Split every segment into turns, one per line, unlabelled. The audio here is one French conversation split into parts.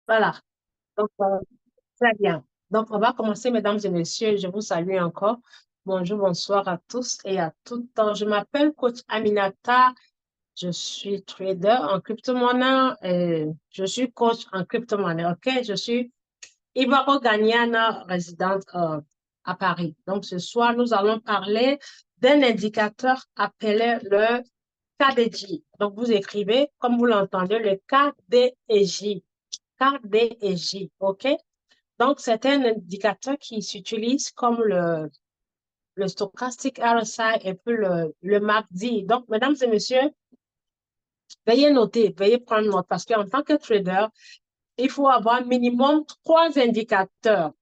Voilà. Donc, très bien. Donc, on va commencer, mesdames et messieurs. Je vous salue encore. Bonjour, bonsoir à tous et à toutes. Je m'appelle Coach Aminata. Je suis trader en crypto-monnaie. Je suis coach en crypto-monnaie. OK? Je suis Ibaro-Ghanéenne résidente à Paris. Donc, ce soir, nous allons parler d'un indicateur appelé le KDJ. Donc, vous écrivez, comme vous l'entendez, le KDJ. KDJ. OK? Donc, c'est un indicateur qui s'utilise comme le stochastic RSI et puis le MACD. Donc, mesdames et messieurs, veuillez noter, veuillez prendre note parce qu'en tant que trader, il faut avoir minimum trois indicateurs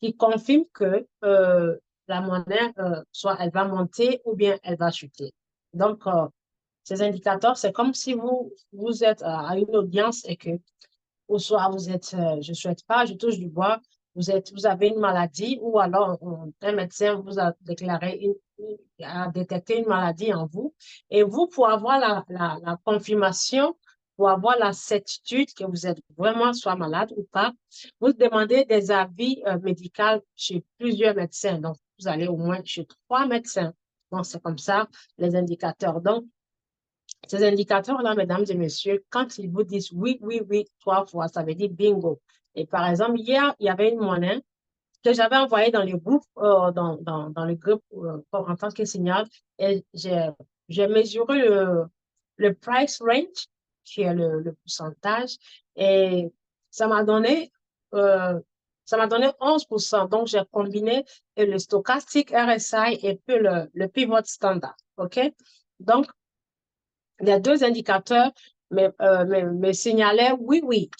qui confirment que la monnaie, soit elle va monter ou bien elle va chuter. Donc, ces indicateurs, c'est comme si vous êtes à une audience et que ou soit vous êtes, je ne souhaite pas, je touche du bois, vous avez une maladie ou alors un médecin vous a déclaré, a détecté une maladie en vous. Et vous, pour avoir la confirmation, pour avoir la certitude que vous êtes vraiment soit malade ou pas, vous demandez des avis médicaux chez plusieurs médecins. Donc, vous allez au moins chez trois médecins. Donc, c'est comme ça les indicateurs. Donc, ces indicateurs-là, mesdames et messieurs, quand ils vous disent oui, oui, oui, trois fois, ça veut dire bingo. Et par exemple, hier, il y avait une monnaie que j'avais envoyée dans le groupe, dans le groupe en tant que signal, et j'ai mesuré le price range, qui est le pourcentage, et ça m'a donné, euh, ça m'a donné 11%. Donc, j'ai combiné le stochastic RSI et puis le pivot standard. OK? Donc, les deux indicateurs me signalaient oui, oui.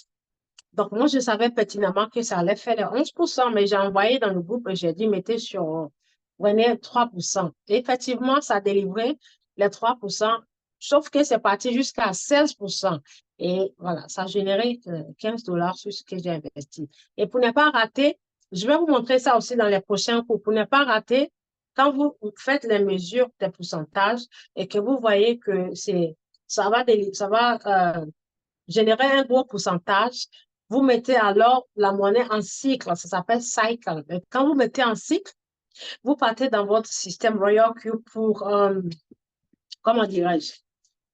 Donc, moi, je savais pertinemment que ça allait faire les 11%, mais j'ai envoyé dans le groupe et j'ai dit, mettez sur, prenez 3%. Et effectivement, ça a délivré les 3%, sauf que c'est parti jusqu'à 16%. Et voilà, ça a généré $15 sur ce que j'ai investi. Et pour ne pas rater, je vais vous montrer ça aussi dans les prochains cours. Pour ne pas rater, quand vous faites les mesures des pourcentages et que vous voyez que ça va générer un gros pourcentage, vous mettez alors la monnaie en cycle, ça s'appelle cycle. Et quand vous mettez en cycle, vous partez dans votre système Royal Q pour, comment dirais-je,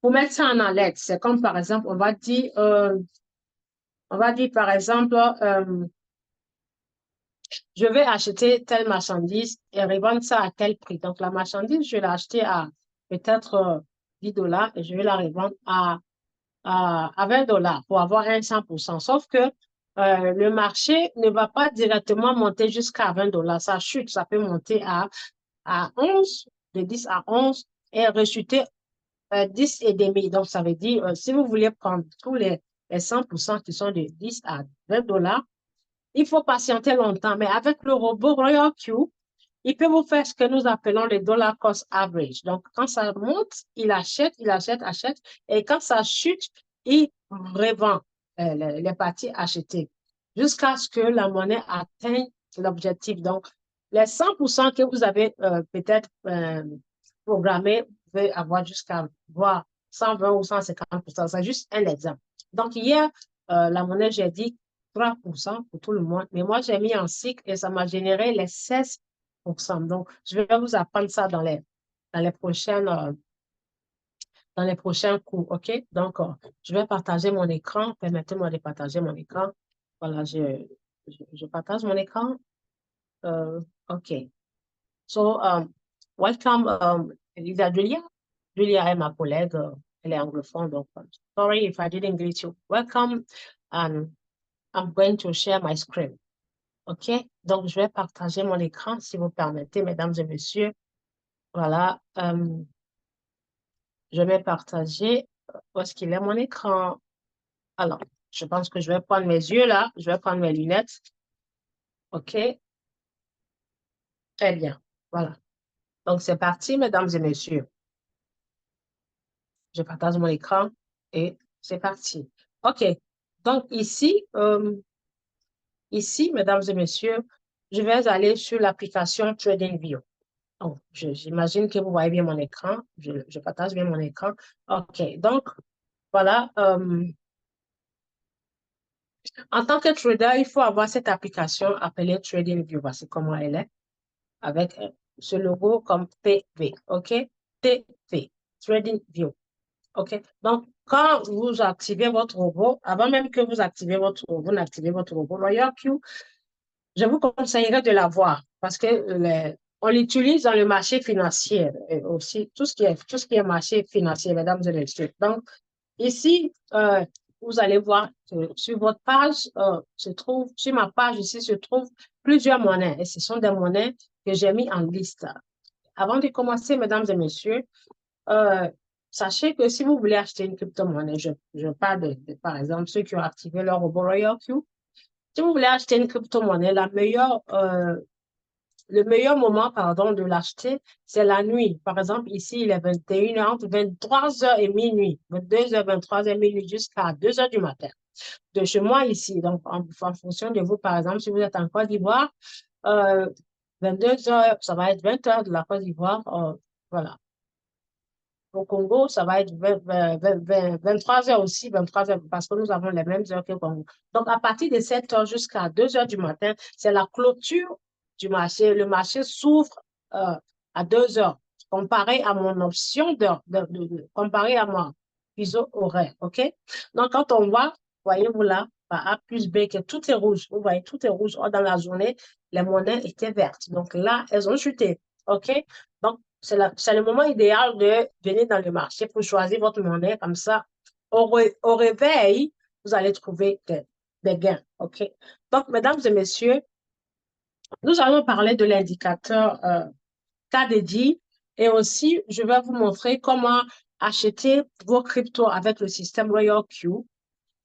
pour mettre ça en alerte. C'est comme par exemple, on va dire par exemple, je vais acheter telle marchandise et revendre ça à tel prix. Donc la marchandise, je vais l'acheter à peut-être $10 et je vais la revendre à $20 pour avoir un 100%. Sauf que le marché ne va pas directement monter jusqu'à $20. Ça chute, ça peut monter à 11, de 10 à 11 et rechuter 10 et demi. Donc, ça veut dire, si vous voulez prendre tous les 100% qui sont de 10 à $20, il faut patienter longtemps. Mais avec le robot Royal Q, il peut vous faire ce que nous appelons le dollar cost average. Donc, quand ça monte, il achète, achète. Et quand ça chute, il revend les parties achetées jusqu'à ce que la monnaie atteigne l'objectif. Donc, les 100% que vous avez peut-être programmé, vous pouvez avoir jusqu'à voir 120 ou 150%. C'est juste un exemple. Donc, hier, la monnaie, j'ai dit 3% pour tout le monde. Mais moi, j'ai mis en cycle et ça m'a généré les 16%. Donc, je vais vous apprendre ça dans les prochaines, dans les prochains cours. OK? Donc, je vais partager mon écran. Permettez-moi de partager mon écran. Voilà, je partage mon écran. OK. So, welcome, Lisa Julia. Julia est ma collègue. Elle est anglophone. Donc, sorry if I didn't greet you. Welcome. And I'm going to share my screen. OK? Donc, je vais partager mon écran, si vous permettez, mesdames et messieurs. Voilà. Je vais partager. Où est-ce qu'il est mon écran? Alors, je pense que je vais prendre mes yeux là. Je vais prendre mes lunettes. OK? Très bien. Voilà. Donc, c'est parti, mesdames et messieurs. Je partage mon écran et c'est parti. OK. Donc, ici, mesdames et messieurs, je vais aller sur l'application TradingView. Oh, j'imagine que vous voyez bien mon écran. Je partage bien mon écran. OK. Donc, voilà. En tant que trader, il faut avoir cette application appelée TradingView. Voici comment elle est, avec ce logo comme PV, OK? PV, TradingView, OK? Donc, quand vous activez votre robot, avant même que vous activez votre robot, n'activez votre robot LoyalQ, je vous conseillerais de l'avoir parce que on l'utilise dans le marché financier et aussi tout ce qui est marché financier, mesdames et messieurs. Donc, ici, vous allez voir que sur votre page, sur ma page ici, se trouvent plusieurs monnaies et ce sont des monnaies que j'ai mis en liste. Avant de commencer, mesdames et messieurs, euh, sachez que si vous voulez acheter une crypto-monnaie, je parle par exemple, ceux qui ont activé leur robot RoyalQ, si vous voulez acheter une crypto-monnaie, le meilleur moment, pardon, de l'acheter, c'est la nuit. Par exemple, ici, il est 21h, entre 23h et minuit, 22h, 23h, minuit, jusqu'à 2h du matin. De chez moi ici, donc en fonction de vous, par exemple, si vous êtes en Côte d'Ivoire, euh, 22h, ça va être 20h de la Côte d'Ivoire. Voilà. Au Congo, ça va être 23 heures aussi, 23 heures, parce que nous avons les mêmes heures que le Congo. Donc, à partir de 7 heures jusqu'à 2 heures du matin, c'est la clôture du marché. Le marché s'ouvre à 2 heures, comparé à mon option comparé à mon fuseau horaire. OK? Donc, quand on voit, voyez-vous là, par A plus B, que tout est rouge. Vous voyez, tout est rouge. Or, dans la journée, les monnaies étaient vertes. Donc là, elles ont chuté. OK? Donc, c'est le moment idéal de venir dans le marché pour choisir votre monnaie. Comme ça, au réveil, vous allez trouver des gains. OK? Donc, mesdames et messieurs, nous allons parler de l'indicateur KDJ et aussi, je vais vous montrer comment acheter vos cryptos avec le système RoyalQ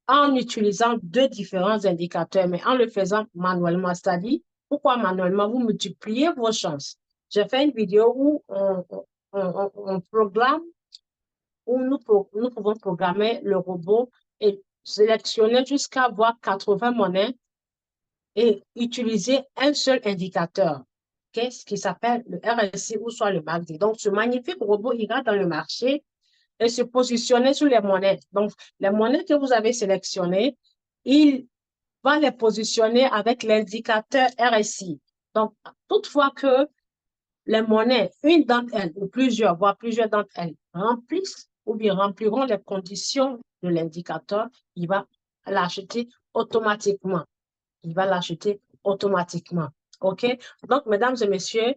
en utilisant deux différents indicateurs, mais en le faisant manuellement. C'est-à-dire, pourquoi manuellement? Vous multipliez vos chances. J'ai fait une vidéo où on programme, où nous pouvons programmer le robot et sélectionner jusqu'à avoir 80 monnaies et utiliser un seul indicateur, okay, ce qui s'appelle le RSI ou soit le MACD. Donc, ce magnifique robot ira dans le marché et se positionner sur les monnaies. Donc, les monnaies que vous avez sélectionnées, il va les positionner avec l'indicateur RSI. Donc, toutefois que les monnaies, une d'entre elles, ou plusieurs, voire plusieurs d'entre elles, remplissent ou bien rempliront les conditions de l'indicateur, il va l'acheter automatiquement. Il va l'acheter automatiquement. OK? Donc, mesdames et messieurs,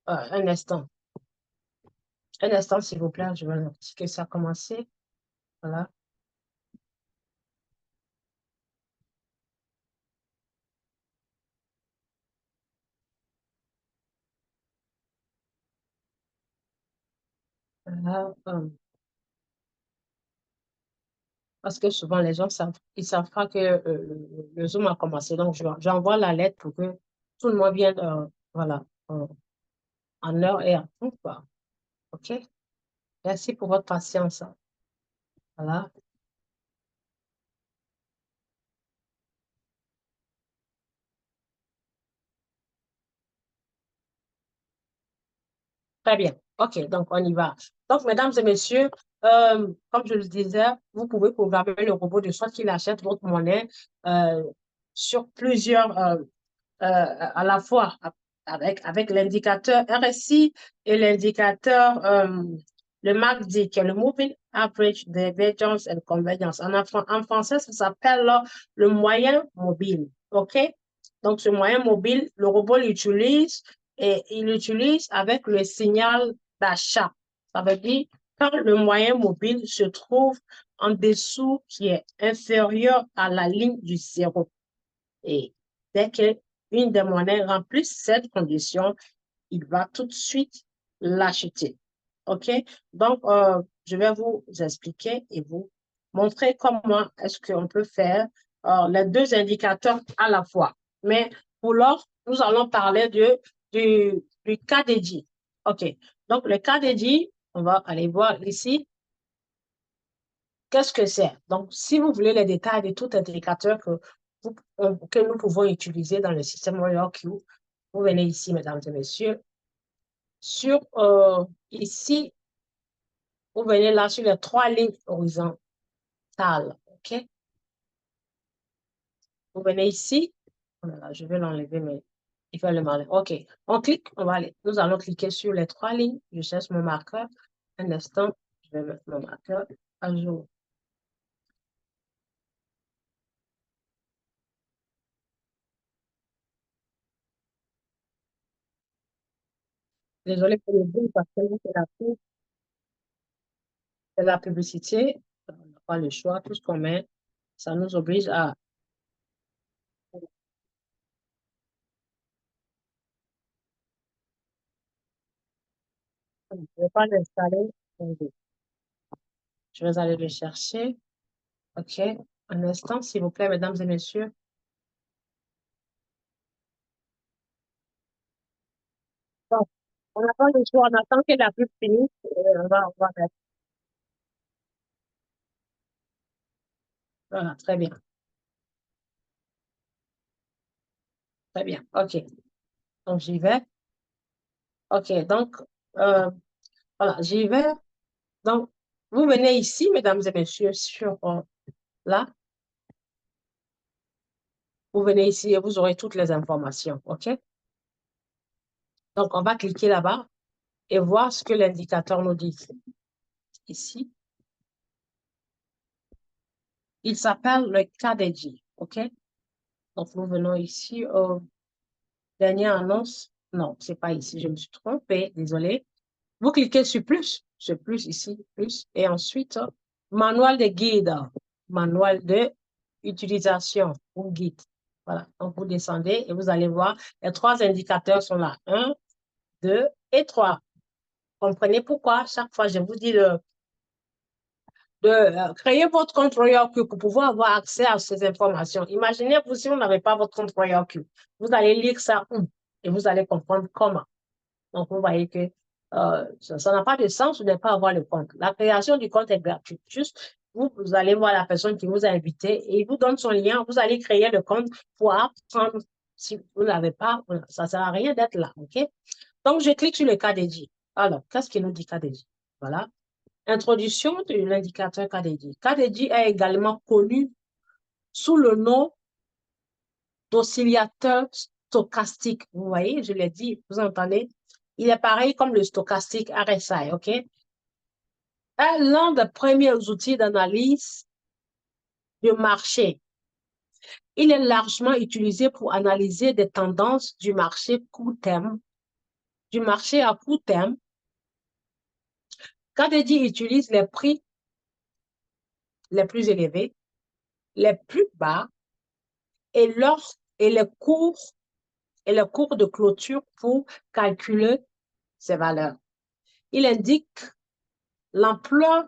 un instant. Un instant, s'il vous plaît, je vais que ça a commencé. Voilà. Voilà. Parce que souvent, les gens savent, ils savent pas que le Zoom a commencé. Donc, j'envoie la lettre pour que tout le monde vienne, voilà, en heure et en tout, quoi. OK? Merci pour votre patience, hein. Voilà. Très bien. OK, donc on y va. Donc, mesdames et messieurs, comme je le disais, vous pouvez programmer le robot de sorte qu'il achète votre monnaie euh, sur plusieurs, à la fois avec l'indicateur RSI et l'indicateur, le MACD, qui est le Moving Average Divergence and Convergence. En français, ça s'appelle le moyen mobile. OK? Donc, ce moyen mobile, le robot l'utilise et il l'utilise avec le signal d'achat. Ça veut dire quand le moyen mobile se trouve en dessous qui est inférieur à la ligne du zéro. Et dès qu'une des monnaies remplit cette condition, il va tout de suite l'acheter. OK? Donc, je vais vous expliquer et vous montrer comment est-ce qu'on peut faire les deux indicateurs à la fois. Mais pour l'or, nous allons parler du KDJ. OK. Donc, le KDJ, on va aller voir ici. Qu'est-ce que c'est? Donc, si vous voulez les détails de tout indicateur que nous pouvons utiliser dans le système RoyalQ, vous venez ici, mesdames et messieurs. Sur ici, vous venez là sur les trois lignes horizontales. OK? Vous venez ici. Voilà, je vais l'enlever, mais il fait le malin. OK. On clique, on va aller. Nous allons cliquer sur les trois lignes. Je cherche mon marqueur. Un instant, je vais mettre mon marqueur à jour. Désolée pour le bruit parce que c'est la publicité. On n'a pas le choix. Tout ce qu'on met, ça nous oblige à. Je ne vais pas l'installer. Je vais aller le chercher. OK. Un instant, s'il vous plaît, mesdames et messieurs. Bon, on n'a pas le choix. On attend que la pub finisse. Et on va mettre. Voilà, très bien. Très bien. OK. Donc, j'y vais. OK. Donc, euh, voilà, j'y vais. Donc, vous venez ici, mesdames et messieurs, sur là. Vous venez ici et vous aurez toutes les informations. OK? Donc, on va cliquer là-bas et voir ce que l'indicateur nous dit. Ici, il s'appelle le KDJ. OK? Donc, nous venons ici au dernière annonce. Non, c'est pas ici. Je me suis trompée. Désolée. Vous cliquez sur plus ici, plus, et ensuite, manuel de guide, manuel de utilisation ou guide. Voilà, donc vous descendez et vous allez voir, les trois indicateurs sont là, un, 2 et 3. Comprenez pourquoi chaque fois je vous dis de créer votre compte Royal Q pour pouvoir avoir accès à ces informations. Imaginez-vous si vous n'avez pas votre compte Royal Q, vous allez lire ça et vous allez comprendre comment. Donc, vous voyez que ça n'a pas de sens de ne pas avoir le compte. La création du compte est gratuite. Juste, vous allez voir la personne qui vous a invité et il vous donne son lien. Vous allez créer le compte pour apprendre. Si vous n'avez pas, ça ne sert à rien d'être là. OK? Donc, je clique sur le KDJ. Alors, qu'est-ce qu'il nous dit KDJ? Voilà. Introduction de l'indicateur KDJ. KDJ est également connu sous le nom d'oscillateur stochastique. Vous voyez, je l'ai dit, vous entendez? Il est pareil comme le stochastique RSI, OK? Est l'un des premiers outils d'analyse de marché. Il est largement utilisé pour analyser des tendances du marché court terme, du marché à court terme. KDJ utilise les prix les plus élevés, les plus bas et, et les cours de clôture pour calculer ces valeurs. Il indique l'ampleur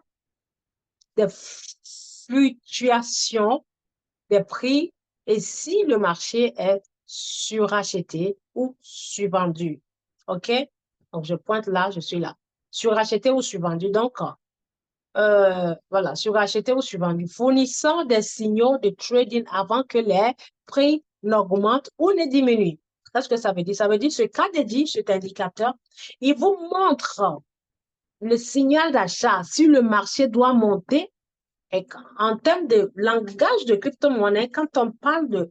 des fluctuations des prix et si le marché est suracheté ou survendu. OK? Donc, je pointe là, je suis là. Suracheté ou survendu. Donc, voilà, suracheté ou survendu. Fournissant des signaux de trading avant que les prix n'augmentent ou ne diminuent. Qu'est-ce que ça veut dire? Ça veut dire ce KDJ, cet indicateur, il vous montre le signal d'achat si le marché doit monter. Et en termes de langage de crypto-monnaie, quand on parle de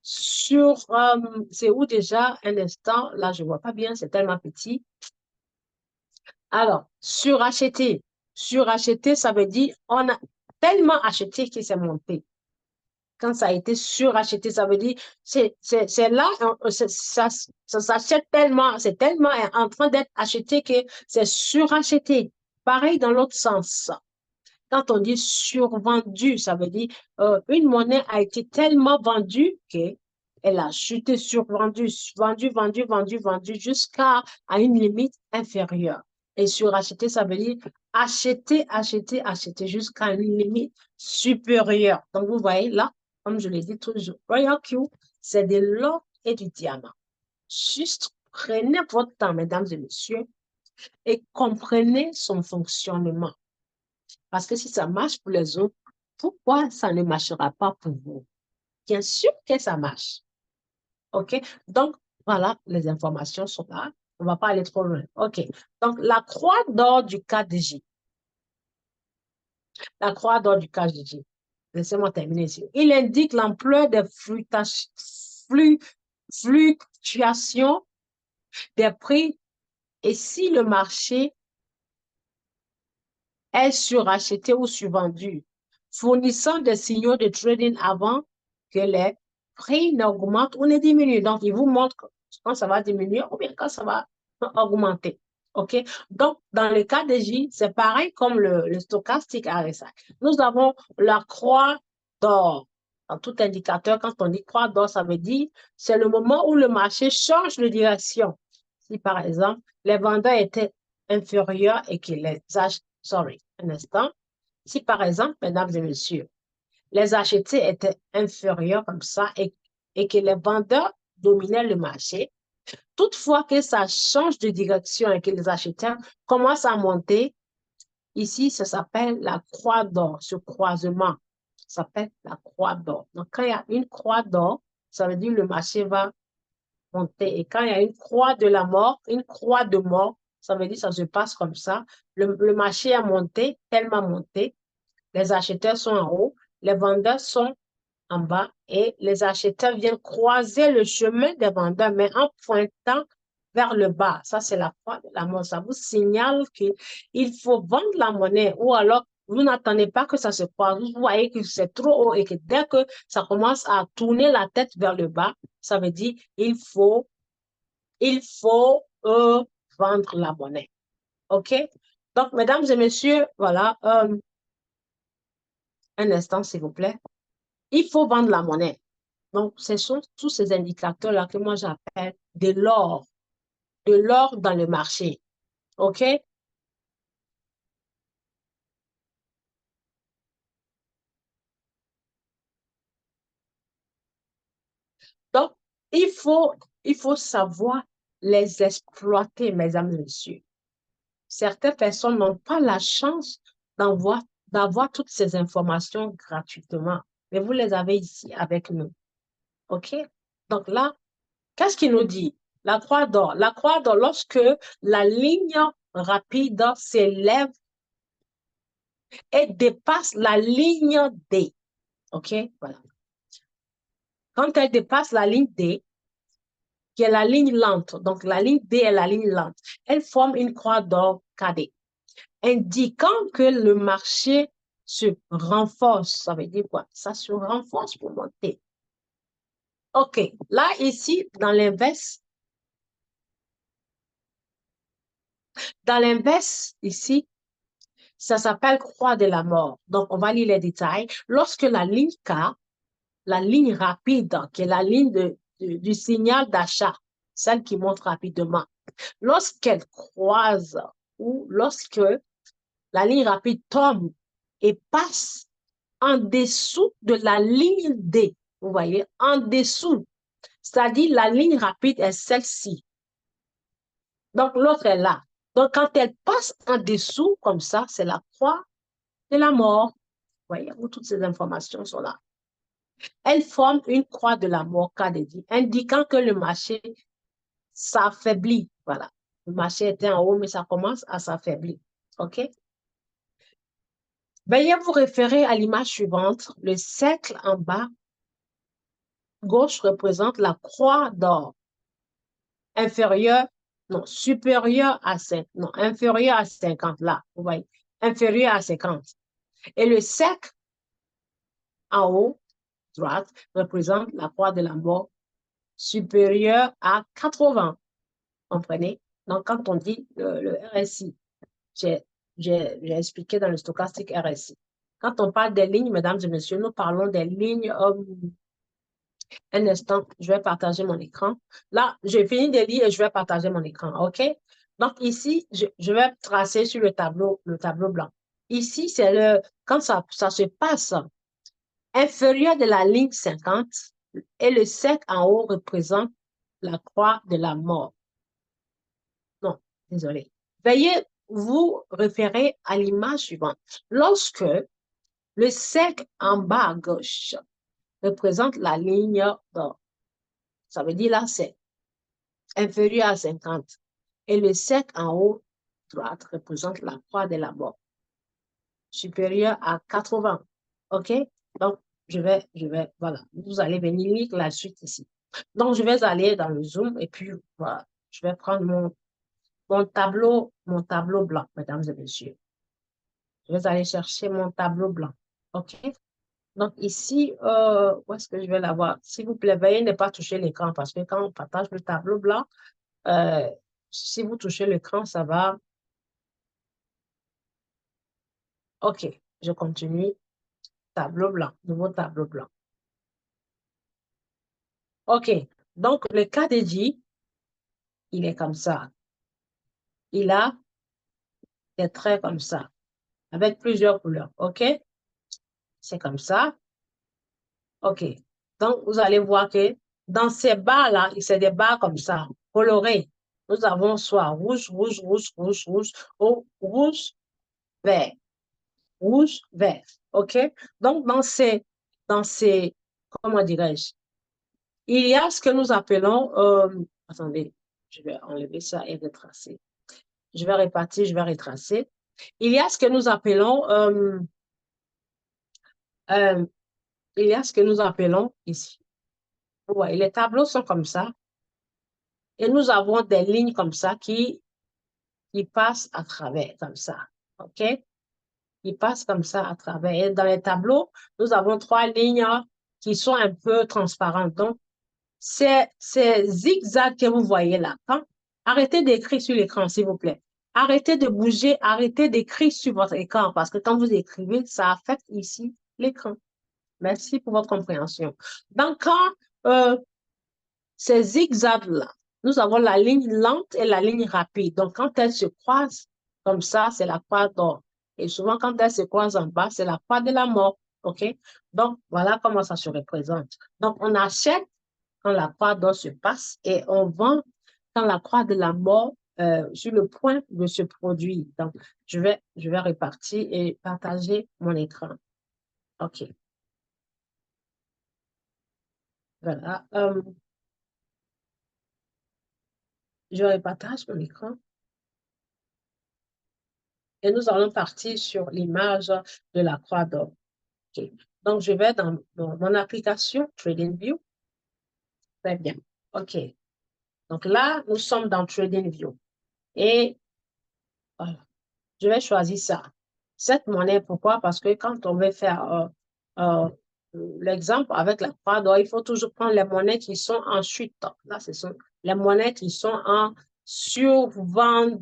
c'est où déjà un instant, là je ne vois pas bien, c'est tellement petit. Alors, suracheter. Suracheter, ça veut dire on a tellement acheté que c'est monté. Quand ça a été suracheté, ça veut dire c'est là, ça s'achète tellement, c'est tellement en train d'être acheté que c'est suracheté. Pareil dans l'autre sens. Quand on dit survendu, ça veut dire une monnaie a été tellement vendue qu'elle a chuté, survendu, vendu, vendu, vendu, vendu jusqu'à une limite inférieure. Et suracheter, ça veut dire acheter, acheter, acheter jusqu'à une limite supérieure. Donc, vous voyez là, comme je l'ai dit toujours, Royal Q, c'est de l'or et du diamant. Juste prenez votre temps, mesdames et messieurs, et comprenez son fonctionnement. Parce que si ça marche pour les autres, pourquoi ça ne marchera pas pour vous? Bien sûr que ça marche. OK? Donc, voilà, les informations sont là. On ne va pas aller trop loin. OK. Donc, la croix d'or du KDJ. La croix d'or du KDJ. laissez-moi terminer ici. Il indique l'ampleur des fluctuations des prix et si le marché est suracheté ou survendu, fournissant des signaux de trading avant que les prix n'augmentent ou ne diminuent. Donc, il vous montre quand ça va diminuer ou bien quand ça va augmenter. OK? Donc, dans le cas de J, c'est pareil comme le stochastique RSI. Nous avons la croix d'or. Dans tout indicateur, quand on dit croix d'or, ça veut dire c'est le moment où le marché change de direction. Si, par exemple, les vendeurs étaient inférieurs et que les acheteurs, sorry, un instant. Si, par exemple, mesdames et messieurs, les achetés étaient inférieurs comme ça et que les vendeurs dominaient le marché, toutefois que ça change de direction et que les acheteurs commencent à monter, ici, ça s'appelle la croix d'or, ce croisement. Ça s'appelle la croix d'or. Donc, quand il y a une croix d'or, ça veut dire que le marché va monter. Et quand il y a une croix de la mort, une croix de mort, ça veut dire que ça se passe comme ça. Le marché a monté, tellement monté. Les acheteurs sont en haut, les vendeurs sont en bas et les acheteurs viennent croiser le chemin des vendeurs, mais en pointant vers le bas. Ça, c'est la croix de la mort. Ça vous signale qu'il faut vendre la monnaie ou alors vous n'attendez pas que ça se croise. Vous voyez que c'est trop haut et que dès que ça commence à tourner la tête vers le bas, ça veut dire il faut vendre la monnaie. OK? Donc, mesdames et messieurs, voilà, un instant, s'il vous plaît. Il faut vendre la monnaie. Donc, ce sont tous ces indicateurs-là que moi j'appelle de l'or dans le marché. OK? Donc, il faut, il faut savoir les exploiter, mesdames et messieurs. Certaines personnes n'ont pas la chance d'avoir toutes ces informations gratuitement, mais vous les avez ici avec nous. OK? Donc là, qu'est-ce qu'il nous dit? La croix d'or. La croix d'or, lorsque la ligne rapide s'élève et dépasse la ligne D. OK? Voilà. Quand elle dépasse la ligne D, qui est la ligne lente, donc la ligne D est la ligne lente, elle forme une croix d'or KD, indiquant que le marché se renforce. Ça veut dire quoi? Ça se renforce pour monter. OK. Là, ici, dans l'inverse, ici, ça s'appelle croix de la mort. Donc, on va lire les détails. Lorsque la ligne K, la ligne rapide, qui est la ligne du signal d'achat, celle qui monte rapidement, lorsqu'elle croise ou lorsque la ligne rapide tombe et passe en dessous de la ligne D, vous voyez, en dessous, c'est-à-dire la ligne rapide est celle-ci. Donc, l'autre est là. Donc, quand elle passe en dessous, comme ça, c'est la croix de la mort. Vous voyez, où toutes ces informations sont là. Elle forme une croix de la mort, dit, indiquant que le marché s'affaiblit. Voilà. Le marché était en haut, mais ça commence à s'affaiblir. OK? Veuillez vous référer à l'image suivante. Le cercle en bas, gauche, représente la croix d'or. Inférieure, non, supérieure à 5, non, inférieure à 50, là, vous voyez, inférieure à 50. Et le cercle en haut, droite, représente la croix de la mort supérieure à 80. Comprenez? Donc, quand on dit le RSI, j'ai expliqué dans le stochastique RSI. Quand on parle des lignes, mesdames et messieurs, nous parlons des lignes. Un instant, je vais partager mon écran. Là, j'ai fini de lire et je vais partager mon écran. OK? Donc, ici, je vais tracer sur le tableau blanc. Ici, c'est quand ça se passe inférieur de la ligne 50 et le cercle en haut représente la croix de la mort. Non, désolé. Veuillez vous référer à l'image suivante. Lorsque le cercle en bas à gauche représente la ligne d'or, ça veut dire là, c'est inférieur à 50. Et le cercle en haut, droite, représente la croix de la mort, supérieure à 80. OK? Donc, voilà, vous allez venir lire la suite ici. Donc, je vais aller dans le Zoom et puis, voilà, je vais prendre mon tableau blanc, mesdames et messieurs. Je vais aller chercher mon tableau blanc. OK? Donc, ici, où est-ce que je vais l'avoir? S'il vous plaît, veuillez ne pas toucher l'écran parce que quand on partage le tableau blanc, euh, si vous touchez l'écran, ça va. OK, je continue. Tableau blanc, nouveau tableau blanc. OK, donc le KDJ, il est comme ça. Il a des traits comme ça, avec plusieurs couleurs. OK? C'est comme ça. OK. Donc, vous allez voir que dans ces barres-là, c'est des barres comme ça, colorées. Nous avons soit rouge, rouge, rouge, rouge, rouge, ou rouge, vert, rouge, vert. OK? Donc, comment dirais-je, il y a ce que nous appelons, attendez, je vais enlever ça et retracer. Je vais répartir, je vais retracer. Il y a ce que nous appelons, euh, il y a ce que nous appelons ici. Ouais, les tableaux sont comme ça. Et nous avons des lignes comme ça qui passent à travers, comme ça. OK? Qui passent comme ça à travers. Et dans les tableaux, nous avons trois lignes qui sont un peu transparentes. Donc, ces zigzags que vous voyez là, arrêtez d'écrire sur l'écran, s'il vous plaît. Arrêtez de bouger, arrêtez d'écrire sur votre écran parce que quand vous écrivez, ça affecte ici l'écran. Merci pour votre compréhension. Donc, quand ces zigzags-là, nous avons la ligne lente et la ligne rapide. Donc, quand elles se croisent comme ça, c'est la croix d'or. Et souvent, quand elles se croisent en bas, c'est la croix de la mort. OK? Donc, voilà comment ça se représente. Donc, on achète quand la croix d'or se passe et on vend quand la croix de la mort sur le point de se produire. Donc, je vais répartir et partager mon écran. OK. Voilà. Je repartage mon écran. Et nous allons partir sur l'image de la croix d'or. Okay. Donc, je vais dans mon application TradingView. Très bien. OK. Donc là, nous sommes dans TradingView. Et voilà, je vais choisir ça. Cette monnaie, pourquoi? Parce que quand on veut faire euh, l'exemple avec la croix d'or, il faut toujours prendre les monnaies qui sont en chute. Là, ce sont les monnaies qui sont en survente,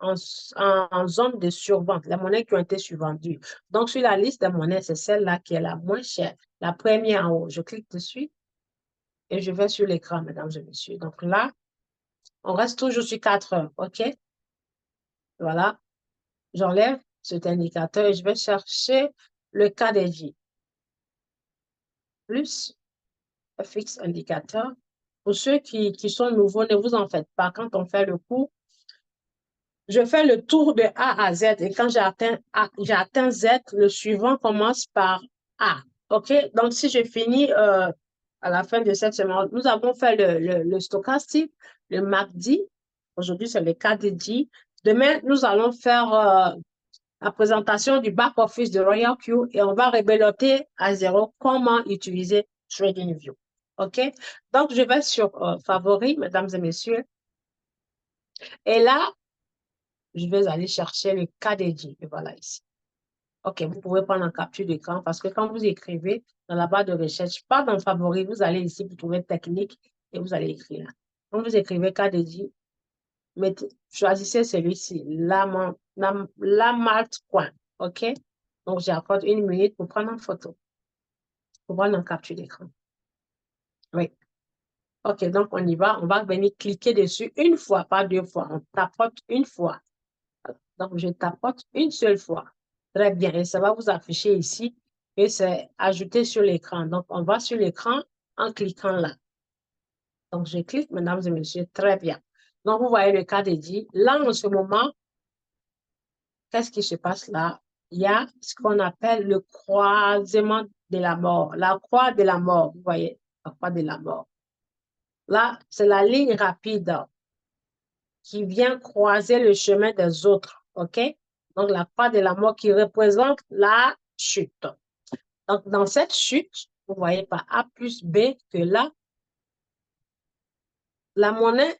en zone de survente, les monnaies qui ont été survendues. Donc, sur la liste des monnaies, c'est celle-là qui est la moins chère, la première en haut. Je clique dessus et je vais sur l'écran, mesdames et messieurs. Donc là, on reste toujours sur 4 heures. OK? Voilà. J'enlève cet indicateur et je vais chercher le KDJ. Plus FX indicateur. Pour ceux qui sont nouveaux, ne vous en faites pas. Quand on fait le cours, je fais le tour de A à Z et quand j'ai atteint Z, le suivant commence par A. OK? Donc, si je finis à la fin de cette semaine, nous avons fait le stochastique, le MACD. Aujourd'hui, c'est le KDJ. Demain, nous allons faire la présentation du back-office de Royal Q et on va rebeloter à zéro comment utiliser TradingView. OK? Donc, je vais sur Favoris, mesdames et messieurs. Et là, je vais aller chercher le KDJ. Et voilà ici. OK, vous pouvez prendre en capture d'écran parce que quand vous écrivez dans la barre de recherche, pas dans Favoris, vous allez ici, vous trouvez technique et vous allez écrire là. Quand vous écrivez KDJ, choisissez celui-ci, la Malte Coin. OK? Donc, j'accorde une minute pour prendre une photo, pour prendre en capture d'écran. Oui. OK, donc on y va. On va venir cliquer dessus une fois, pas deux fois. On tapote une fois. Donc, je tapote une seule fois. Très bien. Et ça va vous afficher ici et c'est ajouté sur l'écran. Donc, on va sur l'écran en cliquant là. Donc, je clique, mesdames et messieurs. Très bien. Donc, vous voyez le cas dédié. Là, en ce moment, qu'est-ce qui se passe là? Il y a ce qu'on appelle le croisement de la mort. La croix de la mort, vous voyez, la croix de la mort. Là, c'est la ligne rapide qui vient croiser le chemin des autres. OK? Donc, la croix de la mort qui représente la chute. Donc, dans cette chute, vous voyez par A plus B que là, la monnaie,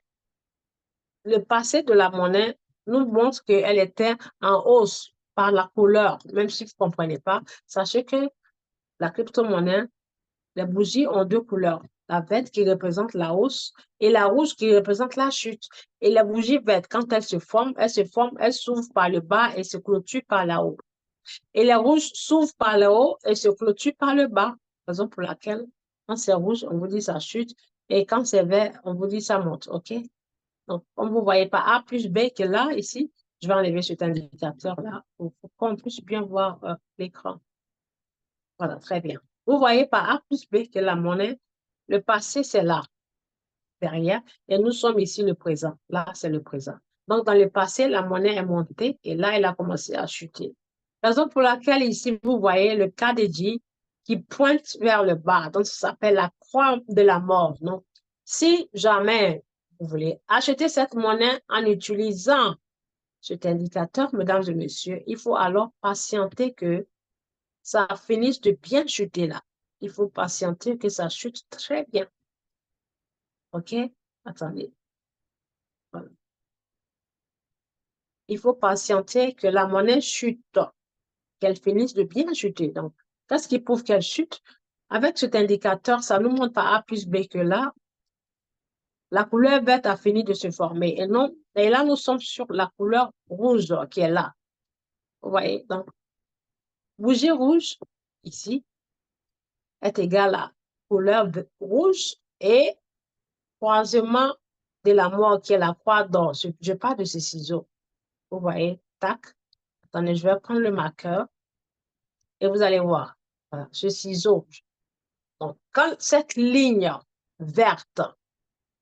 le passé de la monnaie nous montre qu'elle était en hausse par la couleur. Même si vous ne comprenez pas, sachez que la crypto-monnaie, les bougies ont deux couleurs. La verte qui représente la hausse et la rouge qui représente la chute. Et la bougie verte, quand elle s'ouvre par le bas et se clôture par là haut. Et les rouges s'ouvrent par le haut et se clôturent par le bas. Raison pour laquelle, quand c'est rouge, on vous dit ça chute. Et quand c'est vert, on vous dit ça monte. OK? Donc, comme vous ne voyez pas A plus B que là, ici, je vais enlever cet indicateur-là pour qu'on puisse bien voir l'écran. Voilà, très bien. Vous voyez par A plus B que la monnaie, le passé, c'est là, derrière, et nous sommes ici le présent. Là, c'est le présent. Donc, dans le passé, la monnaie est montée et là, elle a commencé à chuter. Raison pour laquelle ici, vous voyez le KDJ qui pointe vers le bas. Donc, ça s'appelle la croix de la mort. Donc, si jamais vous voulez acheter cette monnaie en utilisant cet indicateur, mesdames et messieurs, il faut alors patienter que ça finisse de bien chuter là. Il faut patienter que ça chute très bien. OK? Attendez. Voilà. Il faut patienter que la monnaie chute, qu'elle finisse de bien chuter. Donc, qu'est-ce qui prouve qu'elle chute? Avec cet indicateur, ça nous montre par A plus B que là, la couleur verte a fini de se former. Et, non, et là, nous sommes sur la couleur rouge qui est là. Vous voyez? Donc, bougie rouge, ici, est égale à couleur rouge et croisement de la mort qui est la croix d'or. Je parle de ces ciseaux. Vous voyez? Tac. Attendez, je vais prendre le marqueur et vous allez voir. Voilà, ce ciseau. Donc, quand cette ligne verte,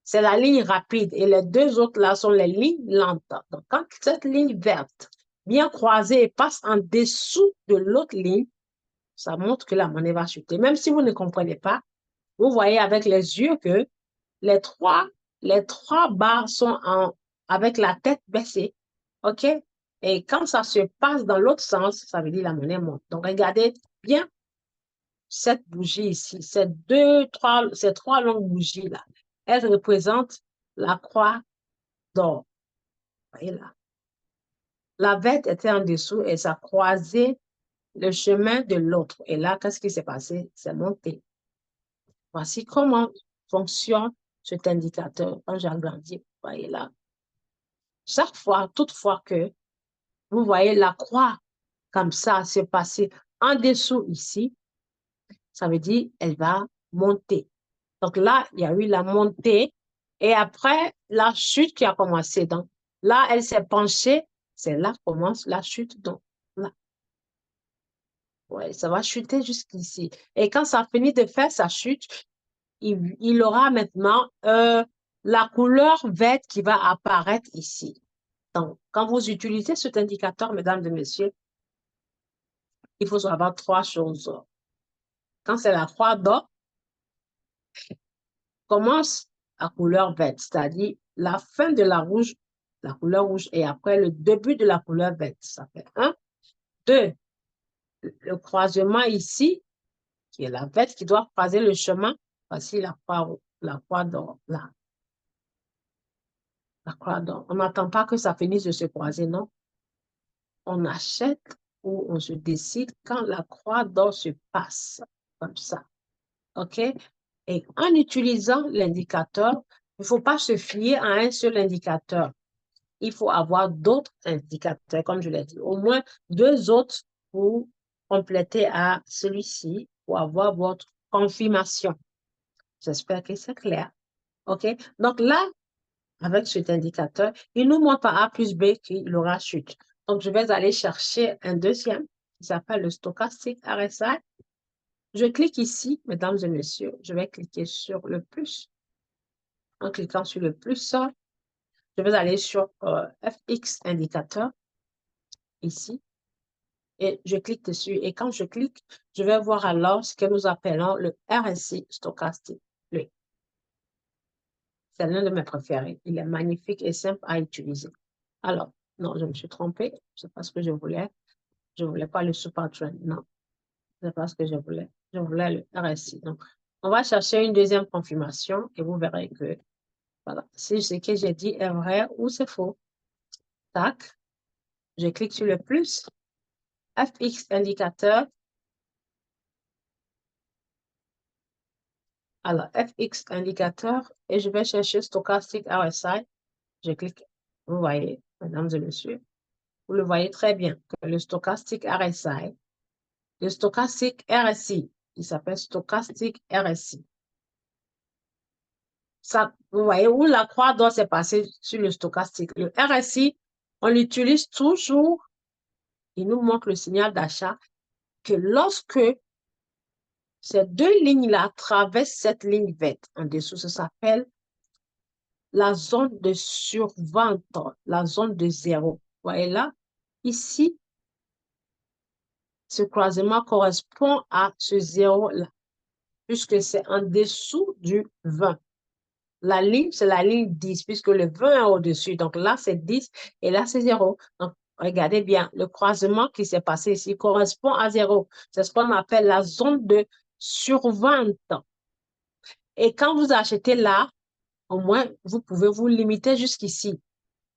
c'est la ligne rapide et les deux autres là sont les lignes lentes. Donc, quand cette ligne verte vient croiser et passe en dessous de l'autre ligne, ça montre que la monnaie va chuter. Même si vous ne comprenez pas, vous voyez avec les yeux que les trois, les trois barres sont avec la tête baissée. OK? Et quand ça se passe dans l'autre sens, ça veut dire la monnaie monte. Donc, regardez bien cette bougie ici, ces trois longues bougies-là. Elles représentent la croix d'or. Voyez là. La verte était en dessous et ça croisait le chemin de l'autre. Et là, qu'est-ce qui s'est passé? C'est monté. Voici comment fonctionne cet indicateur quand j'agrandis. Vous voyez là. Chaque fois, toutefois que vous voyez la croix comme ça se passer en dessous ici, ça veut dire elle va monter. Donc là, il y a eu la montée et après la chute qui a commencé. Donc là, elle s'est penchée. C'est là que commence la chute. Donc là, ouais, ça va chuter jusqu'ici. Et quand ça finit de faire sa chute, il aura maintenant la couleur verte qui va apparaître ici. Donc, quand vous utilisez cet indicateur, mesdames et messieurs, il faut savoir trois choses. Quand c'est la croix d'or, commence la couleur verte, c'est-à-dire la fin de la couleur rouge, et après le début de la couleur verte. Ça fait un. Deux, le croisement ici, qui est la verte qui doit croiser le chemin. Voici la croix d'or, là. La croix d'or. On n'attend pas que ça finisse de se croiser, non? On achète ou on se décide quand la croix d'or se passe, comme ça. OK? Et en utilisant l'indicateur, il ne faut pas se fier à un seul indicateur. Il faut avoir d'autres indicateurs, comme je l'ai dit, au moins deux autres pour compléter à celui-ci, pour avoir votre confirmation. J'espère que c'est clair. OK? Donc là, avec cet indicateur, il nous montre par A plus B qu'il aura chute. Donc, je vais aller chercher un deuxième qui s'appelle le stochastique RSI. Je clique ici, mesdames et messieurs, je vais cliquer sur le plus. En cliquant sur le plus, je vais aller sur FX indicateur, ici, et je clique dessus. Et quand je clique, je vais voir alors ce que nous appelons le RSI stochastique. C'est l'un de mes préférés. Il est magnifique et simple à utiliser. Alors, non, je me suis trompée. C'est pas ce que je voulais. Je ne voulais pas le super trend, non. C'est pas ce que je voulais. Je voulais le RSI. Donc, on va chercher une deuxième confirmation et vous verrez que, voilà, si ce que j'ai dit est vrai ou c'est faux. Tac, je clique sur le plus. FX indicateur. Alors, FX indicateur et je vais chercher stochastique RSI. Je clique. Vous voyez, mesdames et messieurs, vous le voyez très bien que le stochastique RSI, le stochastique RSI, il s'appelle stochastique RSI. Ça, vous voyez où la croix doit se passer sur le stochastique. Le RSI, on l'utilise toujours. Il nous montre le signal d'achat que lorsque ces deux lignes-là traversent cette ligne verte en dessous, ça s'appelle la zone de survente, la zone de zéro. Vous voyez là, ici, ce croisement correspond à ce zéro-là, puisque c'est en dessous du 20. La ligne, c'est la ligne 10, puisque le 20 est au-dessus. Donc là, c'est 10 et là, c'est 0. Donc, regardez bien, le croisement qui s'est passé ici correspond à 0. C'est ce qu'on appelle la zone de survente. Et quand vous achetez là, au moins, vous pouvez vous limiter jusqu'ici.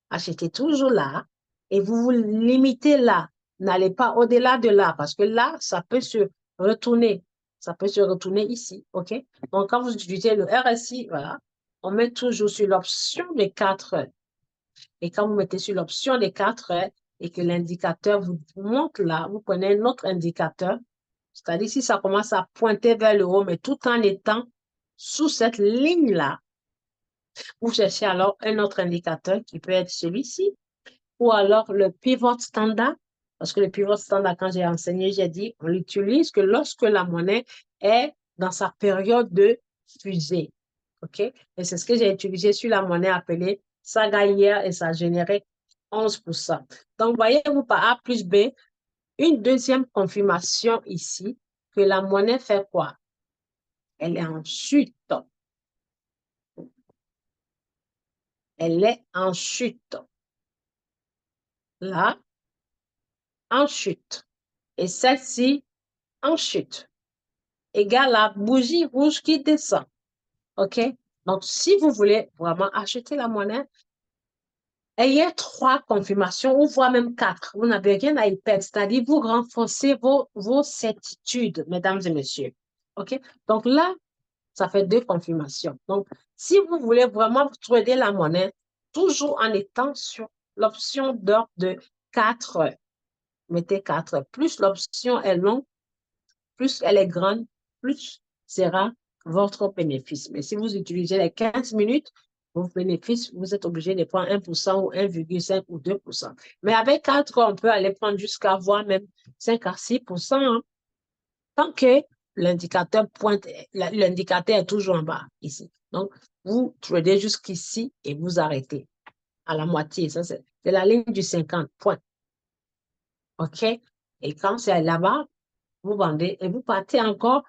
Achetez toujours là et vous vous limitez là. N'allez pas au-delà de là parce que là, ça peut se retourner. Ça peut se retourner ici, OK? Donc, quand vous utilisez le RSI, voilà, on met toujours sur l'option des 4 heures. Et quand vous mettez sur l'option des 4 heures et que l'indicateur vous montre là, vous prenez un autre indicateur, c'est-à-dire si ça commence à pointer vers le haut, mais tout en étant sous cette ligne-là, vous cherchez alors un autre indicateur qui peut être celui-ci ou alors le pivot standard. Parce que le pivot standard, quand j'ai enseigné, j'ai dit, on l'utilise que lorsque la monnaie est dans sa période de fusée. OK? Et c'est ce que j'ai utilisé sur la monnaie appelée Saga hier et ça a généré 11%. Donc, voyez-vous par A plus B, une deuxième confirmation ici que la monnaie fait quoi? Elle est en chute. Elle est en chute. Là, en chute. Et celle-ci, en chute. Égale la bougie rouge qui descend. OK? Donc, si vous voulez vraiment acheter la monnaie, ayez 3 confirmations ou voire même 4. Vous n'avez rien à y perdre. C'est-à-dire, vous renforcez vos certitudes, mesdames et messieurs. OK? Donc là, ça fait 2 confirmations. Donc, si vous voulez vraiment trader la monnaie, toujours en étant sur l'option d'ordre de 4 heures. Mettez 4 heures. Plus l'option est longue, plus elle est grande, plus sera votre bénéfice. Mais si vous utilisez les 15 minutes, vos bénéfices, vous êtes obligé de prendre 1% ou 1,5 ou 2%. Mais avec 4, on peut aller prendre jusqu'à voir même 5 à 6%. Hein. Tant que l'indicateur pointe, l'indicateur est toujours en bas ici. Donc, vous tradez jusqu'ici et vous arrêtez à la moitié. Ça, c'est la ligne du 50 points. OK? Et quand c'est là-bas, vous vendez et vous partez encore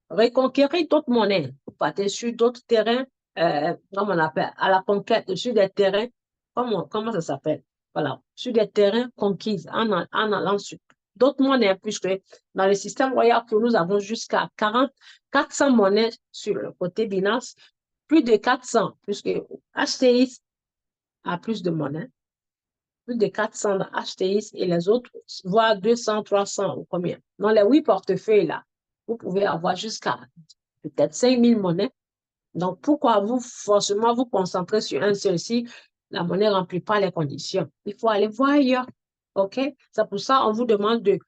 reconquérir d'autres monnaies. Vous partez sur d'autres terrains, comment on appelle, à la conquête, sur des terrains, comment ça s'appelle? Voilà, sur des terrains conquis en allant sur d'autres monnaies, puisque dans le système royal que nous avons jusqu'à 400 monnaies sur le côté Binance, plus de 400, puisque HTX a plus de monnaies, plus de 400 dans HTX et les autres, voire 200, 300 ou combien. Dans les 8 portefeuilles là, vous pouvez avoir jusqu'à peut-être 5000 monnaies. Donc, pourquoi vous forcément vous concentrer sur un seul si la monnaie ne remplit pas les conditions? Il faut aller voir ailleurs. OK? C'est pour ça qu'on vous demande de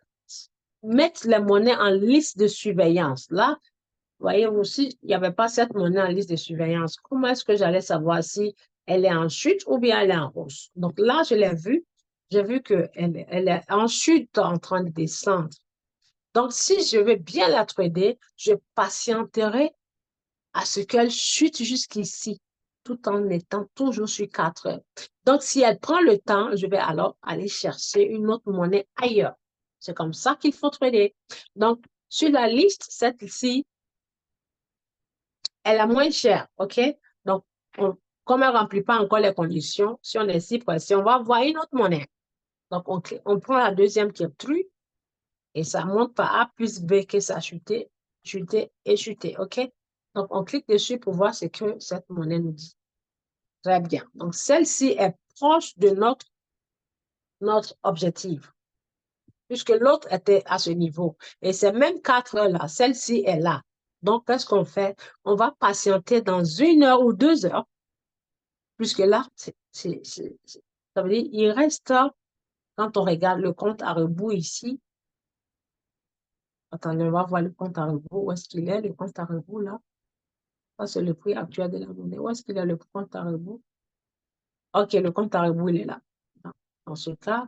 mettre les monnaies en liste de surveillance. Là, voyez aussi, il n'y avait pas cette monnaie en liste de surveillance. Comment est-ce que j'allais savoir si elle est en chute ou bien elle est en hausse? Donc là, je l'ai vu. J'ai vu qu'elle elle est en chute en train de descendre. Donc, si je veux bien la trader, je patienterai à ce qu'elle chute jusqu'ici, tout en étant toujours sur 4 heures. Donc, si elle prend le temps, je vais alors aller chercher une autre monnaie ailleurs. C'est comme ça qu'il faut trader. Donc, sur la liste, celle-ci, elle est moins chère, OK? Donc, comme elle ne remplit pas encore les conditions, si on est si pressé, on va voir une autre monnaie. Donc, on prend la deuxième qui est plus Et ça monte par A plus B que ça a chuté, chuté et chuté. OK? Donc, on clique dessus pour voir ce que cette monnaie nous dit. Très bien. Donc, celle-ci est proche de notre objectif, puisque l'autre était à ce niveau. Et ces mêmes 4 heures-là, celle-ci est là. Donc, qu'est-ce qu'on fait? On va patienter dans 1 heure ou 2 heures, puisque là, ça veut dire il reste, quand on regarde le compte à rebours ici, attendez, on va voir le compte à rebours. Où est-ce qu'il est, le compte à rebours là? Ça, c'est le prix actuel de la monnaie. Où est-ce qu'il est le compte à rebours? OK, le compte à rebours, il est là. Dans ce cas,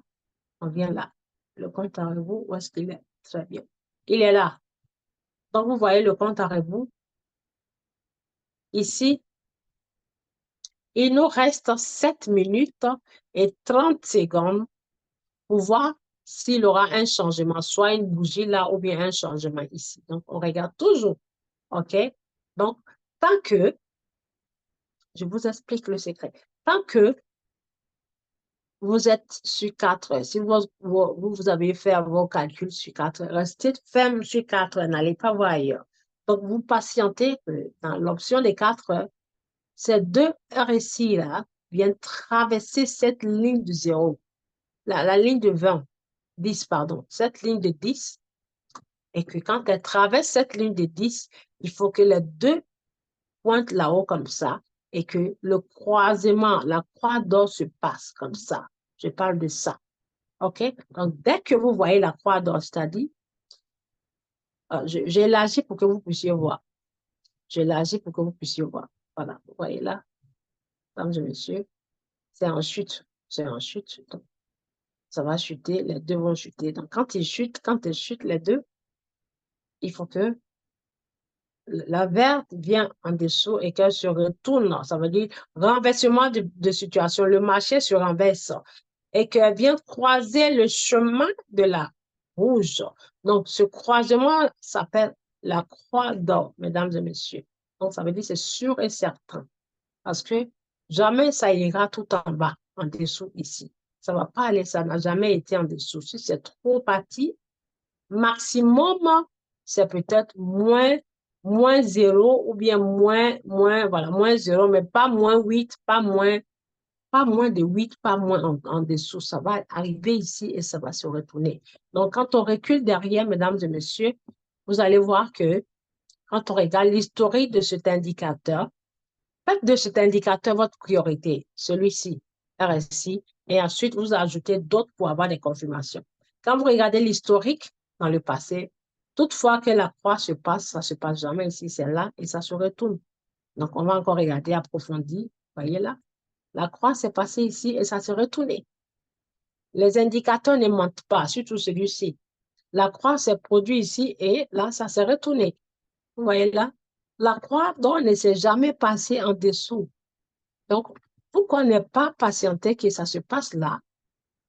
on vient là. Le compte à rebours, où est-ce qu'il est? Très bien. Il est là. Donc, vous voyez le compte à rebours. Ici, il nous reste 7 minutes et 30 secondes pour voir s'il aura un changement, soit une bougie là ou bien un changement ici. Donc, on regarde toujours. OK? Donc, tant que, je vous explique le secret, tant que vous êtes sur 4 heures, si vous avez fait vos calculs sur 4 heures, restez ferme sur 4 heures, n'allez pas voir ailleurs. Donc, vous patientez dans l'option des 4 heures. Ces 2 RSI là viennent traverser cette ligne de 0, la ligne de 20, 10, pardon, cette ligne de 10, et que quand elle traverse cette ligne de 10, il faut que les 2 pointent là-haut comme ça, et que le croisement, la croix d'or se passe comme ça. Je parle de ça. OK? Donc, dès que vous voyez la croix d'or, c'est-à-dire, j'ai élargi pour que vous puissiez voir. J'ai élargi pour que vous puissiez voir. Voilà, vous voyez là, mesdames et messieurs, c'est en chute. C'est en chute. Donc, ça va chuter, les 2 vont chuter. Donc, quand ils chutent les 2, il faut que la verte vient en dessous et qu'elle se retourne. Ça veut dire renversement de situation. Le marché se renverse et qu'elle vient croiser le chemin de la rouge. Donc, ce croisement s'appelle la croix d'or, mesdames et messieurs. Donc, ça veut dire c'est sûr et certain. Parce que jamais ça ira tout en bas, en dessous ici. Ça ne va pas aller, ça n'a jamais été en dessous. Si c'est trop parti, maximum, c'est peut-être moins 0 ou bien voilà, moins 0, mais pas moins 8, pas moins de 8, pas moins en dessous. Ça va arriver ici et ça va se retourner. Donc, quand on recule derrière, mesdames et messieurs, vous allez voir que quand on regarde l'historique de cet indicateur, faites de cet indicateur votre priorité, celui-ci, RSI, et ensuite vous ajoutez d'autres pour avoir des confirmations. Quand vous regardez l'historique dans le passé, toutefois que la croix se passe, ça ne se passe jamais ici, c'est là et ça se retourne. Donc, on va encore regarder approfondi. Voyez là, la croix s'est passée ici et ça s'est retourné. Les indicateurs ne mentent pas, surtout celui-ci. La croix s'est produite ici et là, ça s'est retourné. Vous voyez là, la croix donc, ne s'est jamais passée en dessous. Donc, pourquoi ne pas patienter que ça se passe là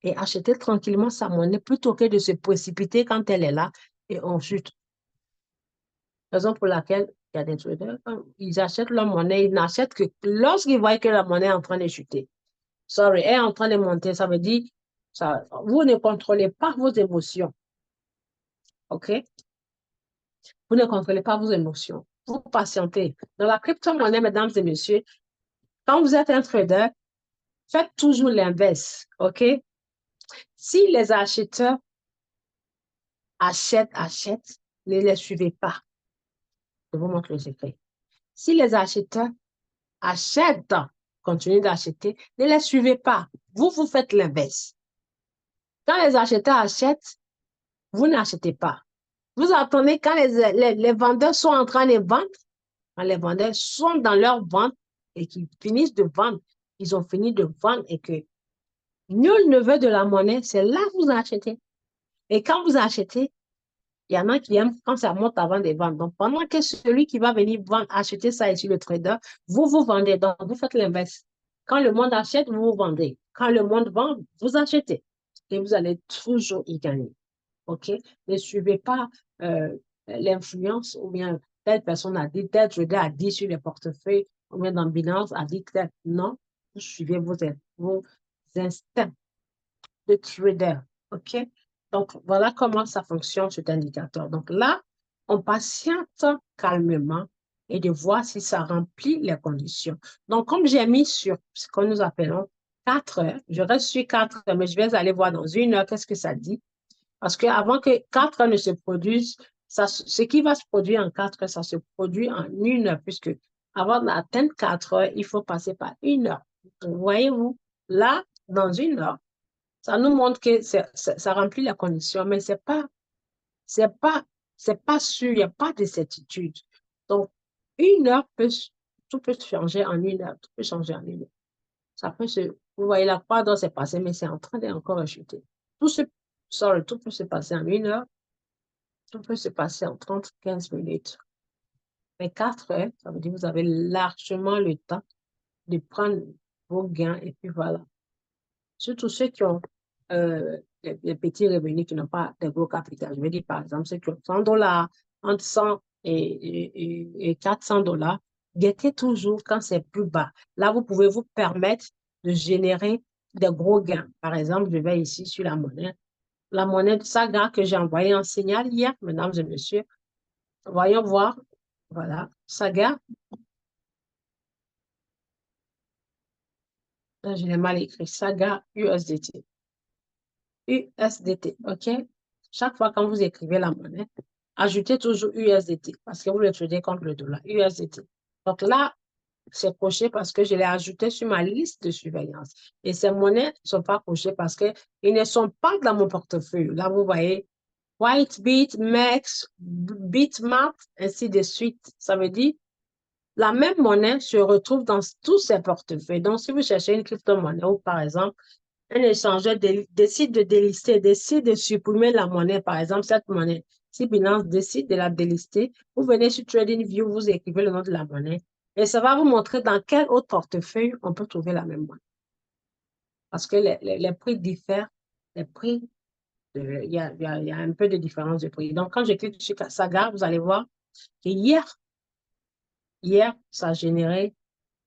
et acheter tranquillement sa monnaie plutôt que de se précipiter quand elle est là et on chute? Raison pour laquelle il y a des traders, quand ils achètent leur monnaie, ils n'achètent que lorsqu'ils voient que la monnaie est en train de chuter. Sorry, elle est en train de monter, ça veut dire, ça, vous ne contrôlez pas vos émotions. OK? Vous ne contrôlez pas vos émotions. Vous patientez. Dans la crypto-monnaie, mesdames et messieurs, quand vous êtes un trader, faites toujours l'inverse. OK? Si les acheteurs achètent, ne les suivez pas. Je vous montre le secret. Si les acheteurs achètent, continuez d'acheter, ne les suivez pas. Vous faites l'inverse. Quand les acheteurs achètent, vous n'achetez pas. Vous attendez quand les vendeurs sont en train de vendre, quand les vendeurs sont dans leur vente et qu'ils finissent de vendre, ils ont fini de vendre et que nul ne veut de la monnaie, c'est là que vous achetez. Et quand vous achetez, il y en a qui aiment quand ça monte avant de vendre. Donc, pendant que celui qui va venir vendre, acheter ça ici, le trader, vous vendez. Donc, vous faites l'inverse. Quand le monde achète, vous vendez. Quand le monde vend, vous achetez. Et vous allez toujours y gagner. OK? Ne suivez pas l'influence ou bien telle personne a dit, tel trader a dit sur les portefeuilles ou bien dans Binance a dit tel. Non, vous suivez vos instincts de trader. OK? Donc, voilà comment ça fonctionne, cet indicateur. Donc là, on patiente calmement et de voir si ça remplit les conditions. Donc, comme j'ai mis sur ce que nous appelons 4 heures, je reste sur 4 heures, mais je vais aller voir dans 1 heure qu'est-ce que ça dit. Parce qu'avant que 4 heures ne se produisent, ça, ce qui va se produire en 4 heures, ça se produit en 1 heure, puisque avant d'atteindre 4 heures, il faut passer par 1 heure. Voyez-vous, là, dans 1 heure, ça nous montre que ça remplit la condition, mais c'est pas, c'est pas sûr, il n'y a pas de certitude. Donc, 1 heure tout peut changer en 1 heure, tout peut changer en 1 heure. Ça peut se, vous voyez la croix dont c'est passé, mais c'est en train d'encore chuter. Tout peut se passer en 1 heure, tout peut se passer en 30, 15 minutes. Mais 4 heures, ça veut dire que vous avez largement le temps de prendre vos gains et puis voilà. Surtout ceux qui ont les petits revenus qui n'ont pas de gros capital. Je veux dire, par exemple, ceux qui ont 100 dollars, entre 100 et 400 dollars, guettez toujours quand c'est plus bas. Là, vous pouvez vous permettre de générer des gros gains. Par exemple, je vais ici sur la monnaie. La monnaie de Saga que j'ai envoyée en signal hier, mesdames et messieurs. Voyons voir. Voilà, Saga. Là, je l'ai mal écrit. Saga USDT. USDT, OK? Chaque fois quand vous écrivez la monnaie, ajoutez toujours USDT parce que vous le tradez contre le dollar, USDT. Donc là, c'est coché parce que je l'ai ajouté sur ma liste de surveillance. Et ces monnaies ne sont pas cochées parce qu'ils ne sont pas dans mon portefeuille. Là, vous voyez, Whitebit, MEX, Bitmap, ainsi de suite. Ça veut dire la même monnaie se retrouve dans tous ces portefeuilles. Donc, si vous cherchez une crypto-monnaie ou par exemple, un échangeur décide de délister, décide de supprimer la monnaie, par exemple, cette monnaie. Si Binance décide de la délister, vous venez sur TradingView, vous écrivez le nom de la monnaie et ça va vous montrer dans quel autre portefeuille on peut trouver la même monnaie. Parce que les prix diffèrent, les prix, il y a un peu de différence de prix. Donc, quand je clique sur Saga, vous allez voir que hier, ça a généré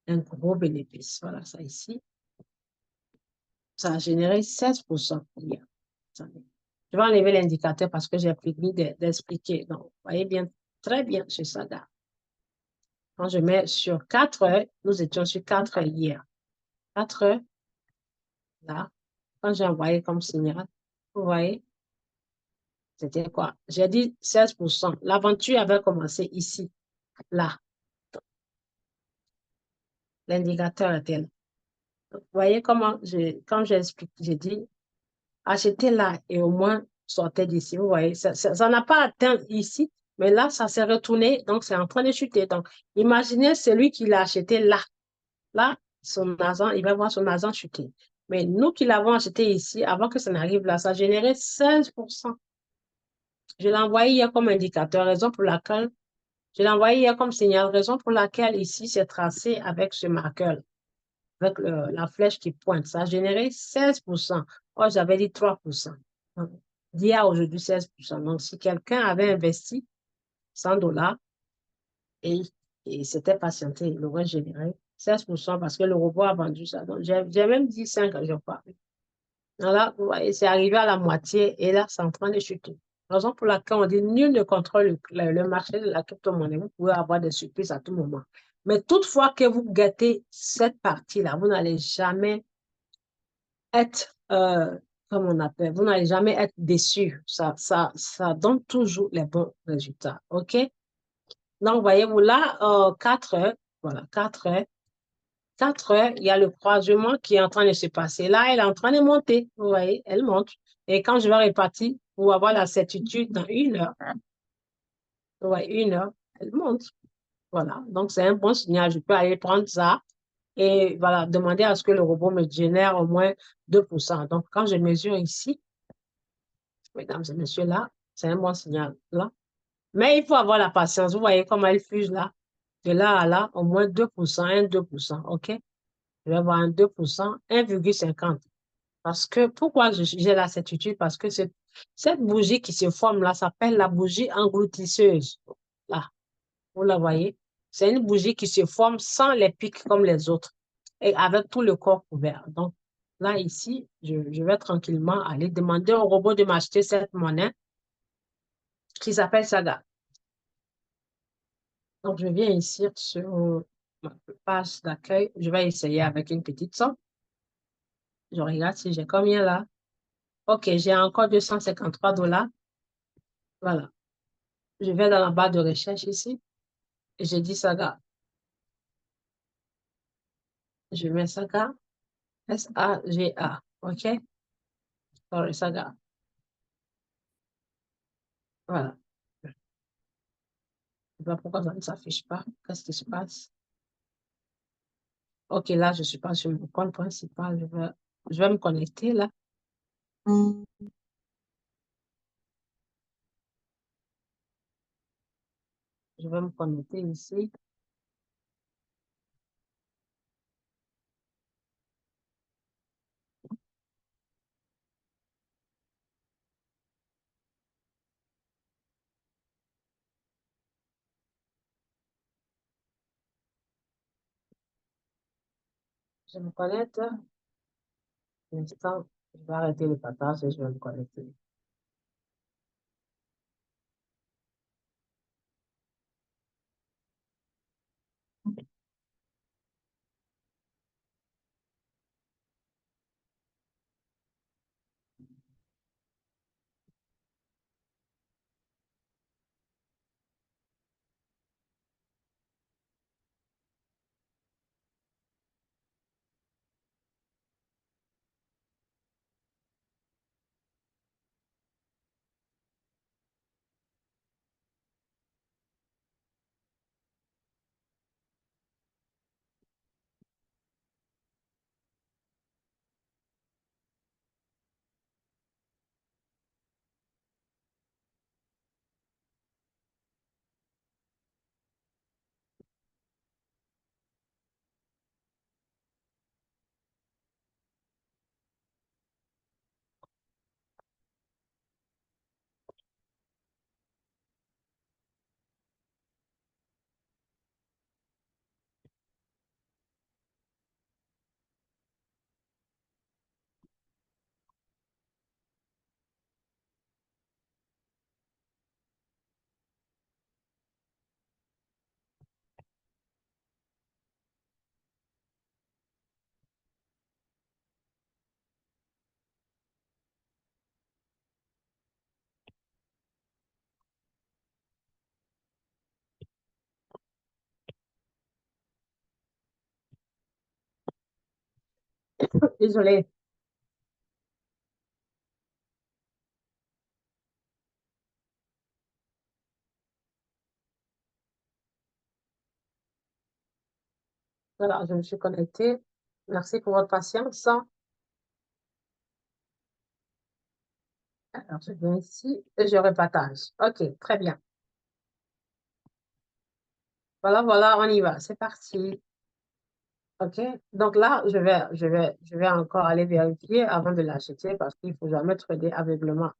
un gros bénéfice. Voilà ça ici. Ça a généré 16% hier. Je vais enlever l'indicateur parce que j'ai fini d'expliquer. Donc, vous voyez bien, très bien chez Saga. Quand je mets sur 4 heures, nous étions sur 4 heures hier. 4 heures, là, quand j'ai envoyé comme signal, vous voyez, c'était quoi? J'ai dit 16%. L'aventure avait commencé ici, là. L'indicateur était là. Vous voyez comment, quand j'explique, j'ai dit, achetez là et au moins sortez d'ici. Vous voyez, ça n'a pas atteint ici, mais là, ça s'est retourné, donc c'est en train de chuter. Donc, imaginez celui qui l'a acheté là. Là, son argent, il va voir son argent chuter. Mais nous qui l'avons acheté ici, avant que ça n'arrive là, ça a généré 16%. Je l'ai envoyé hier comme indicateur, raison pour laquelle, je l'ai envoyé hier comme signal, raison pour laquelle ici, c'est tracé avec ce marqueur, avec la flèche qui pointe. Ça a généré 16%. Oh, j'avais dit 3%. D'hier aujourd'hui 16%. Donc, si quelqu'un avait investi 100 dollars et, et s'était patienté, il aurait généré 16% parce que le robot a vendu ça. Donc, j'ai même dit 5 jours pas. Là, vous voyez, c'est arrivé à la moitié et là, c'est en train de chuter. Raison pour laquelle on dit nul ne contrôle le marché de la crypto-monnaie. Vous pouvez avoir des surprises à tout moment. Mais toutefois que vous gâtez cette partie-là, vous n'allez jamais être, comme on appelle, vous n'allez jamais être déçu. Ça donne toujours les bons résultats. OK? Donc, voyez-vous là, 4 heures, voilà, 4 heures. 4 heures, il y a le croisement qui est en train de se passer. Là, elle est en train de monter. Vous voyez, elle monte. Et quand je vais répartir pour avoir la certitude dans 1 heure, vous voyez, 1 heure, elle monte. Voilà. Donc, c'est un bon signal. Je peux aller prendre ça et voilà, demander à ce que le robot me génère au moins 2%. Donc, quand je mesure ici, mesdames et messieurs, là, c'est un bon signal. Là. Mais il faut avoir la patience. Vous voyez comment elle fuse là. De là à là, au moins 2%, 2%. OK? Je vais avoir un 2%, 1,50. Parce que, pourquoi j'ai la certitude? Parce que cette bougie qui se forme là s'appelle la bougie engloutisseuse. Là, vous la voyez? C'est une bougie qui se forme sans les pics comme les autres et avec tout le corps couvert. Donc, là, ici, je vais tranquillement aller demander au robot de m'acheter cette monnaie qui s'appelle Saga. Donc, je viens ici sur ma page d'accueil. Je vais essayer avec une petite somme. Je regarde si j'ai combien là. OK, j'ai encore 253 $. Voilà. Je vais dans la barre de recherche ici. Et je dis Saga. Je mets Saga. S-A-G-A. OK? Sorry, Saga. Voilà. Je ne sais pas pourquoi ça ne s'affiche pas. Qu'est-ce qui se passe? OK, là, je ne suis pas sur mon compte principal. Je vais me connecter là. Je vais me connecter ici. Je me connecte. Un instant, je vais arrêter le partage et je vais me connecter. Désolée. Voilà, je me suis connectée. Merci pour votre patience. Alors, je viens ici et je repartage. OK, très bien. Voilà, voilà, on y va. C'est parti. OK. Donc là, je vais encore aller vérifier avant de l'acheter parce qu'il ne faut jamais trader aveuglement.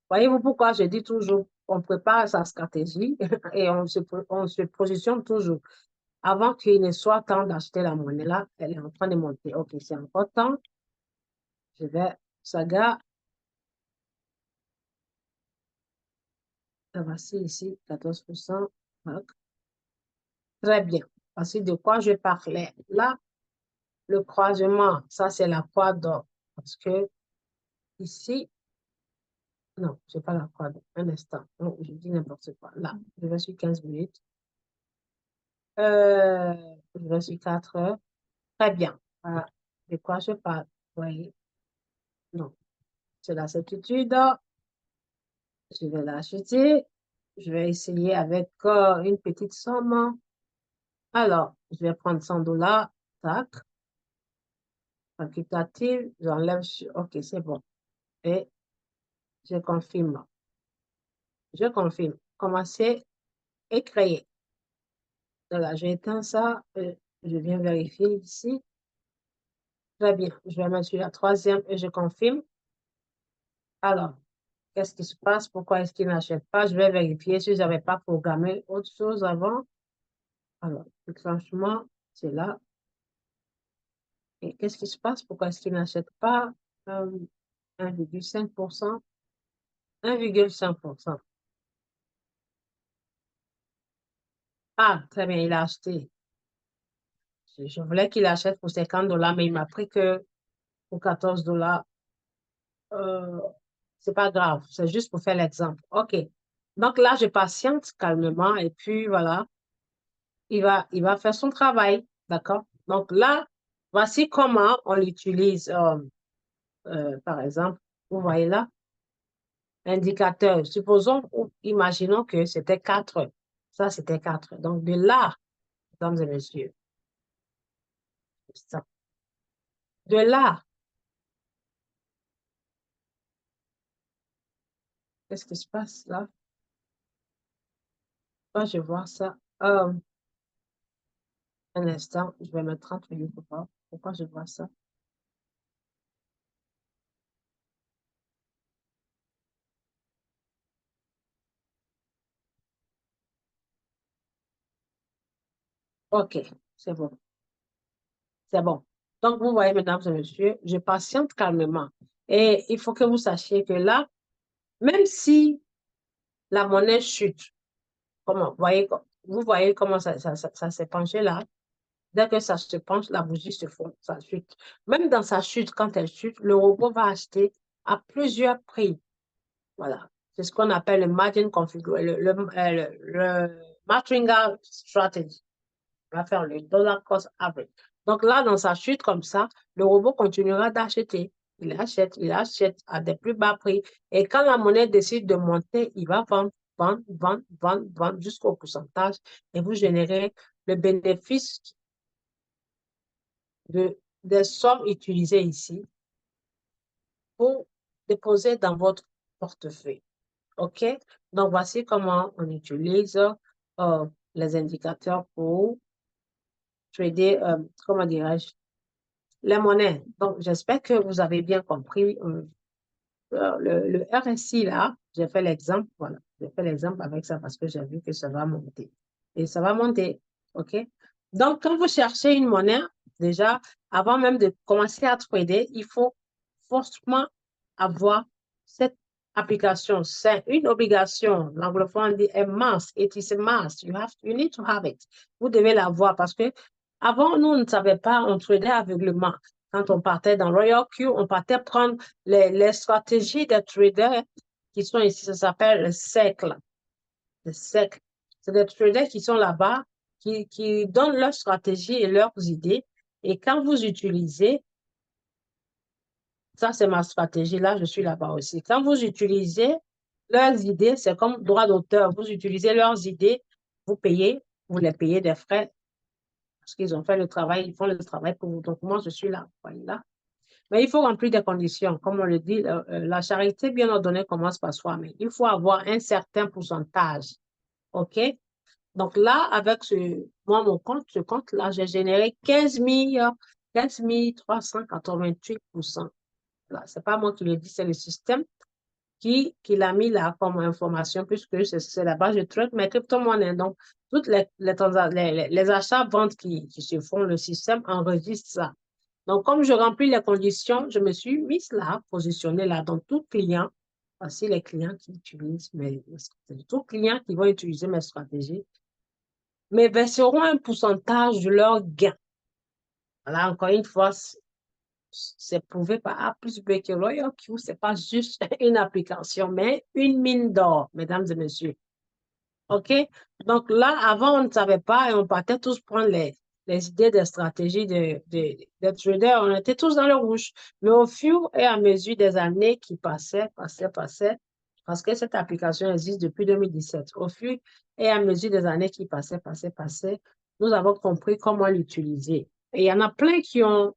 Voyez-vous pourquoi je dis toujours, on prépare sa stratégie et on se positionne toujours. Avant qu'il ne soit temps d'acheter la monnaie là, elle est en train de monter. OK, c'est encore temps. Je vais, Saga, voici ici, 14%. Donc, très bien. Voici de quoi je parlais. Là, le croisement, ça c'est la croix d'or. Parce que ici, non, je n'ai pas la croix d'or. Un instant. Non, je dis n'importe quoi. Là, je vais sur 15 minutes. Je vais sur 4 heures. Très bien. Voilà. De quoi je parle? Vous voyez? Non, c'est la certitude. Je vais l'acheter. Je vais essayer avec une petite somme. Alors, je vais prendre 100 $. Tac. Facultatif. J'enlève sur. OK, c'est bon. Et je confirme. Je confirme. Commencer et créer. Voilà, j'ai éteint ça. Je viens vérifier ici. Très bien. Je vais mettre sur la troisième et je confirme. Alors, qu'est-ce qui se passe? Pourquoi est-ce qu'il n'achète pas? Je vais vérifier si je n'avais pas programmé autre chose avant. Alors, le déclenchement, c'est là. Et qu'est-ce qui se passe? Pourquoi est-ce qu'il n'achète pas 1,5%? 1,5%. Ah, très bien, il a acheté. Je voulais qu'il achète pour 50 dollars, mais il m'a pris que pour 14 dollars. C'est pas grave, c'est juste pour faire l'exemple. OK. Donc là, je patiente calmement et puis voilà, il va faire son travail. D'accord? Donc là, voici comment on l'utilise. Par exemple, vous voyez là, indicateur. Supposons, ou imaginons que c'était 4. Ça, c'était 4. Donc de là, mesdames et messieurs, ça. De là, qu'est-ce qui se passe là? Quand je vois ça, un instant, je vais mettre 30 minutes. Pourquoi je vois ça? OK, c'est bon. C'est bon. Donc, vous voyez, mesdames et messieurs, je patiente calmement. Et il faut que vous sachiez que là, même si la monnaie chute, comment, vous voyez comment ça s'est penché là? Dès que ça se penche, la bougie se fond, ça chute. Même dans sa chute, quand elle chute, le robot va acheter à plusieurs prix. Voilà. C'est ce qu'on appelle le margin configuration, le Matringa strategy. On va faire le dollar cost average. Donc là, dans sa chute comme ça, le robot continuera d'acheter. Il achète à des plus bas prix. Et quand la monnaie décide de monter, il va vendre, vendre, vendre, vendre, vendre jusqu'au pourcentage et vous générez le bénéfice des sommes utilisées ici pour déposer dans votre portefeuille. OK? Donc, voici comment on utilise les indicateurs pour trader, comment dirais-je, les monnaies. Donc, j'espère que vous avez bien compris. Le RSI, là, j'ai fait l'exemple, voilà. J'ai fait l'exemple avec ça parce que j'ai vu que ça va monter. Et ça va monter, OK? Donc, quand vous cherchez une monnaie, déjà, avant même de commencer à trader, il faut forcément avoir cette application. C'est une obligation. L'anglophone dit a must. It is a must. You need to have it. Vous devez l'avoir parce que avant, nous, on ne savait pas, on tradait aveuglement. Quand on partait dans Royal Q, on partait prendre les stratégies des traders qui sont ici. Ça s'appelle le cercle. Le cercle. C'est des traders qui sont là-bas, qui donnent leurs stratégies et leurs idées. Et quand vous utilisez, ça c'est ma stratégie, là je suis là-bas aussi. Quand vous utilisez leurs idées, c'est comme droit d'auteur. Vous utilisez leurs idées, vous les payez des frais parce qu'ils ont fait le travail, ils font le travail pour vous. Donc moi je suis là, voyez là. Mais il faut remplir des conditions. Comme on le dit, la charité bien ordonnée commence par soi, mais il faut avoir un certain pourcentage. OK? Donc là, avec moi, ce compte-là, j'ai généré 15 388%. Là, c'est pas moi qui le dis, c'est le système qui l'a mis là comme information, puisque c'est là-bas, je traite mes crypto-monnaies. Donc, toutes les achats-ventes qui se font, le système enregistre ça. Donc, comme je remplis les conditions, je me suis mise là, positionnée là. Donc, tout client, voici les clients qui utilisent mes stratégies. Tout client qui va utiliser mes stratégies, mais verseront un pourcentage de leur gain. Voilà, encore une fois, c'est prouvé par A plus B que Royal Q, c'est pas juste une application, mais une mine d'or, mesdames et messieurs. OK? Donc là, avant, on ne savait pas et on partait tous prendre les idées des stratégies des traders. On était tous dans le rouge. Mais au fur et à mesure des années qui passaient, parce que cette application existe depuis 2017. Au fur et à mesure des années qui passaient, nous avons compris comment l'utiliser. Et il y en a plein qui ont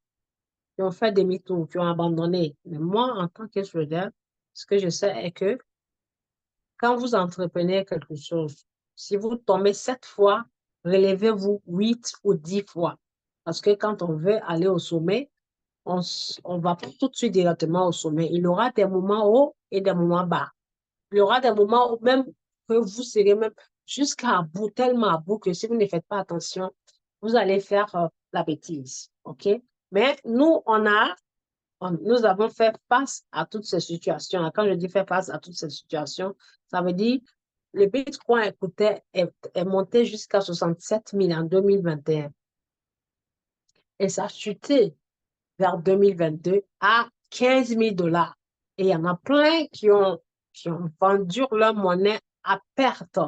fait demi-tour, qui ont abandonné. Mais moi, en tant que trader, ce que je sais est que quand vous entreprenez quelque chose, si vous tombez 7 fois, relevez-vous 8 ou 10 fois. Parce que quand on veut aller au sommet, on va tout de suite directement au sommet. Il y aura des moments hauts et des moments bas. Il y aura des moments où même que vous serez même jusqu'à bout, tellement à bout que si vous ne faites pas attention, vous allez faire la bêtise. OK? Mais nous, nous avons fait face à toutes ces situations. Quand je dis faire face à toutes ces situations, ça veut dire le Bitcoin est monté jusqu'à 67 000 en 2021 et ça a chuté vers 2022 à 15 000 dollars. Et il y en a plein qui ont vendu leur monnaie à perte.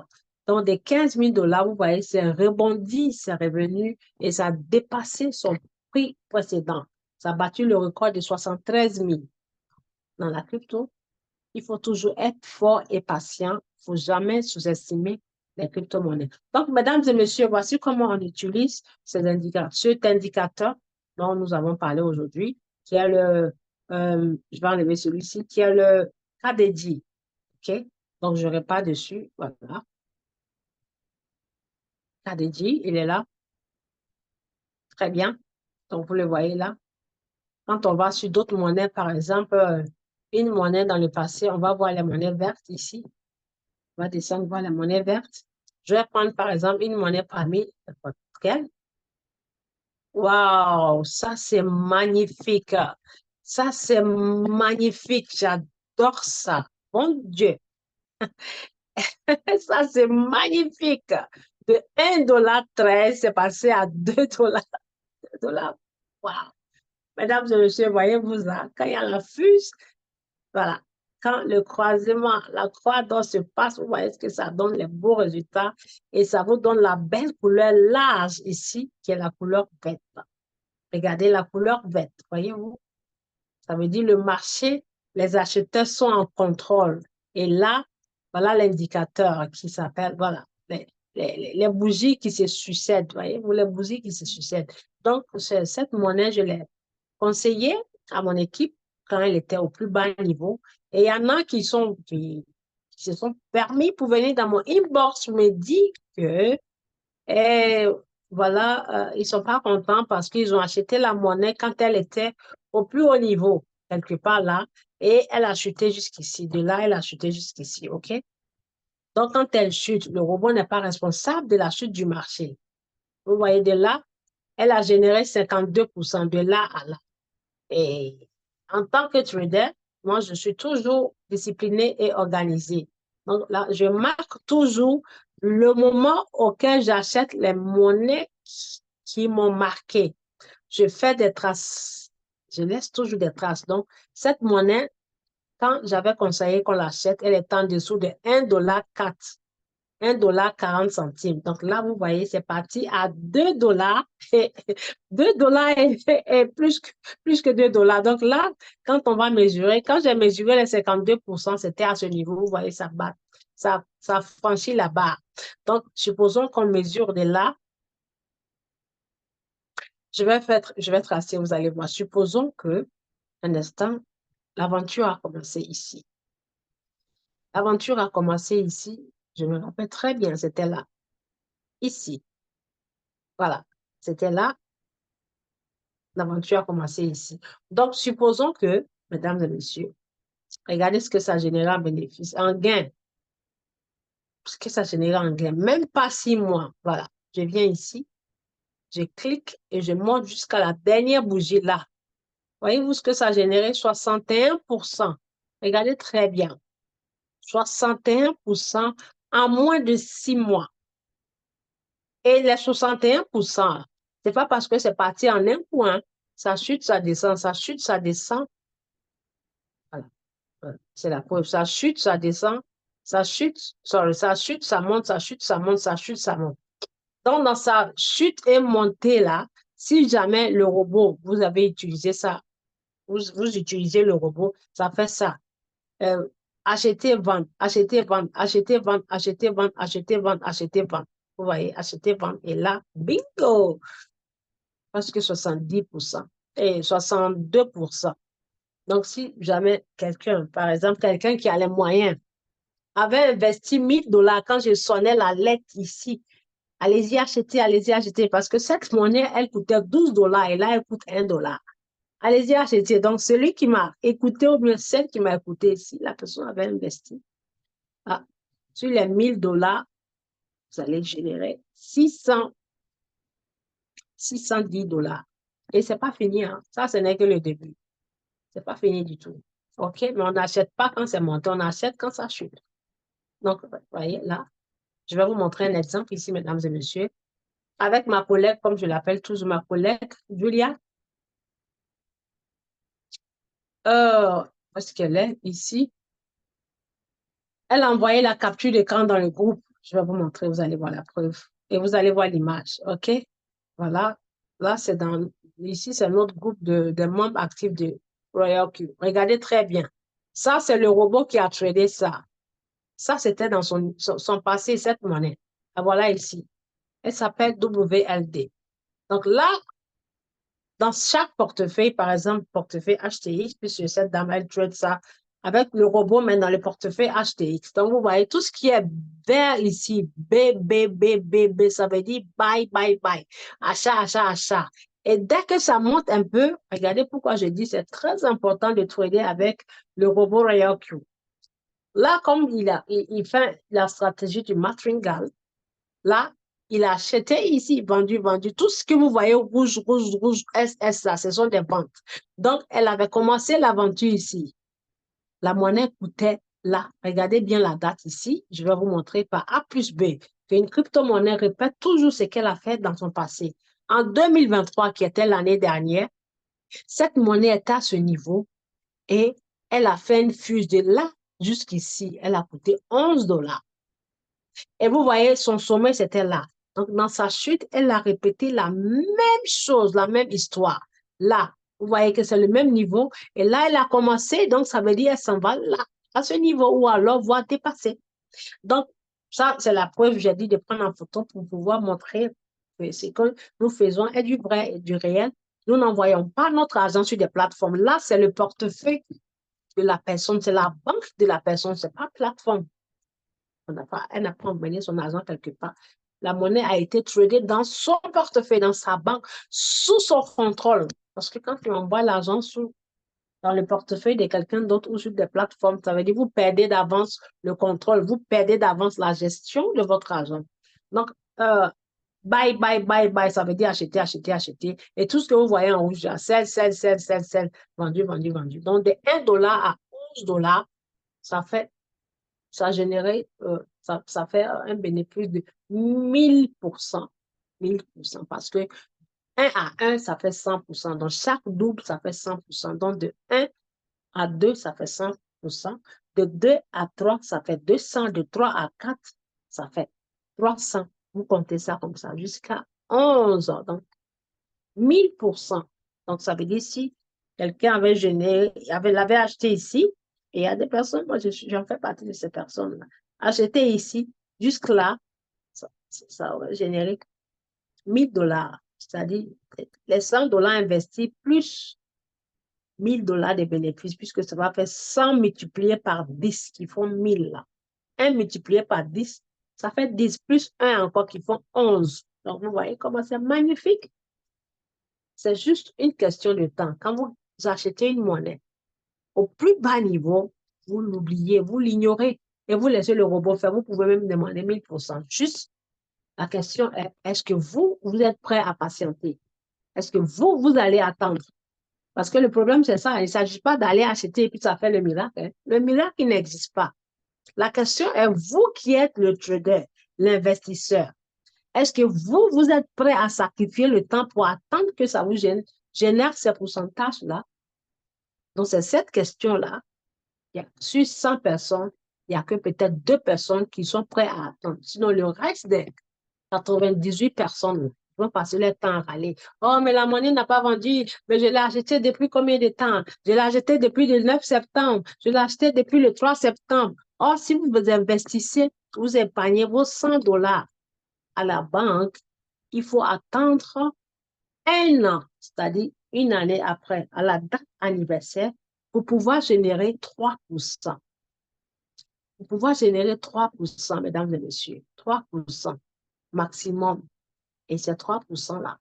Donc, des 15 000 dollars, vous voyez, c'est rebondi, c'est revenu et ça a dépassé son prix précédent. Ça a battu le record de 73 000 dans la crypto. Il faut toujours être fort et patient. Il ne faut jamais sous-estimer les crypto-monnaies. Donc, mesdames et messieurs, voici comment on utilise cet indicateur dont nous avons parlé aujourd'hui, qui est je vais enlever celui-ci, qui est le KDJ. OK? Donc, je n'aurai pas dessus. Voilà. KDJ, il est là. Très bien. Donc, vous le voyez là. Quand on va sur d'autres monnaies, par exemple, une monnaie dans le passé, on va voir les monnaies vertes ici. On va descendre voir la monnaie verte. Je vais prendre par exemple une monnaie parmi lesquelles. Waouh, ça c'est magnifique. Ça c'est magnifique. J'adore ça. Mon Dieu, ça c'est magnifique. De 1,13 $, c'est passé à 2 $. 2 $. Waouh. Mesdames et messieurs, voyez-vous ça? Quand il y a la fuse, voilà. Quand le croisement, la croix d'or se passe, vous voyez ce que ça donne, les beaux résultats. Et ça vous donne la belle couleur large ici, qui est la couleur verte. Regardez la couleur verte, voyez-vous? Ça veut dire le marché, les acheteurs sont en contrôle. Et là, voilà l'indicateur qui s'appelle, voilà, les bougies qui se succèdent, voyez-vous, les bougies qui se succèdent. Donc, cette monnaie, je l'ai conseillée à mon équipe quand elle était au plus bas niveau. Et il y en a qui se sont permis pour venir dans mon inbox me dire que et voilà, ils ne sont pas contents parce qu'ils ont acheté la monnaie quand elle était au plus haut niveau, quelque part là, et elle a chuté jusqu'ici. De là, elle a chuté jusqu'ici, OK? Donc, quand elle chute, le robot n'est pas responsable de la chute du marché. Vous voyez, de là, elle a généré 52% de là à là. Et en tant que trader, moi, je suis toujours disciplinée et organisée. Donc là, je marque toujours le moment auquel j'achète les monnaies qui m'ont marqué. Je fais des traces. Je laisse toujours des traces. Donc, cette monnaie, quand j'avais conseillé qu'on l'achète, elle est en dessous de 1,04 $. 1,40 $. Donc là, vous voyez, c'est parti à 2 $. Et 2 $ est plus que 2 $. Donc là, quand on va mesurer, quand j'ai mesuré les 52%, c'était à ce niveau. Vous voyez, ça franchit la barre. Donc, supposons qu'on mesure de là. Je vais tracer, vous allez voir. Supposons que, un instant, l'aventure a commencé ici. L'aventure a commencé ici. Je me rappelle très bien, c'était là. Ici. Voilà. C'était là. L'aventure a commencé ici. Donc, supposons que, mesdames et messieurs, regardez ce que ça génère en bénéfice, en gain. Ce que ça génère en gain. Même pas 6 mois. Voilà. Je viens ici, je clique et je monte jusqu'à la dernière bougie là. Voyez-vous ce que ça a généré? 61%. Regardez très bien. 61% en moins de 6 mois. Et les 61%, c'est pas parce que c'est parti en un point. Ça chute, ça descend, ça chute, ça descend. Voilà. C'est la preuve. Ça chute, ça descend, ça chute, ça chute, ça monte, ça chute, ça monte, ça chute, ça monte. Donc, dans sa chute et montée là, si jamais le robot, vous avez utilisé ça, vous utilisez le robot, ça fait ça. Acheter, vendre, acheter, vendre, acheter, vendre, acheter, vendre, acheter, vendre, acheter, vendre. Vous voyez, acheter, vendre. Et là, bingo! Parce que 70% et 62%. Donc, si jamais quelqu'un, par exemple, quelqu'un qui a les moyens, avait investi 1 000 $ quand je sonnais la lettre ici, allez-y acheter, parce que cette monnaie, elle coûtait 12 $ et là, elle coûte 1 $. Allez-y acheter. Donc, celui qui m'a écouté, ou bien celle qui m'a écouté ici, la personne avait investi. Ah, sur les 1 000 $, vous allez générer 610 $. Et c'est pas fini, hein. Ça, ce n'est que le début. C'est pas fini du tout. OK? Mais on n'achète pas quand c'est monté, on achète quand ça chute. Donc, vous voyez, là, je vais vous montrer un exemple ici, mesdames et messieurs. Avec ma collègue, comme je l'appelle toujours ma collègue, Julia. Où est-ce qu'elle est? Ici. Elle a envoyé la capture d'écran dans le groupe. Je vais vous montrer, vous allez voir la preuve. Et vous allez voir l'image, OK? Voilà. Là, c'est dans... Ici, c'est notre groupe de membres actifs de Royal Q. Regardez très bien. Ça, c'est le robot qui a tradé ça. Ça, c'était dans son passé, cette monnaie. La voilà ici. Elle s'appelle WLD. Donc là, dans chaque portefeuille, par exemple, portefeuille HTX, puisque cette dame, elle trade ça avec le robot, mais dans le portefeuille HTX. Donc, vous voyez, tout ce qui est vert ici, B, B, B, B, B, ça veut dire buy, buy, buy. Achat, achat, achat. Et dès que ça monte un peu, regardez pourquoi je dis c'est très important de trader avec le robot Royal Q. Là, comme il fait la stratégie du martingale, là, il a acheté ici, vendu, vendu. Tout ce que vous voyez rouge, rouge, rouge, SS, là, ce sont des ventes. Donc, elle avait commencé l'aventure ici. La monnaie coûtait là. Regardez bien la date ici. Je vais vous montrer par A plus B qu'une crypto-monnaie répète toujours ce qu'elle a fait dans son passé. En 2023, qui était l'année dernière, cette monnaie était à ce niveau et elle a fait une fuse de là jusqu'ici. Elle a coûté 11 $. Et vous voyez, son sommet, c'était là. Donc, dans sa chute, elle a répété la même chose, la même histoire. Là, vous voyez que c'est le même niveau. Et là, elle a commencé, donc ça veut dire qu'elle s'en va là, à ce niveau, ou alors voire dépasser. Donc, ça, c'est la preuve, j'ai dit de prendre en photo pour pouvoir montrer que ce que nous faisons est du vrai et du réel. Nous n'envoyons pas notre argent sur des plateformes. Là, c'est le portefeuille de la personne, c'est la banque de la personne, c'est pas plateforme. Elle n'a pas emmené son argent quelque part. La monnaie a été tradée dans son portefeuille, dans sa banque, sous son contrôle. Parce que quand tu envoies l'argent dans le portefeuille de quelqu'un d'autre ou sur des plateformes, ça veut dire que vous perdez d'avance le contrôle, vous perdez d'avance la gestion de votre argent. Donc, buy, buy, buy, buy, ça veut dire acheter, acheter, acheter. Et tout ce que vous voyez en rouge, sell, sell, sell, sell, sell, vendu, vendu, vendu. Donc, de 1 $ à 11 $, ça fait ça générait, ça fait un bénéfice de 1000%. 1000%, parce que 1 à 1, ça fait 100%. Donc, chaque double, ça fait 100%. Donc, de 1 à 2, ça fait 100%. De 2 à 3, ça fait 200. De 3 à 4, ça fait 300. Vous comptez ça comme ça jusqu'à 11. Donc, 1000%. Donc, ça veut dire si quelqu'un avait généré, l'avait acheté ici, et il y a des personnes, moi, j'en fais partie de ces personnes-là, acheté ici, jusque-là, ça aurait généré 1000 $. C'est-à-dire les 100 $ investis plus 1000 $ de bénéfices, puisque ça va faire 100 multiplié par 10 qui font 1000 là. 1 multiplié par 10, ça fait 10 plus 1 encore qui font 11. Donc, vous voyez comment c'est magnifique. C'est juste une question de temps. Quand vous achetez une monnaie, au plus bas niveau, vous l'oubliez, vous l'ignorez et vous laissez le robot faire. Vous pouvez même demander 1000%. Juste, la question est, est-ce que vous êtes prêt à patienter? Est-ce que vous allez attendre? Parce que le problème, c'est ça. Il ne s'agit pas d'aller acheter et puis ça fait le miracle, hein. Le miracle, il n'existe pas. La question est, vous qui êtes le trader, l'investisseur, est-ce que vous êtes prêt à sacrifier le temps pour attendre que ça vous génère ces pourcentages-là? Donc, c'est cette question-là. Sur 100 personnes, il n'y a que peut-être 2 personnes qui sont prêtes à attendre. Sinon, le reste des 98 personnes vont passer leur temps à râler. Oh, mais la monnaie n'a pas vendu, mais je l'ai acheté depuis combien de temps? Je l'ai acheté depuis le 9 septembre. Je l'ai acheté depuis le 3 septembre. Or, si vous investissez, vous épargnez vos 100 $ à la banque, il faut attendre un an, c'est-à-dire une année après, à la date anniversaire, pour pouvoir générer 3%. Pour pouvoir générer 3%, mesdames et messieurs, 3% maximum. Et ces 3%-là,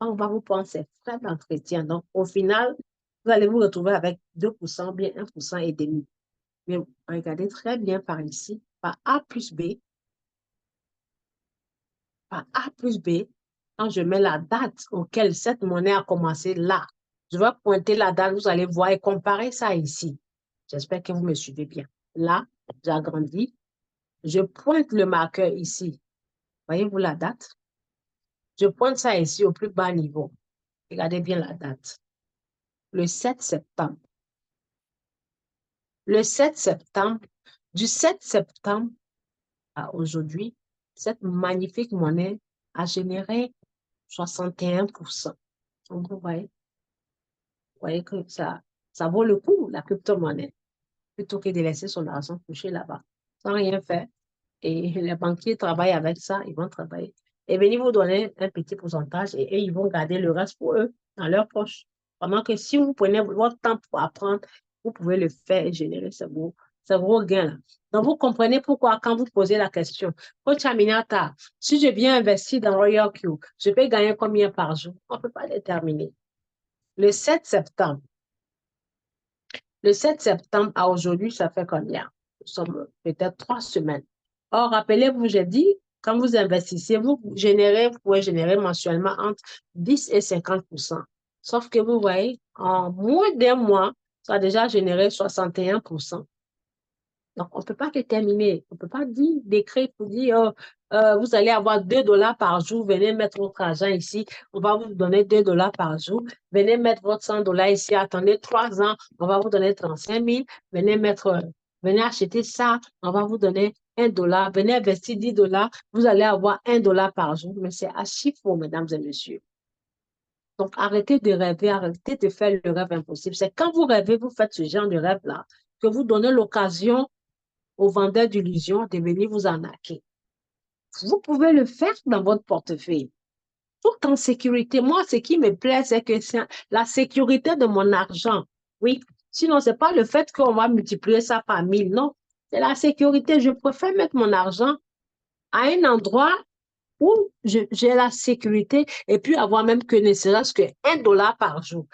on va vous prendre ces frais d'entretien. Donc, au final, vous allez vous retrouver avec 2%, bien 1% et demi. Mais regardez très bien par ici, par A plus B, par A plus B, quand je mets la date auquel cette monnaie a commencé là, je vais pointer la date, vous allez voir et comparer ça ici. J'espère que vous me suivez bien. Là, j'agrandis. Je pointe le marqueur ici. Voyez-vous la date? Je pointe ça ici au plus bas niveau. Regardez bien la date. Le 7 septembre. Le 7 septembre, du 7 septembre à aujourd'hui, cette magnifique monnaie a généré 61%. Donc, vous voyez que ça vaut le coup, la crypto-monnaie, plutôt que de laisser son argent coucher là-bas, sans rien faire. Et les banquiers travaillent avec ça, ils vont travailler. Et venir vous donner un petit pourcentage et eux, ils vont garder le reste pour eux, dans leur poche. Pendant que si vous prenez votre temps pour apprendre, vous pouvez le faire et générer ce gros gain-là. Donc, vous comprenez pourquoi quand vous posez la question, Coach Aminata, si je viens investir dans Royal Q, je peux gagner combien par jour? On ne peut pas déterminer. Le 7 septembre, le 7 septembre à aujourd'hui, ça fait combien? Nous sommes peut-être 3 semaines. Or, rappelez-vous, j'ai dit, quand vous investissez, vous pouvez générer mensuellement entre 10 et 50%. Sauf que vous voyez, en moins d'un mois, ça a déjà généré 61%. Donc, on ne peut pas déterminer, on ne peut pas dire, décret pour dire, vous allez avoir 2 dollars par jour, venez mettre votre argent ici, on va vous donner 2 dollars par jour, venez mettre votre 100 dollars ici, attendez 3 ans, on va vous donner 35 000, venez acheter ça, on va vous donner 1 dollar, venez investir 10 dollars, vous allez avoir 1 dollar par jour, mais c'est archi faux, mesdames et messieurs. Donc, arrêtez de rêver, arrêtez de faire le rêve impossible. C'est quand vous rêvez, vous faites ce genre de rêve-là, que vous donnez l'occasion aux vendeurs d'illusions de venir vous arnaquer. Vous pouvez le faire dans votre portefeuille, tout en sécurité. Moi, ce qui me plaît, c'est que c'est la sécurité de mon argent. Oui, sinon, ce n'est pas le fait qu'on va multiplier ça par 1000, non. C'est la sécurité. Je préfère mettre mon argent à un endroit où j'ai la sécurité et puis avoir même que ne serait-ce que 1 dollar par jour,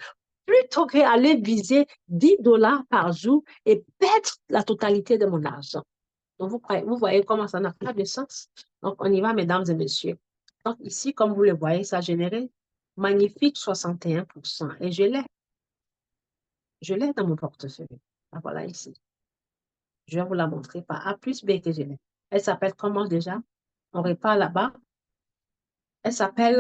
plutôt qu'aller viser 10 dollars par jour et perdre la totalité de mon argent. Donc, vous voyez comment ça n'a pas de sens. Donc, on y va, mesdames et messieurs. Donc, ici, comme vous le voyez, ça a généré magnifique 61%. Et je l'ai. Je l'ai dans mon portefeuille. Ah, voilà, ici. Je vais vous la montrer par A plus B que je l'ai. Elle s'appelle comment déjà? On repart là-bas. Elle s'appelle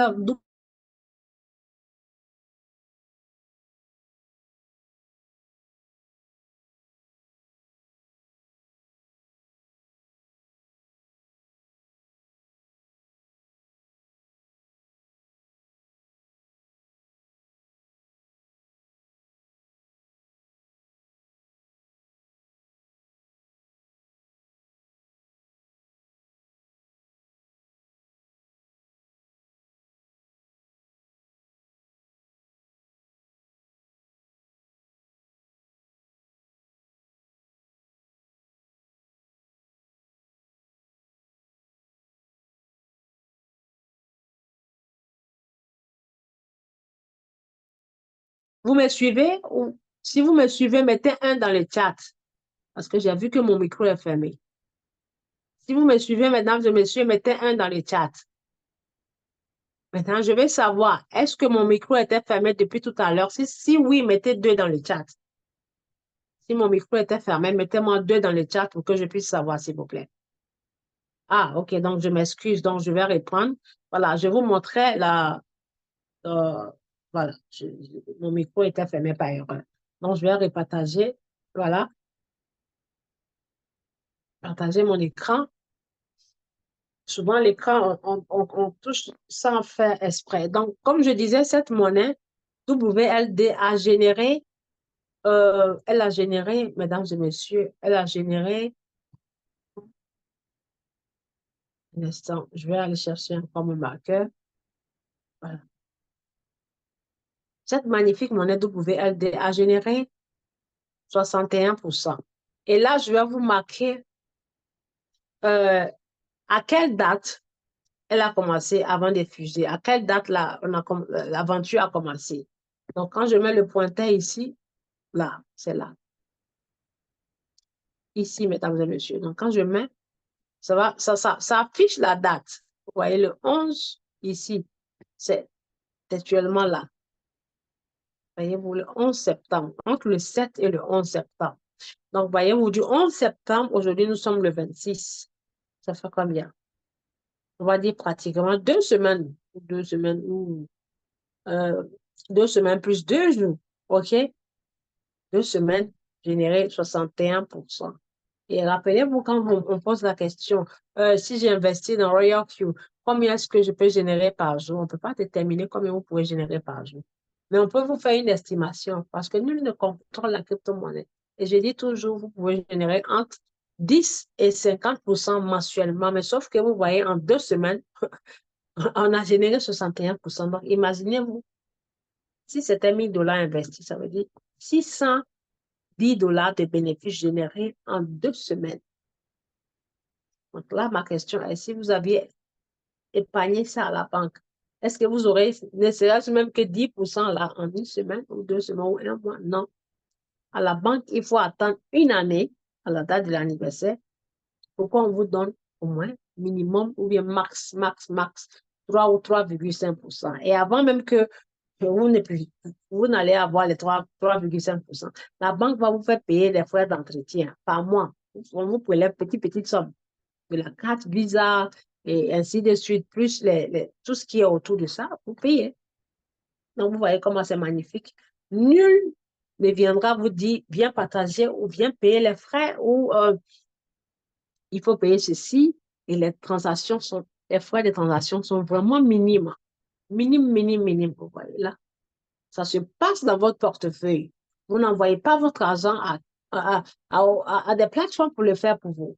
Vous me suivez ou si vous me suivez, mettez un dans le chat parce que j'ai vu que mon micro est fermé. Si vous me suivez, mesdames et messieurs, mettez un dans le chat. Maintenant, je vais savoir, est-ce que mon micro était fermé depuis tout à l'heure? Si oui, mettez 2 dans le chat. Si mon micro était fermé, mettez-moi 2 dans le chat pour que je puisse savoir, s'il vous plaît. Ah, OK, donc je m'excuse, donc je vais reprendre. Voilà, je vous montrais euh, voilà, mon micro était fermé par erreur. Donc, je vais repartager, voilà, partager mon écran. Souvent, l'écran, on touche sans faire exprès. Donc, comme je disais, cette monnaie, WLD elle a généré, mesdames et messieurs, elle a généré, un instant, je vais aller chercher encore mon marqueur. Voilà. Cette magnifique monnaie WLD a généré 61%. Et là, je vais vous marquer euh, à quelle date elle a commencé avant de fuser, à quelle date l'aventure a commencé. Donc, quand je mets le pointeur ici, là, c'est là. Ici, mesdames et messieurs. Donc, quand je mets, ça affiche la date. Vous voyez le 11 ici. c'est actuellement là. Voyez-vous, le 11 septembre, entre le 7 et le 11 septembre. Donc, voyez-vous, du 11 septembre, aujourd'hui, nous sommes le 26. Ça fait combien? On va dire pratiquement 2 semaines. 2 semaines ou euh, 2 semaines plus 2 jours. OK? 2 semaines, générer 61%. Et rappelez-vous, quand on pose la question, si j'ai investi dans Royal Q, combien est-ce que je peux générer par jour? On ne peut pas déterminer combien vous pouvez générer par jour. Mais on peut vous faire une estimation parce que nul ne contrôle la crypto-monnaie. Et je dis toujours, vous pouvez générer entre 10 et 50% mensuellement. Mais sauf que vous voyez, en 2 semaines, on a généré 61%. Donc, imaginez-vous, si c'était 1000 $ investis, ça veut dire 610 $ de bénéfices générés en 2 semaines. Donc là, ma question est, si vous aviez épargné ça à la banque, est-ce que vous aurez, ne serait-ce même que 10% là en 1 semaine ou 2 semaines ou un mois? Non. À la banque, il faut attendre une année à la date de l'anniversaire pour qu'on vous donne au moins minimum ou bien max 3 ou 3,5%. Et avant même que vous n'allez avoir les 3,5%, la banque va vous faire payer les frais d'entretien par mois. On vous prélève petite somme de la carte Visa et ainsi de suite, plus tout ce qui est autour de ça, vous payez. Donc, vous voyez comment c'est magnifique. Nul ne viendra vous dire, viens partager ou viens payer les frais ou il faut payer ceci et les frais de transaction sont vraiment minimes. Minimes. Vous voyez là. Ça se passe dans votre portefeuille. Vous n'envoyez pas votre argent à des plateformes pour le faire pour vous.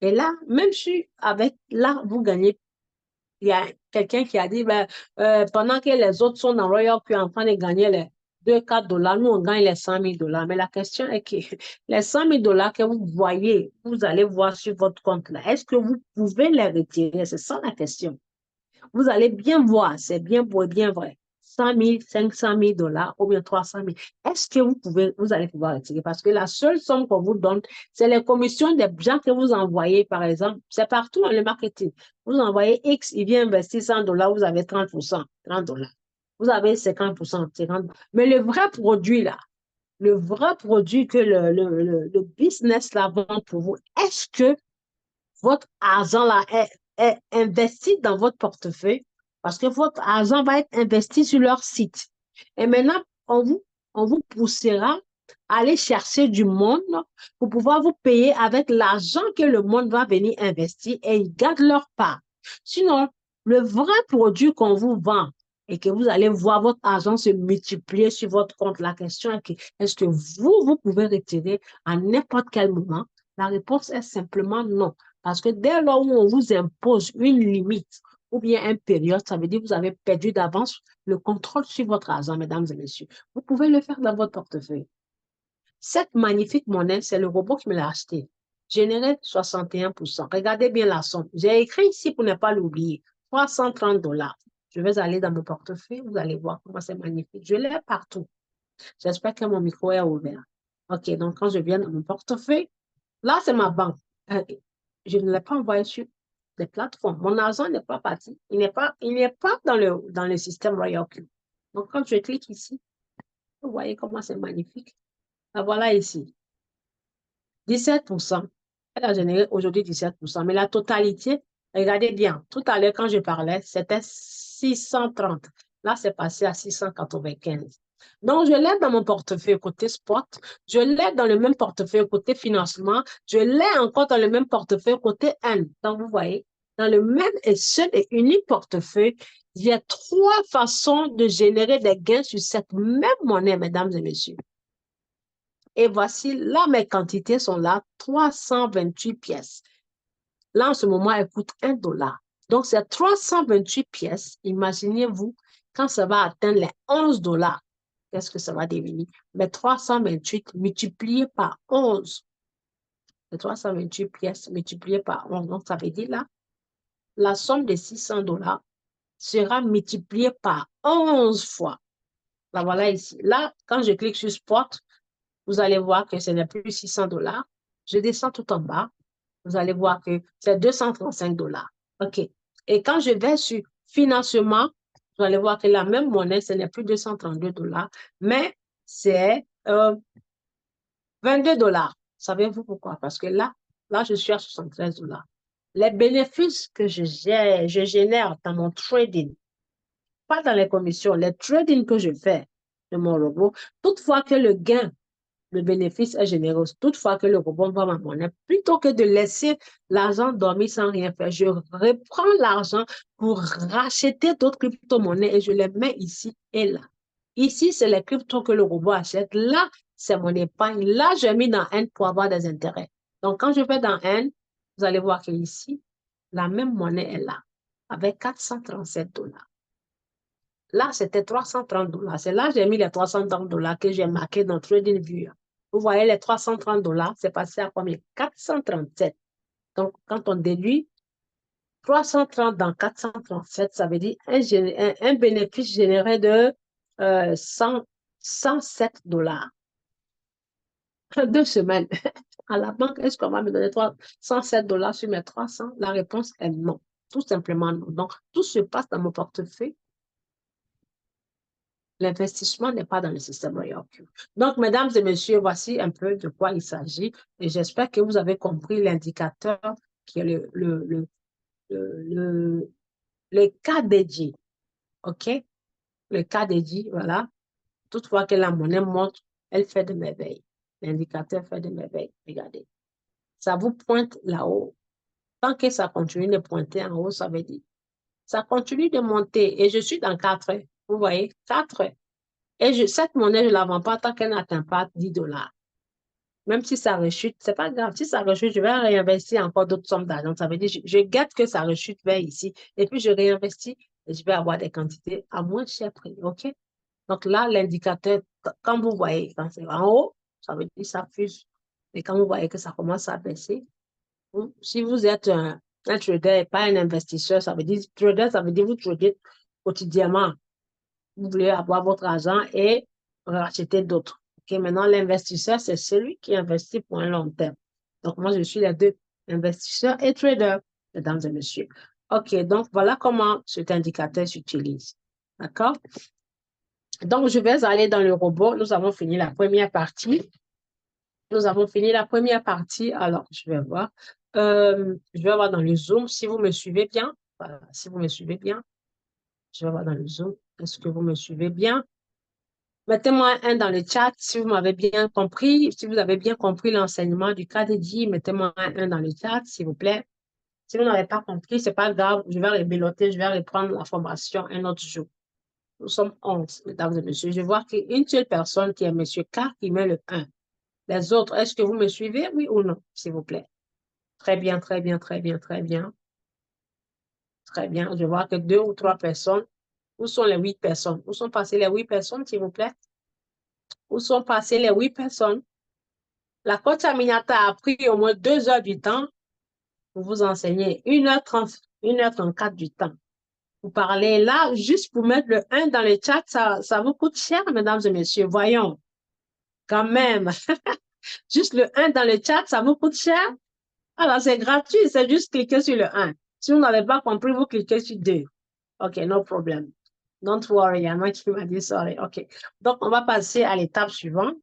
Et là, même si là, vous gagnez, il y a quelqu'un qui a dit, ben, pendant que les autres sont dans Royal Q en train de gagner les 2, 4 $, nous, on gagne les 100 000 $. Mais la question est que les 100 000 $ que vous voyez, vous allez voir sur votre compte là, est-ce que vous pouvez les retirer? C'est ça la question. Vous allez bien voir, c'est bien beau et bien vrai. 100 000, 500 000 $ ou bien 300 000. Est-ce que vous allez pouvoir retirer? Parce que la seule somme qu'on vous donne, c'est les commissions des gens que vous envoyez, par exemple. C'est partout dans le marketing. Vous envoyez X, il vient investir 100 $, vous avez 30%, 30 $. Vous avez 50%, 50. Mais le vrai produit, là, le vrai produit que le business là vend pour vous, est-ce que votre argent là est investi dans votre portefeuille parce que votre argent va être investi sur leur site. Et maintenant, on vous poussera à aller chercher du monde pour pouvoir vous payer avec l'argent que le monde va venir investir et ils gardent leur part. Sinon, le vrai produit qu'on vous vend et que vous allez voir votre argent se multiplier sur votre compte, la question est est-ce que vous pouvez retirer à n'importe quel moment? La réponse est simplement non. Parce que dès lors où on vous impose une limite ou bien une période, ça veut dire que vous avez perdu d'avance le contrôle sur votre argent, mesdames et messieurs. Vous pouvez le faire dans votre portefeuille. Cette magnifique monnaie, c'est le robot qui me l'a acheté. Généré 61%. Regardez bien la somme. J'ai écrit ici pour ne pas l'oublier. 330 $. Je vais aller dans mon portefeuille. Vous allez voir comment c'est magnifique. Je l'ai partout. J'espère que mon micro est ouvert. OK, donc quand je viens dans mon portefeuille, là, c'est ma banque. Je ne l'ai pas envoyé sur des plateformes. Mon argent n'est pas parti. Il n'est pas dans le système Royal Q. Donc, quand je clique ici, vous voyez comment c'est magnifique. La voilà ici. 17%. Elle a généré aujourd'hui 17%. Mais la totalité, regardez bien, tout à l'heure, quand je parlais, c'était 630. Là, c'est passé à 695. Donc, je l'ai dans mon portefeuille côté spot, je l'ai dans le même portefeuille côté financement, je l'ai encore dans le même portefeuille côté N. Donc, vous voyez, dans le même et seul et unique portefeuille, il y a 3 façons de générer des gains sur cette même monnaie, mesdames et messieurs. Et voici, là, mes quantités sont là, 328 pièces. Là, en ce moment, elle coûte 1 $. Donc, ces 328 pièces, imaginez-vous, quand ça va atteindre les 11 $, qu'est-ce que ça va devenir? Mais 328 multiplié par 11. Les 328 pièces multipliées par 11. Donc, ça veut dire là, la somme de 600 $ sera multipliée par 11 fois. La voilà ici. Là, quand je clique sur Spot, vous allez voir que ce n'est plus 600 $. Je descends tout en bas. Vous allez voir que c'est 235 $. OK. Et quand je vais sur financement, vous allez voir que la même monnaie, ce n'est plus 232 $, mais c'est 22 $. Savez-vous pourquoi? Parce que là, je suis à 73 $. Les bénéfices que je génère dans mon trading, pas dans les commissions, les trading que je fais de mon robot, toutefois que le gain, le bénéfice est généreux, toutefois que le robot va ma monnaie, plutôt que de laisser l'argent dormir sans rien faire, je reprends l'argent pour racheter d'autres crypto-monnaies et je les mets ici et là. Ici, c'est les cryptos que le robot achète. Là, c'est mon épargne. Là, j'ai mis dans N pour avoir des intérêts. Donc, quand je vais dans N, vous allez voir qu'ici, la même monnaie est là, avec 437 $. Là, c'était 330 $. C'est là que j'ai mis les 330 $ que j'ai marqué dans TradingView. Vous voyez, les 330 $, c'est passé à combien? 437. Donc, quand on déduit 330 dans 437, ça veut dire un bénéfice généré de 107 $. 2 semaines. À la banque, est-ce qu'on va me donner 107 $ sur mes 300? La réponse est non. Tout simplement non. Donc, tout se passe dans mon portefeuille. L'investissement n'est pas dans le système Royal Q. Donc, mesdames et messieurs, voici un peu de quoi il s'agit. Et j'espère que vous avez compris l'indicateur qui est le cas dédié. OK? Le cas dédié, voilà. Toutefois que la monnaie monte, elle fait de merveilles. L'indicateur fait de merveilles. Regardez. Ça vous pointe là-haut. Tant que ça continue de pointer en haut, ça veut dire ça continue de monter. Et je suis dans 4 heures. Vous voyez, 4 heures. Et cette monnaie, je ne la vends pas tant qu'elle n'atteint pas 10 $. Même si ça rechute, ce n'est pas grave. Si ça rechute, je vais réinvestir encore d'autres sommes d'argent. Ça veut dire je guette que ça rechute vers ici. Et puis, je réinvestis et je vais avoir des quantités à moins cher prix. OK? Donc là, l'indicateur, quand vous voyez, quand c'est en haut, ça veut dire que ça fuse. Et quand vous voyez que ça commence à baisser, si vous êtes un trader et pas un investisseur, ça veut dire trader, ça veut dire vous tradez quotidiennement. Vous voulez avoir votre argent et racheter d'autres. Ok, maintenant, l'investisseur, c'est celui qui investit pour un long terme. Donc, moi, je suis les deux, investisseur et trader, mesdames et messieurs. OK, donc voilà comment cet indicateur s'utilise. D'accord? Donc, je vais aller dans le robot. Nous avons fini la première partie. Nous avons fini la première partie. Alors, je vais voir dans le Zoom si vous me suivez bien. Voilà, si vous me suivez bien. Je vais voir dans le Zoom. Est-ce que vous me suivez bien? Mettez-moi un dans le chat si vous m'avez bien compris. Si vous avez bien compris l'enseignement du cas dédié, mettez-moi un dans le chat, s'il vous plaît. Si vous n'avez pas compris, ce n'est pas grave. Je vais rebeloter, je vais reprendre la formation un autre jour. Nous sommes 11, mesdames et messieurs. Je vois qu'une seule personne qui est M. K qui met le 1. Les autres, est-ce que vous me suivez, oui ou non, s'il vous plaît? Très bien, très bien, très bien, très bien. Très bien. Je vois que 2 ou 3 personnes. Où sont les 8 personnes? Où sont passées les 8 personnes, s'il vous plaît? Où sont passées les 8 personnes? La coach Aminata a pris au moins 2 heures du temps pour vous enseigner. 1h30, 1h34 du temps. Vous parlez là, juste pour mettre le 1 dans le chat, ça vous coûte cher, mesdames et messieurs. Voyons, quand même. Juste le 1 dans le chat, ça vous coûte cher? Alors, c'est gratuit, c'est juste cliquer sur le 1. Si vous n'avez pas compris, vous cliquez sur 2. OK, no problem. Don't worry, il y en a qui m'a dit sorry. OK. Donc, on va passer à l'étape suivante.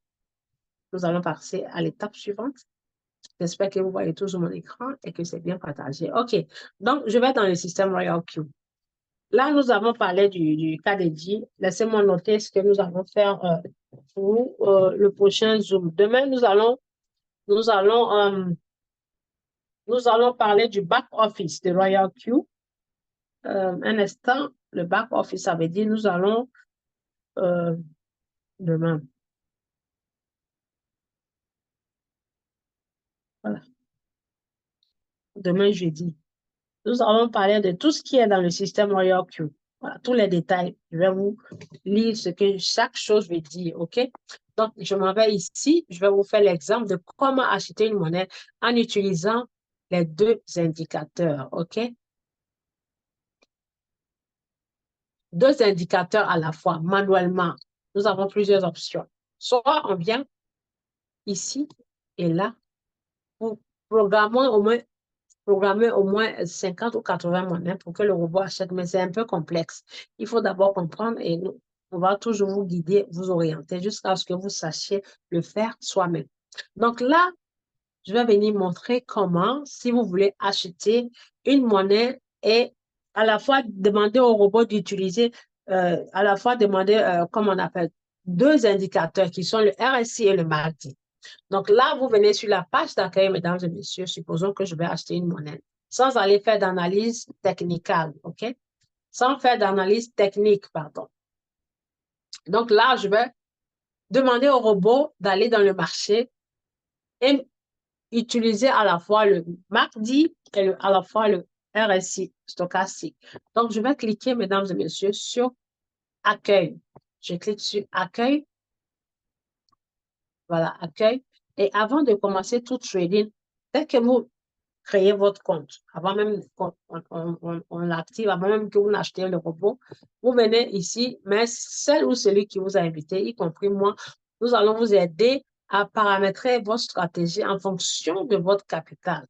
Nous allons passer à l'étape suivante. J'espère que vous voyez toujours mon écran et que c'est bien partagé. OK. Donc, je vais dans le système Royal Q. Là, nous avons parlé du cas dédié. Laissez-moi noter ce que nous allons faire pour le prochain Zoom. Demain, nous allons parler du back office de Royal Q. Un instant, le back office, ça veut dire nous allons demain. Voilà. Demain, jeudi. Nous allons parler de tout ce qui est dans le système Royal Q. Voilà, tous les détails. Je vais vous lire ce que chaque chose veut dire, OK? Donc, je m'en vais ici. Je vais vous faire l'exemple de comment acheter une monnaie en utilisant les 2 indicateurs, OK? 2 indicateurs à la fois, manuellement. Nous avons plusieurs options. Soit on vient ici et là, pour programmer au moins programmer au moins 50 ou 80 monnaies pour que le robot achète, mais c'est un peu complexe. Il faut d'abord comprendre et nous, on va toujours vous guider, vous orienter jusqu'à ce que vous sachiez le faire soi-même. Donc là, je vais venir montrer comment, si vous voulez acheter une monnaie et à la fois demander au robot d'utiliser, à la fois demander, comme on appelle, deux indicateurs qui sont le RSI et le MACD. Donc là, vous venez sur la page d'accueil, mesdames et messieurs, supposons que je vais acheter une monnaie, sans aller faire d'analyse technicale, OK? Sans faire d'analyse technique, pardon. Donc là, je vais demander au robot d'aller dans le marché et utiliser à la fois le MACD et à la fois le RSI stochastique. Donc, je vais cliquer, mesdames et messieurs, sur Accueil. Je clique sur Accueil. Voilà, Accueil. Et avant de commencer tout trading, dès que vous créez votre compte, avant même qu'on on l'active, avant même que vous n'achetiez le robot, vous venez ici, mais celle ou celui qui vous a invité, y compris moi, nous allons vous aider à paramétrer votre stratégie en fonction de votre capital.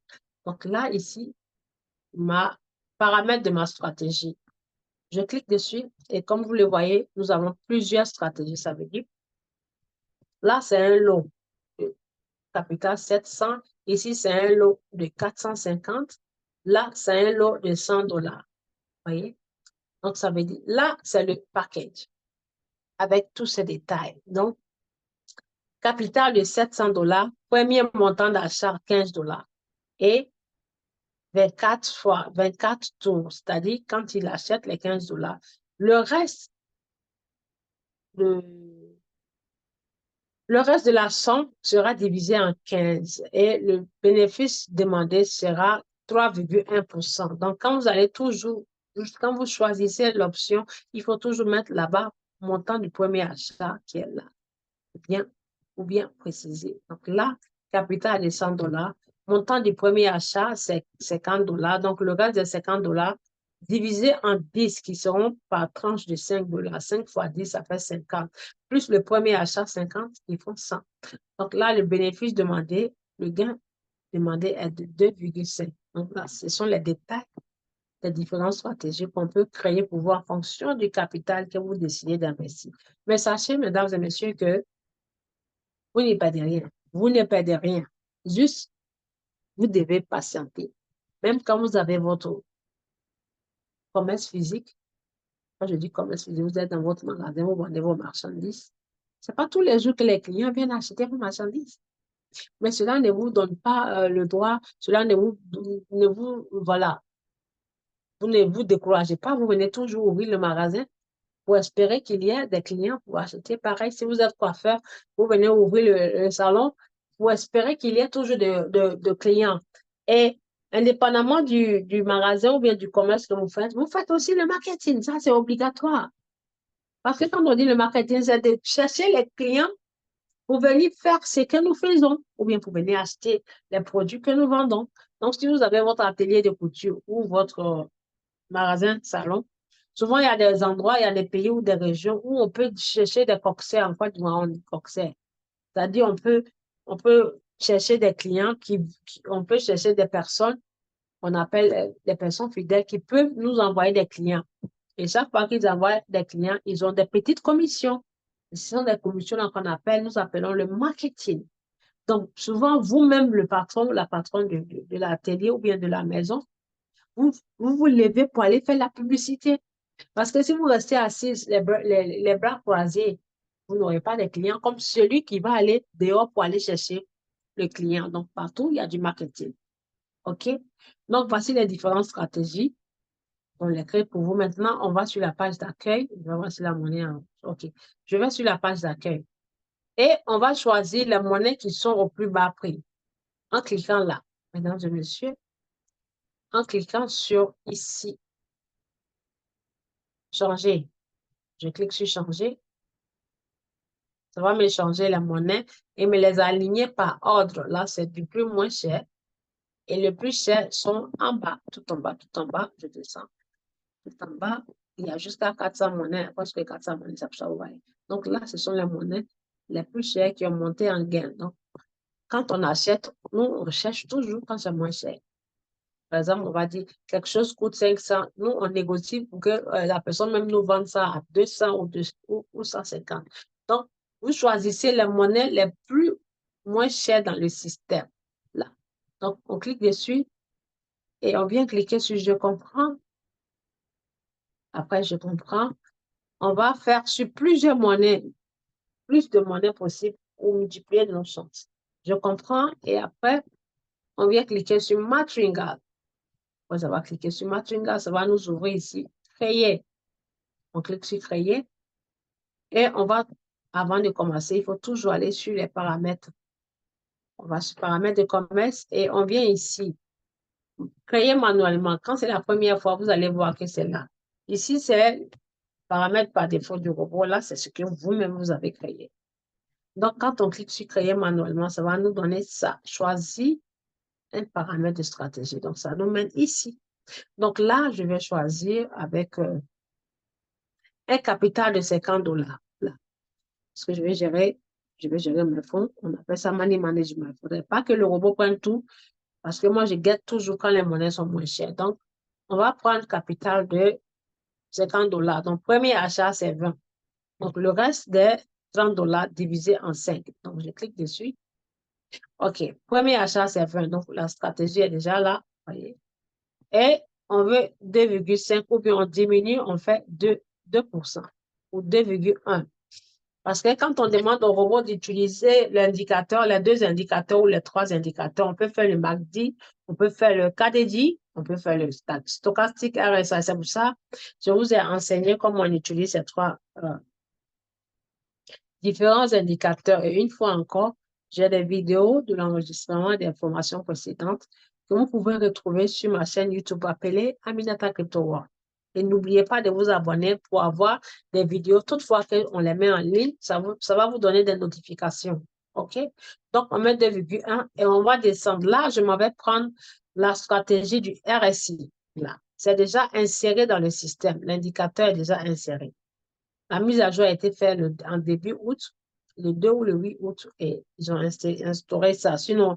Donc là, ici, ma paramètre de ma stratégie. Je clique dessus et comme vous le voyez, nous avons plusieurs stratégies. Ça veut dire, là, c'est un lot de capital 700. Ici, c'est un lot de 450. Là, c'est un lot de 100 dollars. Voyez? Donc, ça veut dire, là, c'est le package avec tous ces détails. Donc, capital de 700 dollars, premier montant d'achat 15 dollars et 24 fois 24 tours, c'est-à-dire quand il achète les 15 dollars. Le reste de, le reste de la somme sera divisé en 15 et le bénéfice demandé sera 3,1%. Donc, quand vous allez toujours, quand vous choisissez l'option, il faut toujours mettre là-bas montant du premier achat qui est là, ou bien préciser. Donc là, capital de 100 dollars, montant du premier achat, c'est 50 dollars. Donc, le reste de 50 dollars divisé en 10 qui seront par tranche de 5 dollars. 5 fois 10, ça fait 50. Plus le premier achat, 50, ils font 100. Donc là, le bénéfice demandé, le gain demandé est de 2,5. Donc là, ce sont les détails des différentes stratégies qu'on peut créer pour voir en fonction du capital que vous décidez d'investir. Mais sachez, mesdames et messieurs, que vous ne perdez rien. Vous ne perdez rien. Juste, vous devez patienter. Même quand vous avez votre commerce physique, quand je dis commerce physique, vous êtes dans votre magasin, vous vendez vos marchandises. Ce n'est pas tous les jours que les clients viennent acheter vos marchandises. Mais cela ne vous donne pas le droit, cela voilà, vous ne vous découragez pas, vous venez toujours ouvrir le magasin pour espérer qu'il y ait des clients pour acheter. Pareil, si vous êtes coiffeur, vous venez ouvrir le salon pour espérer qu'il y ait toujours de clients. Et indépendamment du magasin ou bien du commerce que vous faites aussi le marketing. Ça, c'est obligatoire. Parce que quand on dit le marketing, c'est de chercher les clients pour venir faire ce que nous faisons ou bien pour venir acheter les produits que nous vendons. Donc, si vous avez votre atelier de couture ou votre magasin, salon, souvent il y a des endroits, il y a des pays ou des régions où on peut chercher des coxers. En fait, on dit coxers. C'est-à-dire, on peut chercher des clients on peut chercher des personnes, on appelle des personnes fidèles qui peuvent nous envoyer des clients. Et chaque fois qu'ils envoient des clients, ils ont des petites commissions. Ce sont des commissions qu'on appelle, nous appelons le marketing. Donc, souvent, vous-même, le patron, la patronne de l'atelier ou bien de la maison, vous levez pour aller faire la publicité. Parce que si vous restez assis, les bras croisés, vous n'aurez pas de clients comme celui qui va aller dehors pour aller chercher le client. Donc, partout, il y a du marketing. OK? Donc, voici les différentes stratégies. On les crée pour vous. Maintenant, on va sur la page d'accueil. Je vais voir si la monnaie. OK. Je vais sur la page d'accueil. Et on va choisir les monnaies qui sont au plus bas prix. En cliquant là, mesdames et messieurs, en cliquant sur ici, changer. Je clique sur changer. Ça va me changer la monnaie et me les aligner par ordre. Là, c'est du plus moins cher. Et le plus cher sont en bas, tout en bas, tout en bas. Je descends. Tout en bas, il y a jusqu'à 400 monnaies, parce que 400 monnaies, ça va. Donc là, ce sont les monnaies les plus chères qui ont monté en gain. Donc, quand on achète, nous, on cherche toujours quand c'est moins cher. Par exemple, on va dire quelque chose coûte 500. Nous, on négocie pour que la personne même nous vende ça à 200 ou 150. Donc, vous choisissez les monnaies les plus moins chères dans le système. Là. Donc, on clique dessus et on vient cliquer sur Je comprends. Après, Je comprends. On va faire sur plusieurs monnaies, plus de monnaies possibles pour multiplier nos chances. Je comprends et après, on vient cliquer sur Matringal. Ça va cliquer sur Matringal, ça va nous ouvrir ici. Créer. On clique sur Créer et on va, avant de commencer, il faut toujours aller sur les paramètres. On va sur Paramètres de commerce et on vient ici. Créer manuellement. Quand c'est la première fois, vous allez voir que c'est là. Ici, c'est Paramètres par défaut du robot. Là, c'est ce que vous-même vous avez créé. Donc, quand on clique sur Créer manuellement, ça va nous donner ça. Choisis un paramètre de stratégie. Donc, ça nous mène ici. Donc là, je vais choisir avec un capital de 50 $. Là. Parce que je vais gérer mes fonds. On appelle ça Money Management. Il ne faudrait pas que le robot prenne tout. Parce que moi, je guette toujours quand les monnaies sont moins chères. Donc, on va prendre le capital de 50 $. Donc, premier achat, c'est 20. Donc, le reste des 30 $ divisé en 5. Donc, je clique dessus. OK. Premier achat, c'est 20. Donc, la stratégie est déjà là. Voyez. Et on veut 2,5 ou bien on diminue, on fait 2% ou 2,1. Parce que quand on demande au robot d'utiliser l'indicateur, les deux indicateurs ou les trois indicateurs, on peut faire le MACD, on peut faire le KDJ, on peut faire le stochastique RSI. C'est pour ça que je vous ai enseigné comment on utilise ces trois différents indicateurs. Et une fois encore, j'ai des vidéos de l'enregistrement des formations précédentes que vous pouvez retrouver sur ma chaîne YouTube appelée Aminata Crypto World. Et n'oubliez pas de vous abonner pour avoir des vidéos. Toutefois qu'on les met en ligne, ça va vous donner des notifications. OK? Donc, on met 2,1 et on va descendre. Là, je m'en vais prendre la stratégie du RSI. Là, c'est déjà inséré dans le système. L'indicateur est déjà inséré. La mise à jour a été faite en début août, le 2 ou le 8 août, et ils ont instauré ça. Sinon,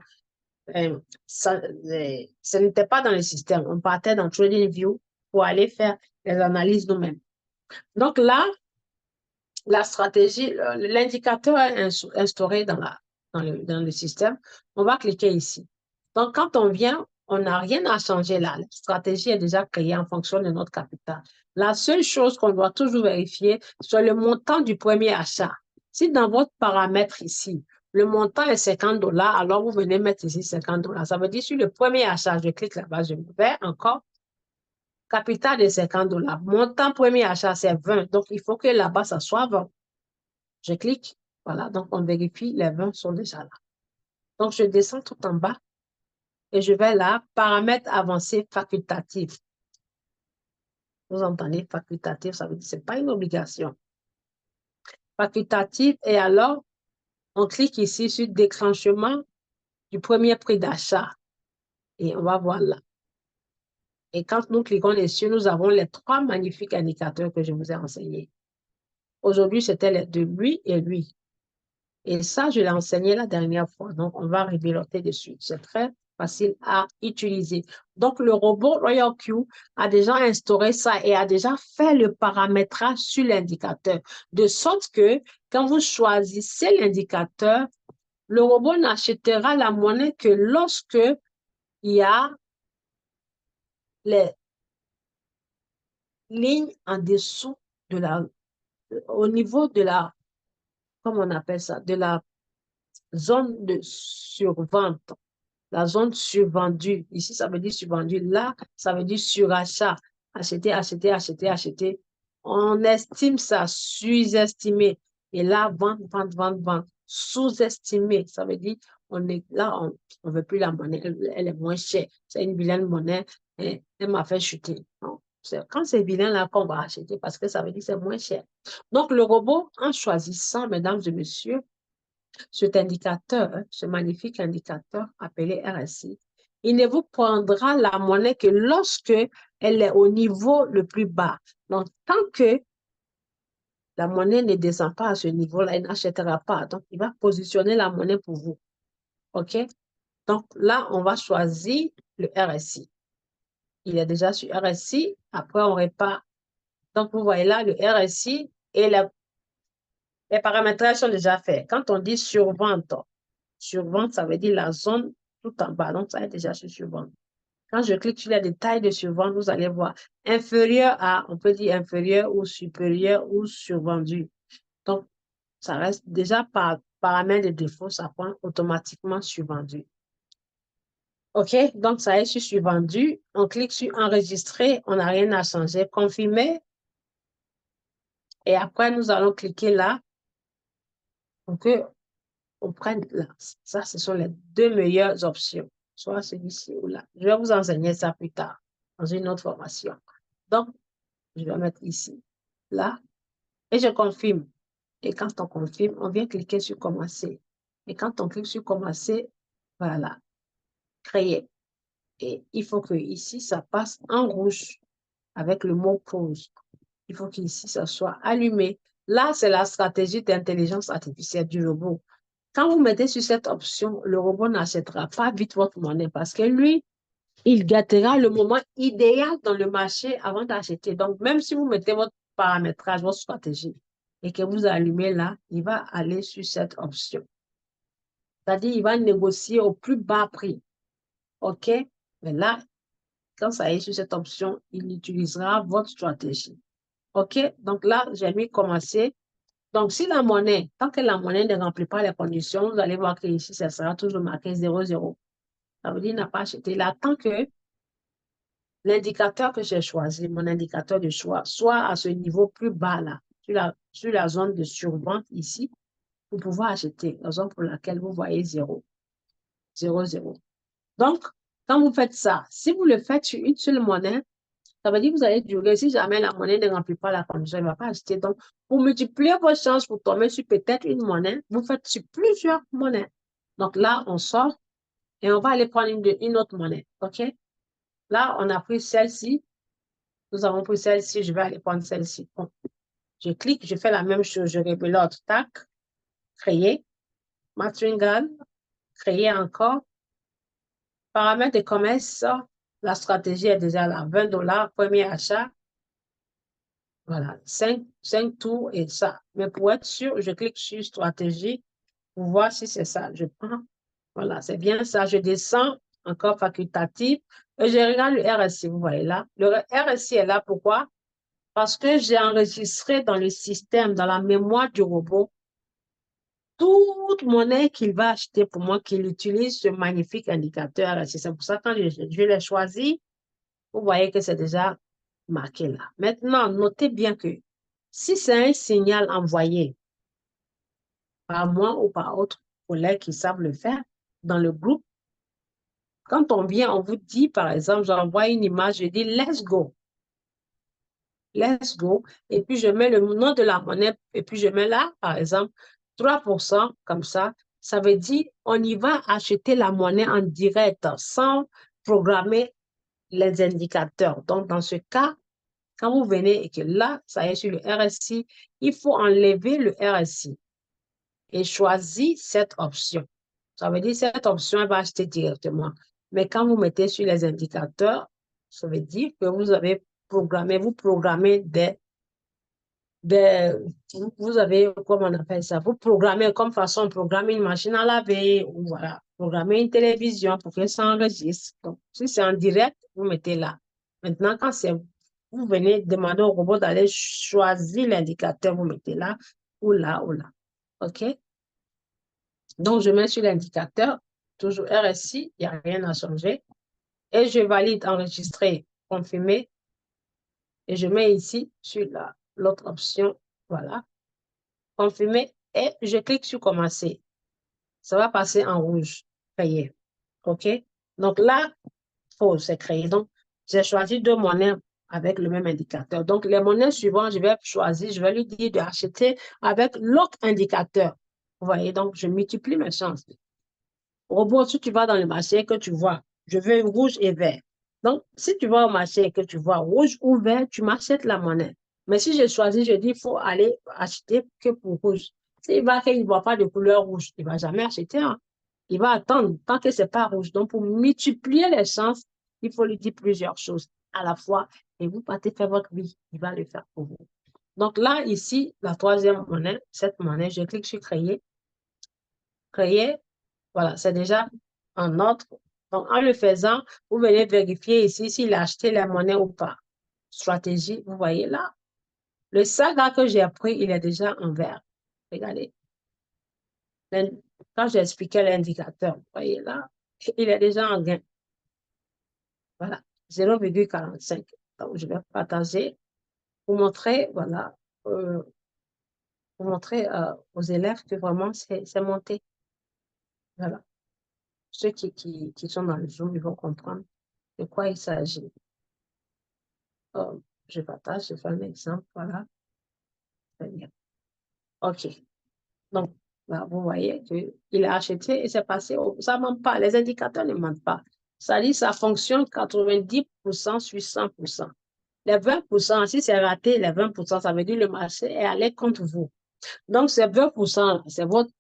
ça n'était pas dans le système. On partait dans TradingView pour aller faire les analyses nous-mêmes. Donc là, la stratégie, l'indicateur est instauré dans le système. On va cliquer ici. Donc, quand on vient, on n'a rien à changer là. La stratégie est déjà créée en fonction de notre capital. La seule chose qu'on doit toujours vérifier, c'est le montant du premier achat. Si dans votre paramètre ici, le montant est 50 $, alors vous venez mettre ici 50 $. Ça veut dire sur le premier achat, je clique là-bas, je vais encore. Capital de 50 $. Montant premier achat, c'est 20. Donc, il faut que là-bas, ça soit 20. Je clique. Voilà. Donc, on vérifie, les 20 sont déjà là. Donc, je descends tout en bas et je vais là, paramètres avancés facultatifs. Vous entendez, facultatif, ça veut dire que ce n'est pas une obligation. Facultatif, et alors, on clique ici sur déclenchement du premier prix d'achat. Et on va voir là. Et quand nous cliquons dessus, nous avons les trois magnifiques indicateurs que je vous ai enseignés. Aujourd'hui, c'était les de lui et lui. Et ça, je l'ai enseigné la dernière fois. Donc, on va rebeloter dessus. C'est très facile à utiliser. Donc, le robot Royal Q a déjà instauré ça et a déjà fait le paramétrage sur l'indicateur. De sorte que quand vous choisissez l'indicateur, le robot n'achètera la monnaie que lorsque il y a les lignes en dessous de au niveau de la, comment on appelle ça, de la zone de survente. La zone survendue. Ici, ça veut dire survendu. Là, ça veut dire surachat. Acheter, acheter, acheter, acheter. On estime ça, sous-estimé. Et là, vente, vente, vente, vente. Sous-estimé. Ça veut dire, là, on ne veut plus la monnaie. Elle est moins chère. C'est une vilaine monnaie. Elle m'a fait chuter. Non. Quand c'est vilain, là, qu'on va acheter parce que ça veut dire que c'est moins cher. Donc, le robot, en choisissant, mesdames et messieurs, cet indicateur, ce magnifique indicateur appelé RSI, il ne vous prendra la monnaie que lorsque elle est au niveau le plus bas. Donc, tant que la monnaie ne descend pas à ce niveau-là, il n'achètera pas. Donc, il va positionner la monnaie pour vous. OK? Donc, là, on va choisir le RSI. il est déjà sur RSI. Après, on répare. Donc, vous voyez là, le RSI et les paramétrages sont déjà faits. Quand on dit survente, ça veut dire la zone tout en bas. Donc, ça est déjà sur survente. Quand je clique sur les détails de survente, vous allez voir inférieur à, on peut dire inférieur ou supérieur ou survendu. Donc, ça reste déjà par paramètre de défaut, ça prend automatiquement survendu. OK, donc ça est sur survendu. On clique sur enregistrer, on n'a rien à changer. Confirmer. Et après, nous allons cliquer là pour qu'on prenne là. Ça, ce sont les deux meilleures options. Soit celui-ci ou là. Je vais vous enseigner ça plus tard dans une autre formation. Donc, je vais mettre ici, là, et je confirme. Et quand on confirme, on vient cliquer sur commencer. Et quand on clique sur commencer, voilà, créer. Et il faut que ici, ça passe en rouge avec le mot pause. Il faut qu'ici, ça soit allumé. Là, c'est la stratégie d'intelligence artificielle du robot. Quand vous mettez sur cette option, le robot n'achètera pas vite votre monnaie parce que lui, il gâtera le moment idéal dans le marché avant d'acheter. Donc, même si vous mettez votre paramétrage, votre stratégie, et que vous allumez là, il va aller sur cette option. C'est-à-dire, il va négocier au plus bas prix. OK? Mais là, quand ça est sur cette option, il utilisera votre stratégie. OK? Donc là, j'ai mis commencer. Donc, si la monnaie, tant que la monnaie ne remplit pas les conditions, vous allez voir que ici, ça sera toujours marqué 0,0. Ça veut dire qu'il n'a pas acheté. Là, tant que l'indicateur que j'ai choisi, mon indicateur de choix, soit à ce niveau plus bas là, sur la zone de survente ici, pour pouvoir acheter, raison pour laquelle vous voyez 0, 0, 0. Donc, quand vous faites ça, si vous le faites sur une seule monnaie, ça veut dire que vous allez durer. Si jamais la monnaie ne remplit pas la condition, elle ne va pas acheter. Donc, pour multiplier vos chances pour tomber sur peut-être une monnaie, vous faites sur plusieurs monnaies. Donc là, on sort et on va aller prendre une autre monnaie. OK? Là, on a pris celle-ci. Nous avons pris celle-ci. Je vais aller prendre celle-ci. Bon. Je clique, je fais la même chose. Je rebelote. Tac. Créer. Matringal. Créer encore. Paramètres de commerce. La stratégie est déjà là. 20 $. Premier achat. Voilà, 5 tours et ça. Mais pour être sûr, je clique sur stratégie pour voir si c'est ça. Je prends, voilà, c'est bien ça. Je descends, encore facultatif, et je regarde le RSI, vous voyez là. Le RSI est là, pourquoi? Parce que j'ai enregistré dans le système, dans la mémoire du robot, toute monnaie qu'il va acheter pour moi, qu'il utilise ce magnifique indicateur RSI. C'est pour ça que quand je l'ai choisi, vous voyez que c'est déjà marqué là. Maintenant, notez bien que si c'est un signal envoyé par moi ou par autre collègue qui savent le faire dans le groupe, quand on vient, on vous dit, par exemple, j'envoie une image, je dis let's go. Let's go. Et puis, je mets le nom de la monnaie et puis je mets là, par exemple, 3% comme ça. Ça veut dire on y va acheter la monnaie en direct sans programmer les indicateurs. Donc, dans ce cas, quand vous venez et que là, ça est sur le RSI, il faut enlever le RSI et choisir cette option. Ça veut dire que cette option, elle va acheter directement. Mais quand vous mettez sur les indicateurs, ça veut dire que vous avez programmé, vous programmez des vous avez, comment on appelle ça, vous programmez comme façon, programmer une machine à laver, ou voilà, programmer une télévision pour que ça enregistre. Donc, si c'est en direct, vous mettez là. Maintenant, quand c'est, vous venez demander au robot d'aller choisir l'indicateur, vous mettez là, ou là, ou là. OK? Donc, je mets sur l'indicateur, toujours RSI, il n'y a rien à changer. Et je valide enregistrer, confirmer. Et je mets ici sur l'autre option, voilà, confirmer. Et je clique sur commencer. Ça va passer en rouge, créer. OK? Donc là, faux, c'est créé. Donc, j'ai choisi deux monnaies avec le même indicateur. Donc, les monnaies suivantes, je vais choisir, je vais lui dire d'acheter avec l'autre indicateur. Vous voyez, donc, je multiplie mes chances. Robot, si tu vas dans le marché et que tu vois, je veux rouge et vert. Donc, si tu vas au marché et que tu vois rouge ou vert, tu m'achètes la monnaie. Mais si je choisis, je dis, il faut aller acheter que pour rouge. S'il va qu'il ne voit pas de couleur rouge, il ne va jamais acheter. Hein. Il va attendre tant que ce n'est pas rouge. Donc, pour multiplier les chances, il faut lui dire plusieurs choses. à la fois et vous partez faire votre vie. Il va le faire pour vous. Donc là, ici, la troisième monnaie, cette monnaie, je clique sur créer. Créer, voilà, c'est déjà en ordre. Donc, en le faisant, vous venez vérifier ici s'il a acheté la monnaie ou pas. Stratégie, vous voyez là. Le saga que j'ai pris, il est déjà en vert. Regardez. Quand j'expliquais l'indicateur, vous voyez là, il est déjà en gain. Voilà, 0,45. Donc, je vais partager pour montrer, voilà, pour montrer aux élèves que vraiment, c'est monté. Voilà. Ceux qui sont dans le Zoom, ils vont comprendre de quoi il s'agit. Je partage, je fais un exemple, voilà. Très bien. OK. Donc, là, vous voyez qu'il a acheté et c'est passé. Ça ne ment pas. Les indicateurs ne mentent pas. Ça dit ça fonctionne 90% sur 100%. Les 20%, si c'est raté, les 20%, ça veut dire le marché est allé contre vous. Donc, ces 20%,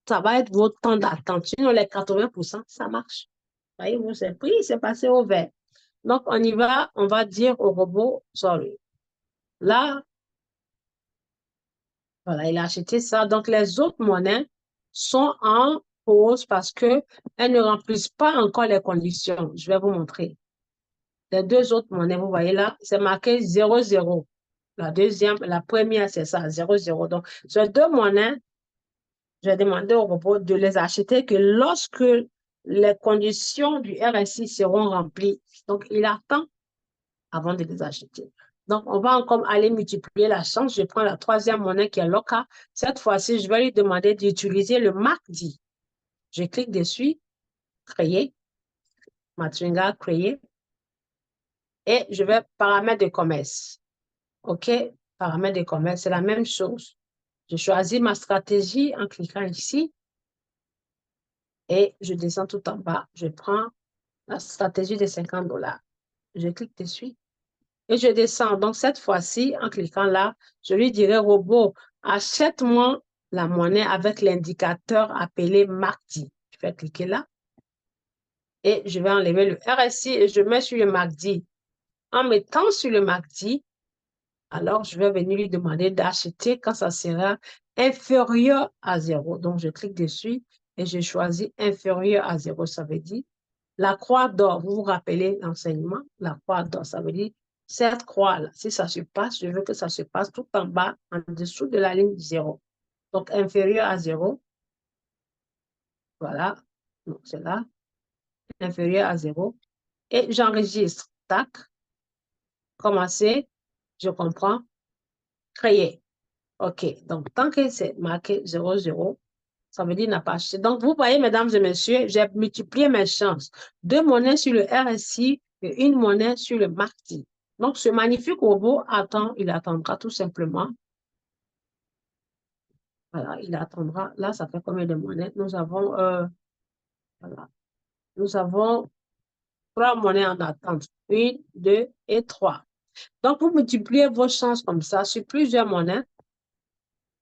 ça va être votre temps d'attente. Sinon, les 80%, ça marche. Voyez-vous, c'est pris, c'est passé au vert. Donc, on y va, on va dire au robot, sorry. Là, voilà, il a acheté ça. Donc, les autres monnaies sont en pause parce qu'elles ne remplissent pas encore les conditions. Je vais vous montrer. Les deux autres monnaies, vous voyez là, c'est marqué 0,0. La deuxième, la première, c'est ça, 0,0. Donc, ces deux monnaies, je vais demander au robot de les acheter que lorsque les conditions du RSI seront remplies. Donc, il attend avant de les acheter. Donc, on va encore aller multiplier la chance. Je prends la troisième monnaie qui est l'OCA. Cette fois-ci, je vais lui demander d'utiliser le mardi. Je clique dessus, créer, Matringa, créer, et je vais paramètres de commerce. OK, paramètres de commerce, c'est la même chose. Je choisis ma stratégie en cliquant ici et je descends tout en bas. Je prends la stratégie de 50 $. Je clique dessus et je descends. Donc, cette fois-ci, en cliquant là, je lui dirai, robot, achète-moi la monnaie avec l'indicateur appelé mardi. Je vais cliquer là et je vais enlever le RSI et je mets sur le mardi. En mettant sur le mardi, alors je vais venir lui demander d'acheter quand ça sera inférieur à 0. Donc, je clique dessus et je choisis inférieur à 0. Ça veut dire la croix d'or. Vous vous rappelez l'enseignement? La croix d'or, ça veut dire cette croix-là, si ça se passe, je veux que ça se passe tout en bas, en dessous de la ligne 0. Donc, inférieur à 0. Voilà. Donc, c'est là. Inférieur à 0. Et j'enregistre. Tac. Commencer. Je comprends. Créer. OK. Donc, tant que c'est marqué 0,0, ça veut dire n'a pas acheté. Donc, vous voyez, mesdames et messieurs, j'ai multiplié mes chances. Deux monnaies sur le RSI et une monnaie sur le mardi. Donc, ce magnifique robot attend, il attendra tout simplement. Voilà, il attendra. Là, ça fait combien de monnaies? Voilà. Nous avons trois monnaies en attente. Une, deux et trois. Donc, vous multipliez vos chances comme ça sur plusieurs monnaies.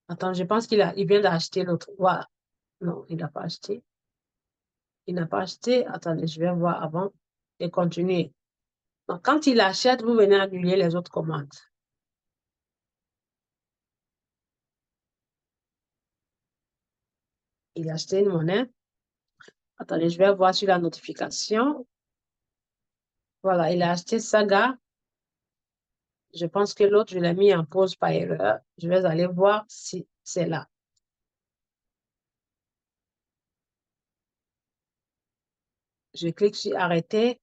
Attends, je pense il vient d'acheter l'autre. Voilà. Non, il n'a pas acheté. Il n'a pas acheté. Attendez, je vais voir avant et continuer. Donc, quand il achète, vous venez annuler les autres commandes. Il a acheté une monnaie. Attendez, je vais voir sur la notification. Voilà, il a acheté Saga. Je pense que l'autre, je l'ai mis en pause par erreur. Je vais aller voir si c'est là. Je clique sur arrêter.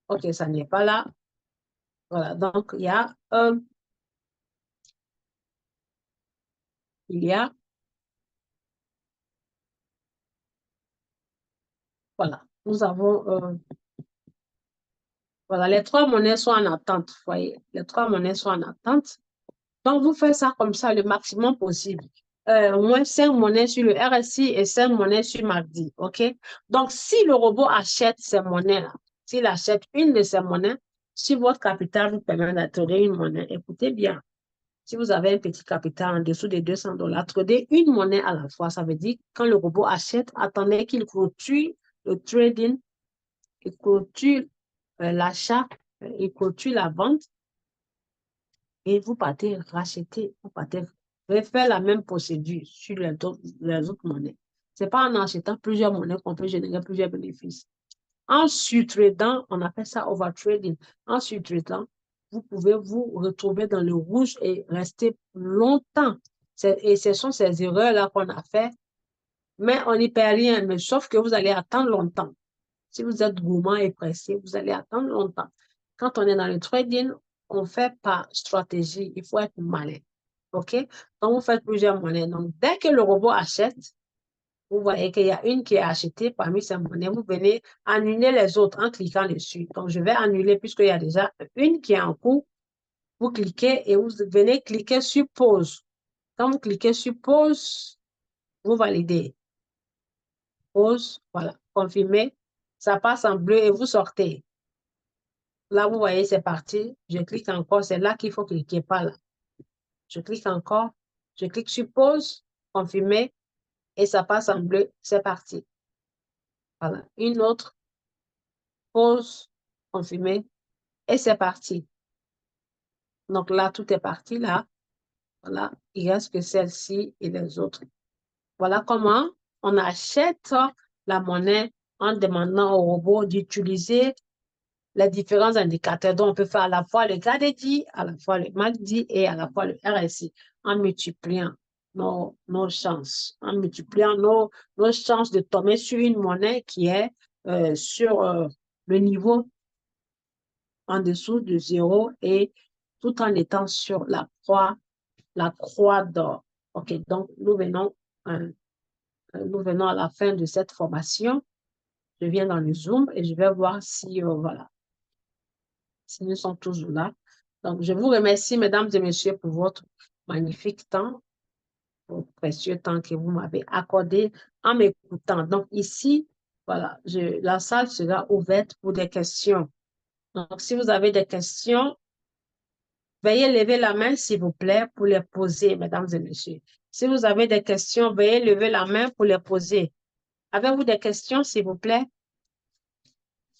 OK, ça n'est pas là. Voilà, donc il y a, voilà, nous avons, voilà, les trois monnaies sont en attente. Vous voyez, les trois monnaies sont en attente. Donc, vous faites ça comme ça le maximum possible. Au moins 5 monnaies sur le RSI et 5 monnaies sur mardi. OK? Donc, si le robot achète ces monnaies-là, s'il achète une de ces monnaies, si votre capital vous permet d'attirer une monnaie, écoutez bien, Si vous avez un petit capital en dessous de $200, tradez une monnaie à la fois. Ça veut dire quand le robot achète, attendez qu'il clôture le trading, il clôture l'achat, il clôture la vente et vous partez racheter, vous partez refaire la même procédure sur les autres monnaies. Ce n'est pas en achetant plusieurs monnaies qu'on peut générer plusieurs bénéfices. En surtradant, on appelle ça overtrading. En surtradant, vous pouvez vous retrouver dans le rouge et rester longtemps. Et ce sont ces erreurs-là qu'on a fait, mais on n'y perd rien, mais sauf que vous allez attendre longtemps. Si vous êtes gourmand et pressé, vous allez attendre longtemps. Quand on est dans le trading, on fait par stratégie. Il faut être malin. OK? Donc, vous faites plusieurs monnaies. Donc, dès que le robot achète, vous voyez qu'il y a une qui est achetée parmi ces monnaies. Vous venez annuler les autres en cliquant dessus. Donc, je vais annuler puisqu'il y a déjà une qui est en cours. Vous cliquez et vous venez cliquer sur pause. Quand vous cliquez sur pause, vous validez. Pause, voilà, confirmez. Ça passe en bleu et vous sortez. Là, vous voyez, c'est parti. Je clique encore. C'est là qu'il faut cliquer, pas là. Je clique encore. Je clique sur pause, confirmer et ça passe en bleu. C'est parti. Voilà. Une autre. Pause, confirmer et c'est parti. Donc là, tout est parti là. Voilà. Il reste que celle-ci et les autres. Voilà comment on achète la monnaie en demandant au robot d'utiliser les différents indicateurs dont on peut faire à la fois le KDJ, à la fois le MACD et à la fois le RSI en multipliant nos chances, en multipliant nos chances de tomber sur une monnaie qui est sur le niveau en dessous de 0 et tout en étant sur la croix d'or. OK, donc nous venons à la fin de cette formation. Je viens dans le Zoom et je vais voir si, voilà, si nous sommes toujours là. Donc, je vous remercie, mesdames et messieurs, pour votre magnifique temps, votre précieux temps que vous m'avez accordé en m'écoutant. Donc, ici, voilà, la salle sera ouverte pour des questions. Donc, si vous avez des questions, veuillez lever la main, s'il vous plaît, pour les poser, mesdames et messieurs. Si vous avez des questions, veuillez lever la main pour les poser. Avez-vous des questions, s'il vous plaît?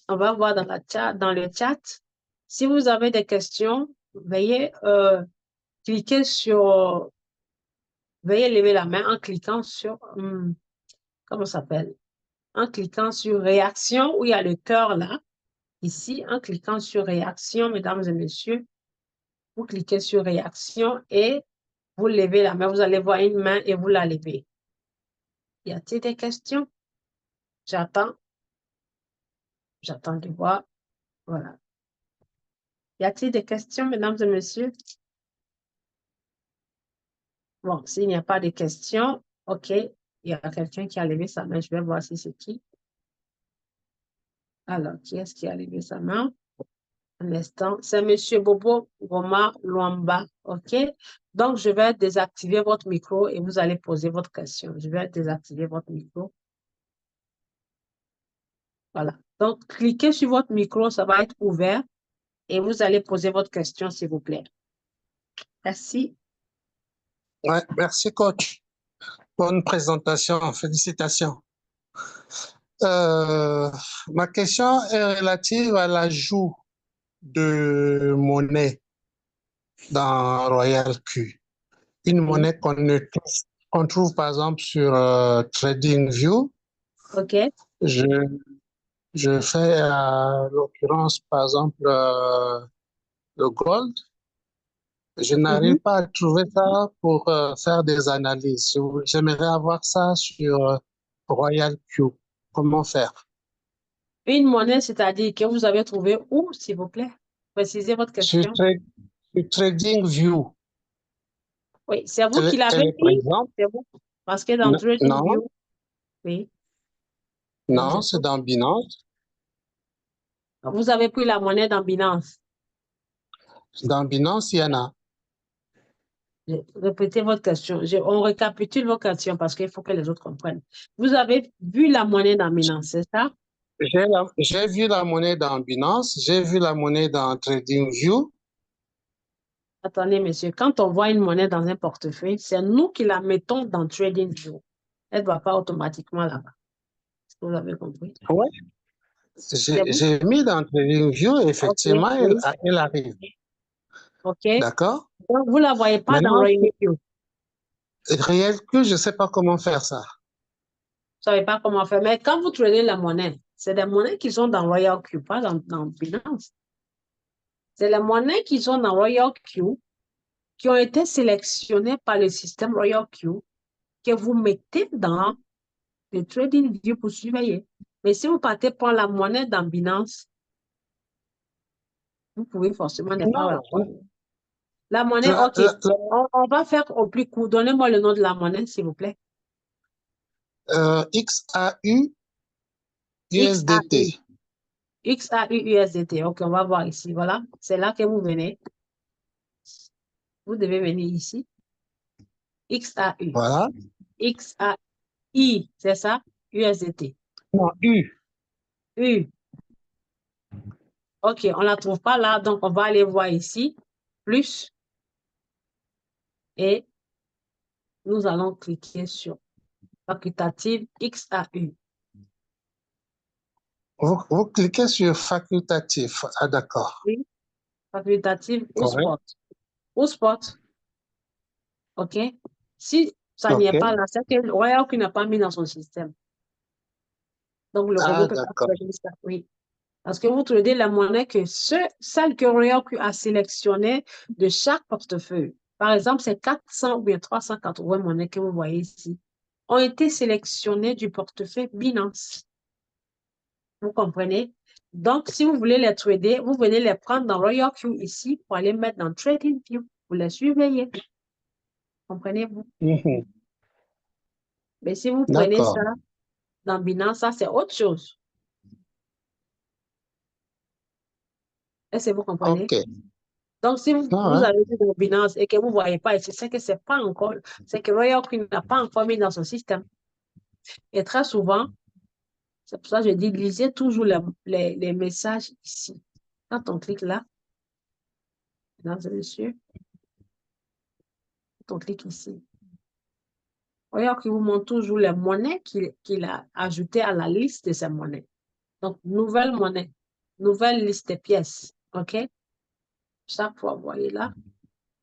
On va voir dans le chat. Si vous avez des questions, veuillez cliquer sur, veuillez lever la main en cliquant sur, comment ça s'appelle? En cliquant sur réaction, où il y a le cœur là. Ici, en cliquant sur réaction, mesdames et messieurs, vous cliquez sur réaction et vous levez la main. Vous allez voir une main et vous la levez. Y a-t-il des questions? J'attends. J'attends de voir. Voilà. Y a-t-il des questions, mesdames et messieurs? Bon, s'il n'y a pas de questions, OK. Il y a quelqu'un qui a levé sa main. Je vais voir si c'est qui. Alors, qui est-ce qui a levé sa main? Un instant. C'est Monsieur Bobo Goma Luamba. OK? Donc, je vais désactiver votre micro et vous allez poser votre question. Je vais désactiver votre micro. Voilà. Donc, cliquez sur votre micro, ça va être ouvert et vous allez poser votre question, s'il vous plaît. Merci.
Ouais, merci, coach. Bonne présentation. Félicitations. Ma question est relative à l'ajout de monnaie dans Royal Q. Une monnaie qu'on trouve par exemple sur TradingView.
OK.
Je fais à l'occurrence par exemple le gold. Je n'arrive pas à trouver ça pour faire des analyses. J'aimerais avoir ça sur Royal Q. Comment faire?
Une monnaie, c'est-à-dire que vous avez trouvé où, s'il vous plaît? Précisez votre
Sur,
question.
sur TradingView.
Oui, c'est vous qui l'avez
Elle est, par
mis?
exemple,
C'est vous? Parce que dans
non,
TradingView, oui, je vous
non, c'est
écoute.
dans Binance.
Vous avez pris la monnaie dans Binance.
Dans Binance, il y en a.
Répétez votre question. On récapitule vos questions parce qu'il faut que les autres comprennent. Vous avez vu la monnaie dans Binance, c'est ça?
J'ai vu la monnaie dans Binance, j'ai vu la monnaie dans TradingView.
Attendez, monsieur, quand on voit une monnaie dans un portefeuille, c'est nous qui la mettons dans TradingView. Elle ne va pas automatiquement là-bas. Est-ce que vous avez compris?
Oui,
C'est bon?
j'ai mis dans TradingView et
OK,
effectivement,
oui.
elle arrive.
OK.
D'accord?
Donc, vous ne la voyez pas dans
Maintenant,
RoyalQ.
réel que je ne sais pas comment faire ça.
Vous ne savez pas comment faire. Mais quand vous tradez la monnaie, c'est des monnaies qui sont dans RoyalQ, pas dans Binance. C'est les monnaies qui sont dans RoyalQ, qui ont été sélectionnées par le système RoyalQ, que vous mettez dans le TradingView pour surveiller. Mais si vous partez prendre la monnaie dans Binance, vous pouvez forcément ne pas la voir.
Non,
La monnaie,
la,
OK.
la, la,
On va faire au plus court. Donnez-moi le nom de la monnaie, s'il vous plaît.
XAU USDT.
XAU. XAU USDT. OK, on va voir ici. Voilà. C'est là que vous venez. Vous devez venir ici. XAU.
Voilà.
XAI, c'est ça? USDT.
Non, U.
U. OK, on ne la trouve pas là, donc on va aller voir ici. Plus. Et nous allons cliquer sur facultative XAU.
Vous cliquez sur facultatif. Ah, d'accord.
Oui, facultative ou
Ouais.
spot. Ou spot. OK? Si ça n'y est
OK.
pas là, c'est que Royal n'a pas mis dans son système. Donc, le robot
Ah,
peut pas
d'accord.
trader ça. Oui. Parce que vous tradez la monnaie que celle que Royal a sélectionnée de chaque portefeuille. Par exemple, ces 400 ou bien 380 monnaies que vous voyez ici ont été sélectionnées du portefeuille Binance. Vous comprenez? Donc, si vous voulez les trader, vous venez les prendre dans RoyalQ ici pour aller mettre dans TradingView. Vous les surveillez. Comprenez-vous?
Mhm.
Mais si vous prenez ça
D'accord.
dans Binance, ça, c'est autre chose. Est-ce que vous comprenez?
OK.
Donc, si
Ah,
vous
ouais.
avez vu dans Binance et que vous ne voyez pas ici, c'est que c'est pas encore, c'est que RoyalQ n'a pas encore mis dans son système. Et très souvent, c'est pour ça que je dis, lisez toujours les messages ici. Quand on clique là, mesdames et messieurs, quand on clique ici, RoyalQ vous montre toujours les monnaies qu'il a ajoutées à la liste de ces monnaies. Donc, nouvelle monnaie, nouvelle liste de pièces. OK? Chaque fois, vous voyez là,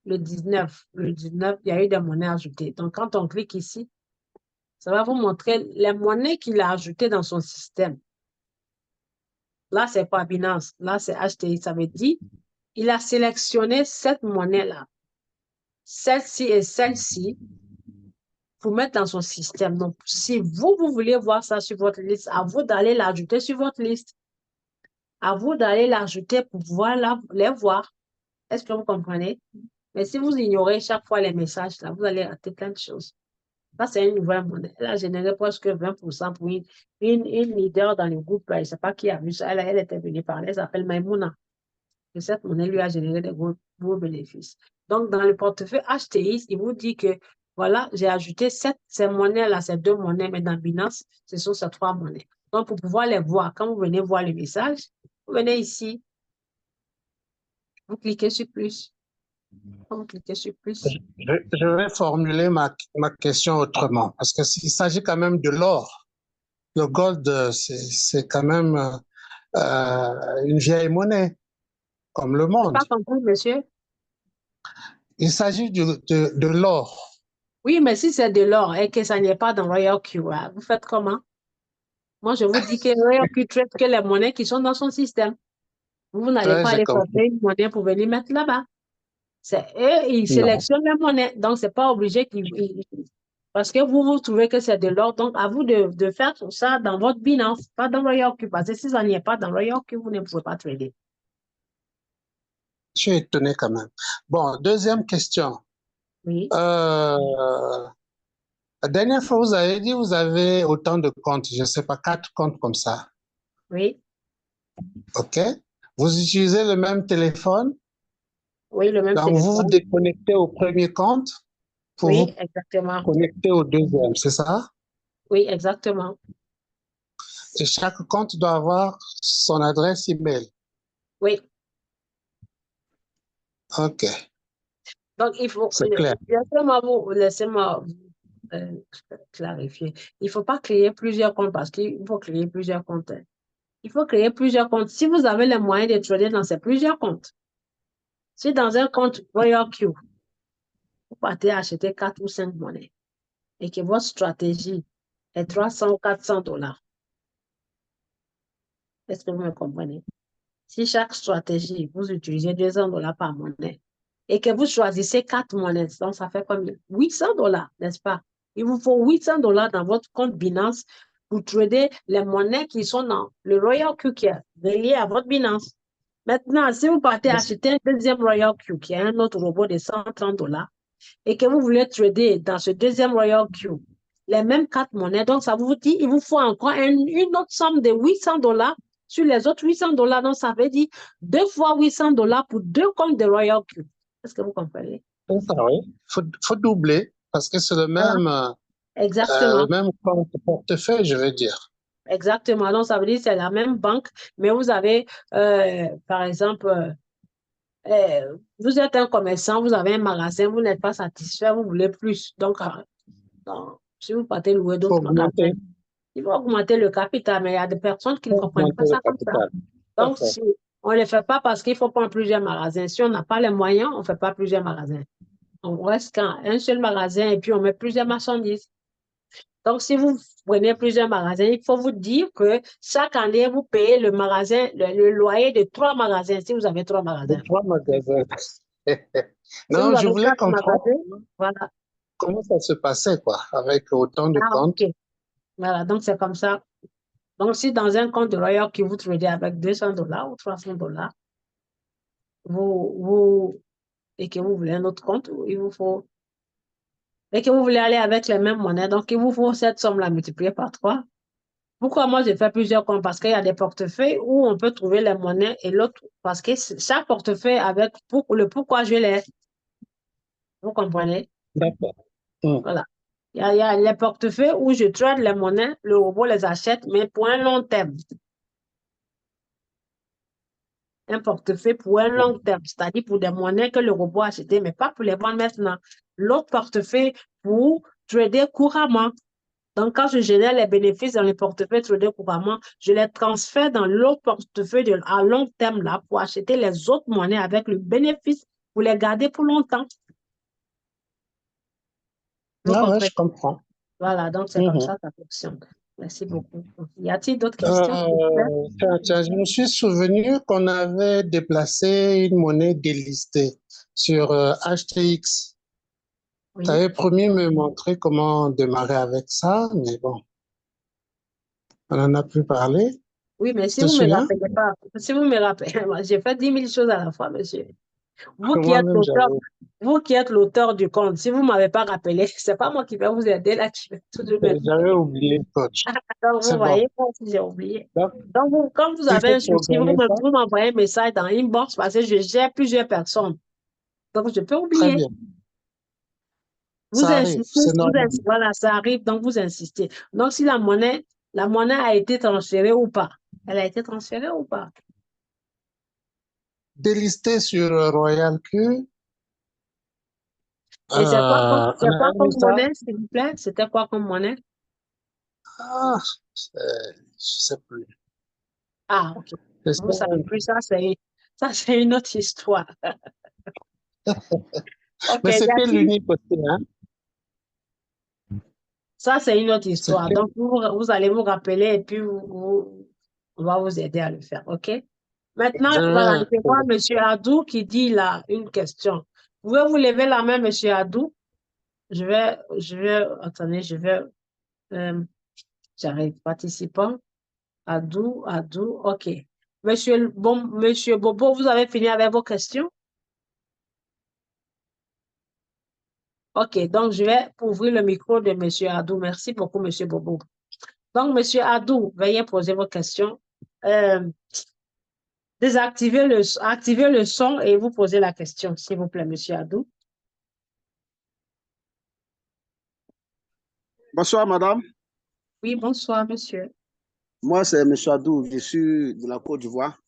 le 19, il y a eu des monnaies ajoutées. Donc, quand on clique ici, ça va vous montrer les monnaies qu'il a ajoutées dans son système. Là, c'est pas Binance. Là, c'est HTI. Ça veut dire, il a sélectionné cette monnaie-là, celle-ci et celle-ci, pour mettre dans son système. Donc, si vous voulez voir ça sur votre liste, à vous d'aller l'ajouter sur votre liste. À vous d'aller l'ajouter pour pouvoir les voir. Est-ce que vous comprenez? Mais si vous ignorez chaque fois les messages, là, vous allez rater plein de choses. Ça, c'est une nouvelle monnaie. Elle a généré presque 20% pour une leader dans le groupe. Là. Je ne sais pas qui a vu ça. Elle était venue parler. Elle s'appelle Maimouna. Et cette monnaie lui a généré des gros bénéfices. Donc, dans le portefeuille HTI, il vous dit que, voilà, j'ai ajouté ces monnaies-là, ces deux monnaies, mais dans Binance, ce sont ces trois monnaies. Donc, pour pouvoir les voir, quand vous venez voir le message, vous venez ici, vous cliquez sur plus. Quand vous cliquez sur plus,
Je vais formuler ma question autrement, parce que s'il s'agit quand même de l'or, le gold, c'est quand même une vieille monnaie, comme le
je n'ai
monde.
pas compris, monsieur.
Il s'agit de l'or.
Oui, mais si c'est de l'or et que ça n'est pas dans Royal Q, vous faites comment? Moi, je vous dis que Royal Q traite que les monnaies qui sont dans son système. Vous n'allez
Ouais,
pas
j'ai
aller
compris.
porter une monnaie pour venir mettre là-bas. C'est eux, ils
Non.
sélectionnent les monnaies. Donc, c'est pas obligé parce que vous trouvez que c'est de l'or. Donc, à vous de faire tout ça dans votre Binance, pas dans Royal Q. Parce que si ça n'y est pas dans Royal Q, vous ne pouvez pas trader.
Je suis étonné quand même. Bon, deuxième question.
Oui,
La dernière fois, vous avez dit que vous avez autant de comptes, je ne sais pas, 4 comptes comme ça.
oui,
OK? Vous utilisez le même téléphone,
oui, le même
donc vous vous
téléphone.
déconnectez au premier compte pour
Oui,
vous
exactement.
connecter au deuxième, c'est ça?
Oui, exactement.
Et chaque compte doit avoir son adresse email.
Oui,
OK.
Donc, il faut,
C'est clair.
laissez-moi clarifier. Il ne faut pas créer plusieurs comptes parce qu'il faut créer plusieurs comptes. Il faut créer plusieurs comptes. Si vous avez les moyens de trader dans ces plusieurs comptes, si dans un compte Royal Q, vous partez acheter 4 ou 5 monnaies et que votre stratégie est 300 ou 400 dollars, est-ce que vous me comprenez? Si chaque stratégie, vous utilisez 200 dollars par monnaie et que vous choisissez 4 monnaies, donc ça fait combien? 800 dollars, n'est-ce pas? Il vous faut 800 dollars dans votre compte Binance pour trader les monnaies qui sont dans le Royal Q qui est relié à votre Binance. Maintenant, si vous partez acheter un deuxième Royal Q qui est un autre robot de 130 dollars et que vous voulez trader dans ce deuxième Royal Q les mêmes 4 monnaies, donc ça vous dit il vous faut encore une autre somme de 800 dollars sur les autres 800 dollars. Donc, ça veut dire 2 fois 800 dollars pour 2 comptes de Royal Q. Est-ce que vous comprenez?
C'est ça, oui. Faut doubler parce que c'est le
Exactement.
même compte portefeuille, je veux dire.
Exactement. Donc, ça veut dire que c'est la même banque, mais vous avez, par exemple, vous êtes un commerçant, vous avez un magasin, vous n'êtes pas satisfait, vous voulez plus. Donc, si vous partez louer
Il faut
d'autres magasins,
augmenter,
il faut augmenter le capital, mais il y a des personnes qui ne comprennent pas
augmenter le
ça comme ça.
capital.
Donc, si on ne le fait pas parce qu'il faut prendre plusieurs magasins. Si on n'a pas les moyens, on ne fait pas plusieurs magasins. On reste qu'un seul magasin et puis on met plusieurs marchandises. Donc, si vous prenez plusieurs magasins, il faut vous dire que chaque année, vous payez le magasin, le loyer de 3 magasins, si vous avez 3
De
magasins.
3 magasins.
Si vous
Non, je
avez
voulais
4
comprendre
magasins, voilà.
comment ça se passait, quoi, avec autant de
Ah,
comptes.
OK. Voilà, donc c'est comme ça. Donc, si dans un compte de Royal que vous tradez avec 200 dollars ou 300 dollars, et que vous voulez un autre compte, il vous faut, et que vous voulez aller avec les mêmes monnaies, donc il vous faut cette somme-là multipliée par 3. Pourquoi moi j'ai fait plusieurs comptes? Parce qu'il y a des portefeuilles où on peut trouver les monnaies et l'autre, parce que chaque portefeuille avec le pourquoi je l'ai. Vous comprenez?
D'accord.
Voilà. Il y a les portefeuilles où je trade les monnaies, le robot les achète, mais pour un long terme. Un portefeuille pour un long terme, c'est-à-dire pour des monnaies que le robot a achetées, mais pas pour les vendre maintenant. L'autre portefeuille pour trader couramment. Donc, quand je génère les bénéfices dans le portefeuille trader couramment, je les transfère dans l'autre portefeuille à long terme là pour acheter les autres monnaies avec le bénéfice pour les garder pour longtemps. Vous
Ah ouais,
comprenez?
je comprends.
Voilà, donc c'est comme ça que ça fonctionne. Merci beaucoup. Y a-t-il d'autres questions?
Tiens, je me suis souvenu qu'on avait déplacé une monnaie délistée sur HTX. Tu
Oui.
avais promis de me montrer comment démarrer avec ça, mais bon, on n'en a plus parlé.
Oui, mais
Tu
si
te
vous ne me
souviens?
rappelez pas, si vous me rappelez, moi, j'ai fait 10 000 choses à la fois, monsieur. Vous qui êtes
Moi-même,
l'auteur,
j'avais
vous qui êtes l'auteur du compte, si vous ne m'avez pas rappelé, c'est pas moi qui vais vous aider là, qui vais tout de même.
j'avais oublié, coach.
Donc, vous
C'est bon.
voyez, moi aussi, j'ai oublié.
Donc,
Donc, quand vous
il
avez
faut
un souci,
programmer ça.
vous m'envoyez un message dans inbox parce que je gère plusieurs personnes. Donc, je peux
Très
oublier.
bien.
Vous
Ça arrive,
insistez,
c'est normal.
voilà, ça arrive, donc vous insistez. Donc, si la monnaie a été transférée ou pas, elle a été transférée ou pas?
Délisté sur Royal Q,
Et c'est
on
quoi
avait mis
comme
ça.
monnaie, s'il vous plaît? C'était quoi comme monnaie?
Ah, je sais plus.
Ah, OK. Vous savez
C'était-
plus, ça, c'est une autre histoire. OK,
Mais c'était l'unique aussi, hein.
ça, c'est une autre histoire.
C'était
Donc, vous allez vous rappeler et puis on va vous aider à le faire. OK? Maintenant,
je
voilà,
vais
je vois
trouver.
M. Adou qui dit là une question. Pouvez-vous lever la main, M. Adou? Attendez, j'arrive, participant. Adou, OK. Monsieur Bobo, vous avez fini avec vos questions? OK, donc je vais ouvrir le micro de Monsieur Adou. Merci beaucoup, Monsieur Bobo. Donc, Monsieur Adou, veuillez poser vos questions. Euh, activez le son et vous posez la question, s'il vous plaît, Monsieur Adou.
Bonsoir, madame.
Oui, bonsoir, monsieur.
Moi, c'est M. Adou. Je suis de la Côte d'Ivoire.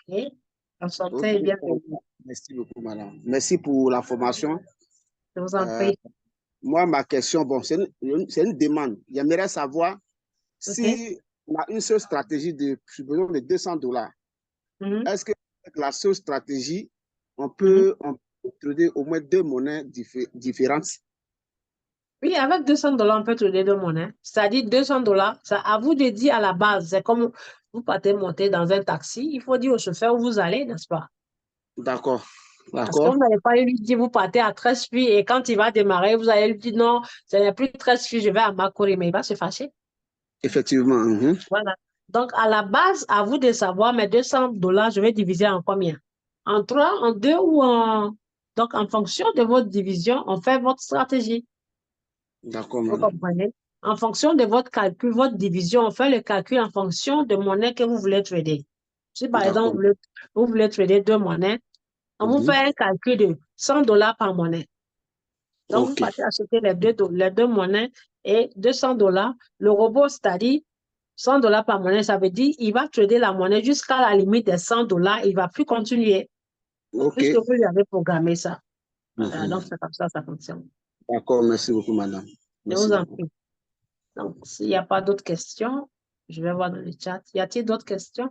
Oui. En
Ok,
santé et bienvenue.
merci beaucoup, madame. Merci pour la formation.
Je vous en
Euh,
prie.
Moi, ma question, bon, c'est une demande. J'aimerais savoir
OK?
si on a une seule stratégie de, supposons, de $200.
Mhm,
Est-ce que avec la seule stratégie,
mhm.
on peut trader au moins deux monnaies différentes?
Oui, avec $200, on peut trader deux monnaies. C'est-à-dire $200, c'est à vous de dire à la base. C'est comme vous partez monter dans un taxi. Il faut dire au chauffeur où vous allez, n'est-ce pas?
D'accord,
Parce que
d'accord.
vous n'allez pas lui dire, vous partez à 13 filles et quand il va démarrer, vous allez lui dire non, ce n'est plus 13 filles, je vais à Makori, mais il va se fâcher.
Effectivement. Mhm.
Voilà. Donc, à la base, à vous de savoir, mes $200, je vais diviser en combien? En trois, en deux ou en... Donc, en fonction de votre division, on fait votre stratégie.
D'accord,
Vous
madame.
comprenez? En fonction de votre calcul, votre division, on fait le calcul en fonction de monnaie que vous voulez trader. Si par exemple,
D'accord.
vous voulez trader deux monnaies, on vous
Mhm.
fait un calcul de $100 par monnaie. Donc, vous
OK.
partez acheter les deux monnaies et $200. Le robot, c'est-à-dire $100 par monnaie, ça veut dire il va trader la monnaie jusqu'à la limite des $100. Il ne va plus continuer puisque
OK.
vous lui avez programmé ça. Voilà, donc
Mhm.
c'est comme ça fonctionne.
D'accord, merci beaucoup, madame.
Je
Merci
vous en
beaucoup.
prie. Donc, s'il n'y a pas d'autres questions, je vais voir dans le chat. Y a-t-il d'autres questions?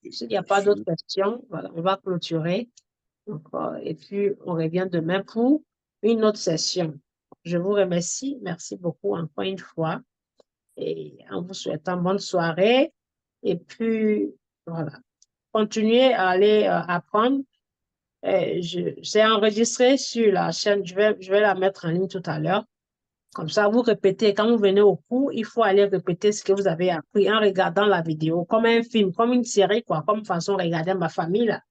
S'il n'y a pas d'autres questions, voilà, on va clôturer. Donc, et puis, on revient demain pour une autre session. Je vous remercie. Merci beaucoup encore une fois. Et en vous souhaitant bonne soirée. Et puis, voilà. Continuez à aller apprendre. J'ai enregistré sur la chaîne. Je vais la mettre en ligne tout à l'heure. Comme ça, vous répétez. Quand vous venez au cours, il faut aller répéter ce que vous avez appris en regardant la vidéo, comme un film, comme une série, quoi, comme façon de regarder Ma Famille, là.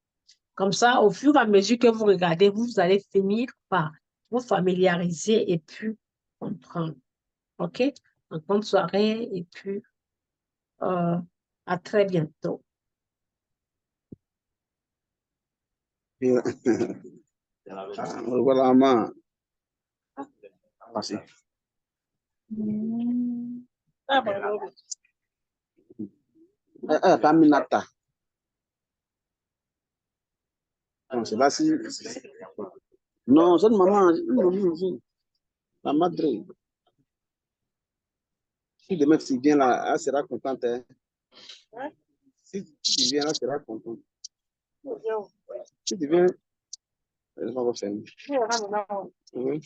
Comme ça, au fur et à mesure que vous regardez, vous allez finir par vous familiariser et puis comprendre. OK? Donc, bonne soirée et puis euh, à très bientôt.
Voilà, ma. Merci. Paminata. Non, c'est pas si. Non, c'est une maman. La madre. Si demain tu viens là, elle sera contente. Hein. Si tu viens là, elle sera contente. Si tu viens, elle va refaire. Oui.